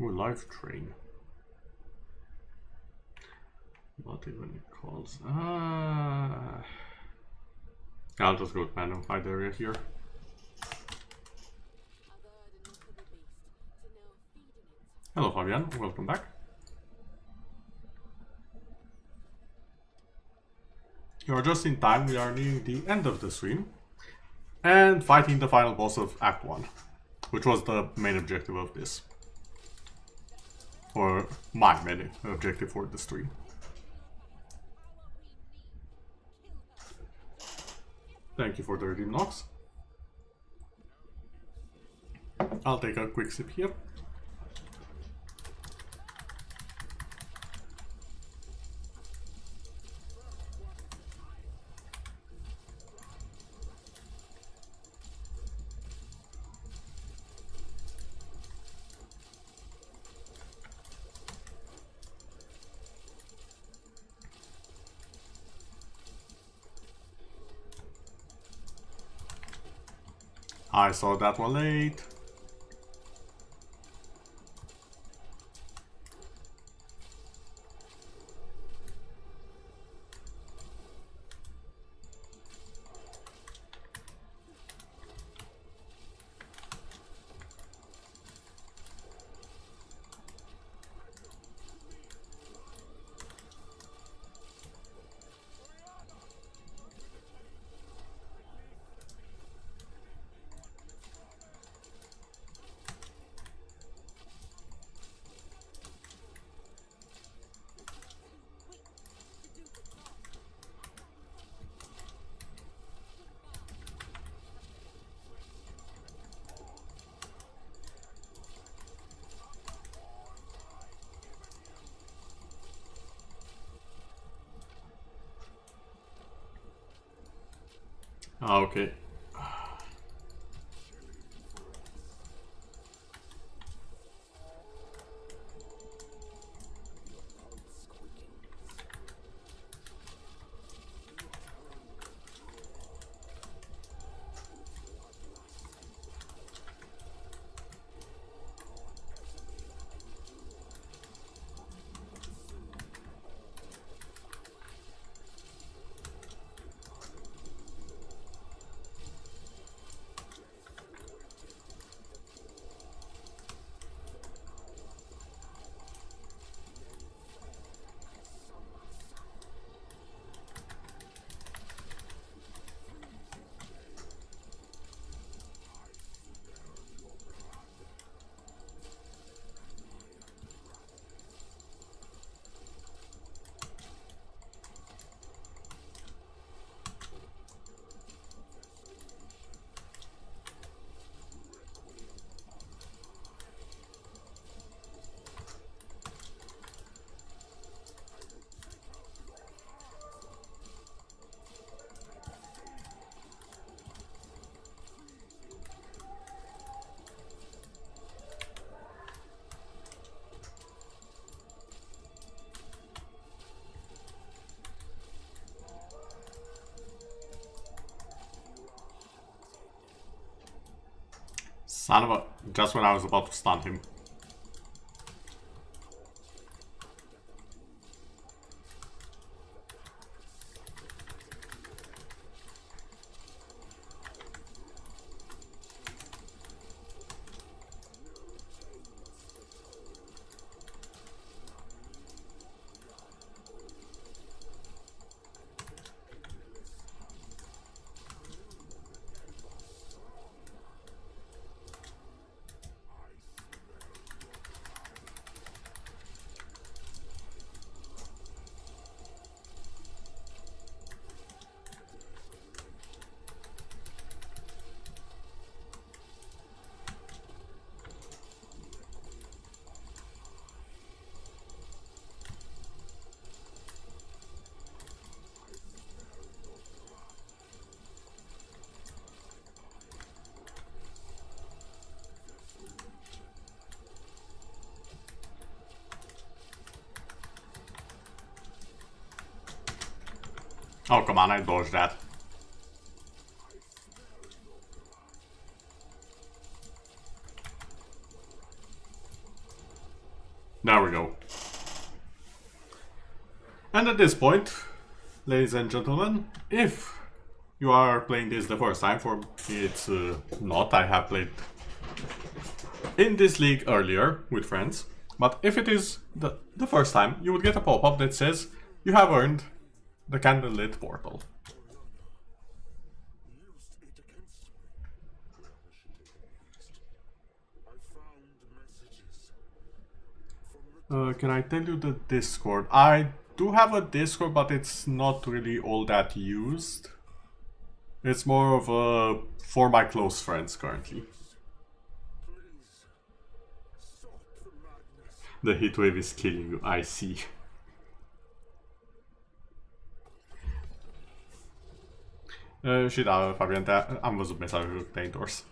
Ooh, life train. What even it calls? I'll just go with Manu. Hide area here. Hello Fabian, welcome back. You're just in time, we are nearing the end of the stream. And fighting the final boss of Act 1. Which was the main objective of this. Or my main objective for the stream. Thank you for the redeem Nox. I'll take a quick sip here. I saw that one late. Okay. Son of a... Just when I was about to stun him. Oh, come on, I dodged that. And at this point, ladies and gentlemen, if you are playing this the first time, for me it's not. I have played in this league earlier with friends. But if it is the first time, you would get a pop-up that says you have earned the candlelit portal. Can I tell you the Discord? I do have a Discord, but it's not really all that used. It's more of a for my close friends currently. The heatwave is killing you, I see. Și da, Fabian, am văzut mesajul pe întors.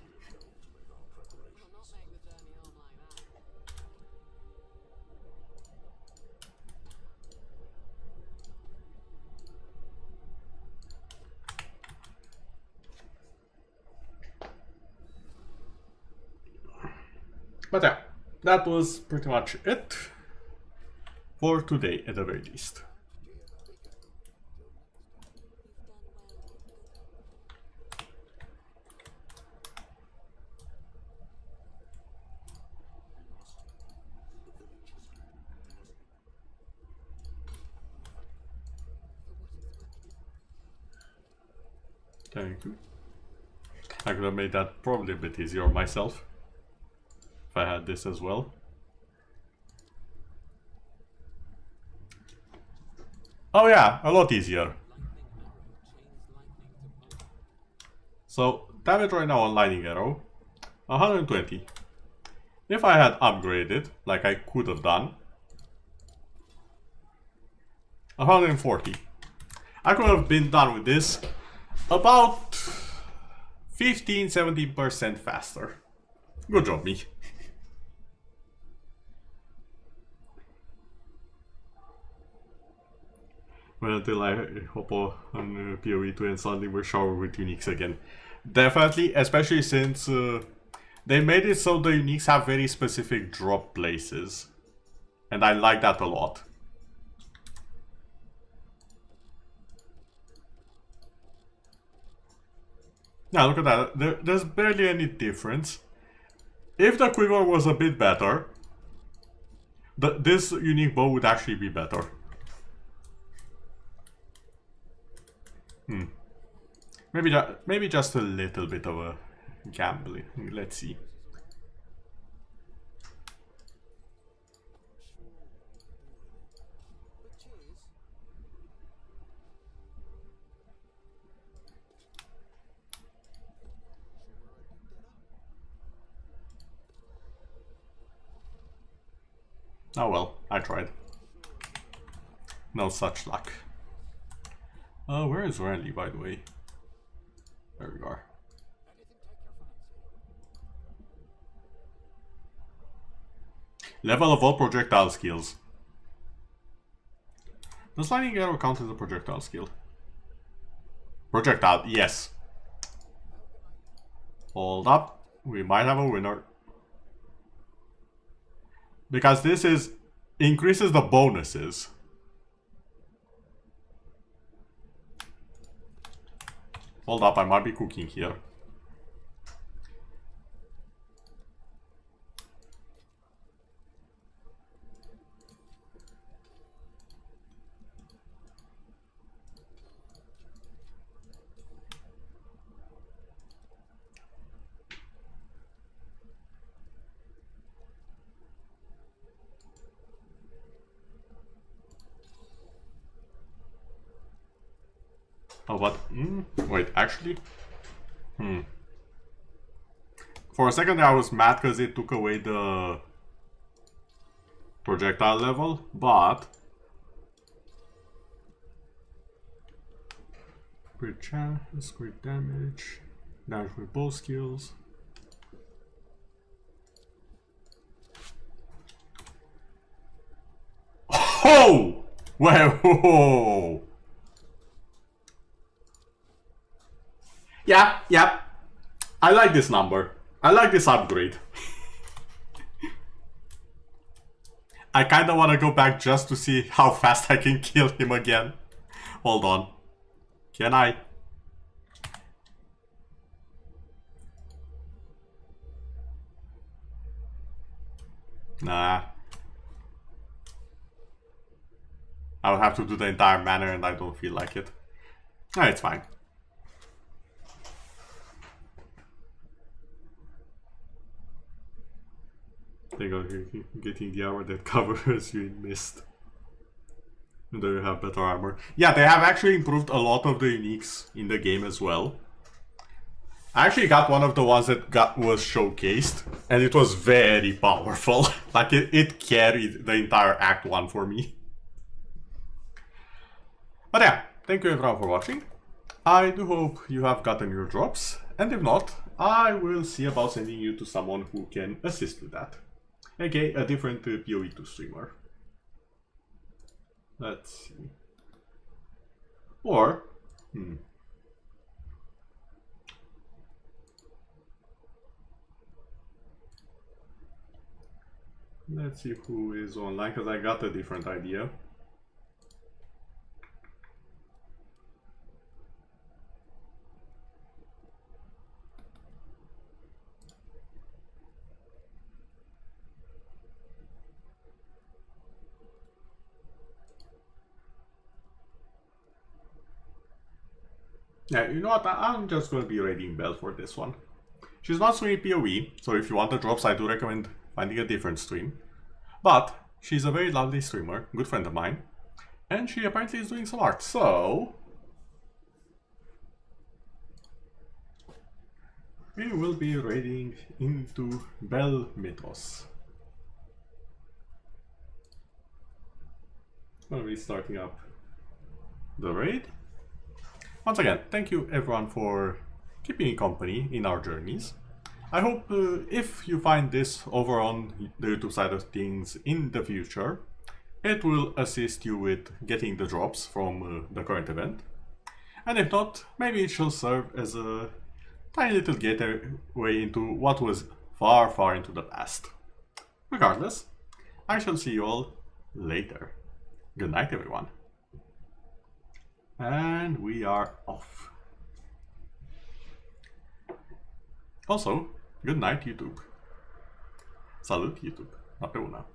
But yeah, that was pretty much it for today at the very least. Thank you. I could have made that probably a bit easier myself if I had this as well. Oh yeah, a lot easier. So, damage right now on Lightning Arrow, 120. If I had upgraded, like I could have done, 140. I could have been done with this about 15-17% faster. Good job, me. Well, until I hop on PoE 2 and suddenly we're showered with uniques again. Definitely, especially since they made it so the uniques have very specific drop places. And I like that a lot. Now look at that, there's barely any difference. If the quiver was a bit better, this unique bow would actually be better. Maybe just a little bit of a gambling. Let's see. Oh well, I tried. No such luck. Where is Randy, by the way? There we are. Level of all projectile skills. Does Lightning Arrow count as a projectile skill? Projectile, yes. Hold up, we might have a winner. Because this increases the bonuses. Hold up, I might be cooking here. Oh, what? Wait, actually? For a second I was mad because it took away the projectile level, but crit chance, crit damage, damage with both skills. Oh! Whoa! Yeah. I like this number. I like this upgrade. I kinda wanna go back just to see how fast I can kill him again. Hold on. Can I? Nah. I'll have to do the entire manner and I don't feel like it. Nah, it's fine. They go getting the armor that covers you in mist. And there you have better armor. Yeah, they have actually improved a lot of the uniques in the game as well. I actually got one of the ones that was showcased, and it was very powerful. Like it carried the entire Act 1 for me. But yeah, thank you everyone for watching. I do hope you have gotten your drops, and if not, I will see about sending you to someone who can assist with that. Okay, a different PoE2 streamer. Let's see. Or, let's see who is online, because I got a different idea. Yeah, you know what, I'm just going to be raiding Belle for this one. She's not streaming PoE, so if you want the drops I do recommend finding a different stream. But she's a very lovely streamer, good friend of mine, and she apparently is doing some art, so we will be raiding into Belle Mythos. I'll be starting up the raid. Once again, thank you everyone for keeping me company in our journeys. I hope if you find this over on the YouTube side of things in the future, it will assist you with getting the drops from the current event. And if not, maybe it shall serve as a tiny little gateway into what was far, far into the past. Regardless, I shall see you all later. Good night, everyone. And we are off. Also, good night, YouTube. Salut, YouTube. Napeuna.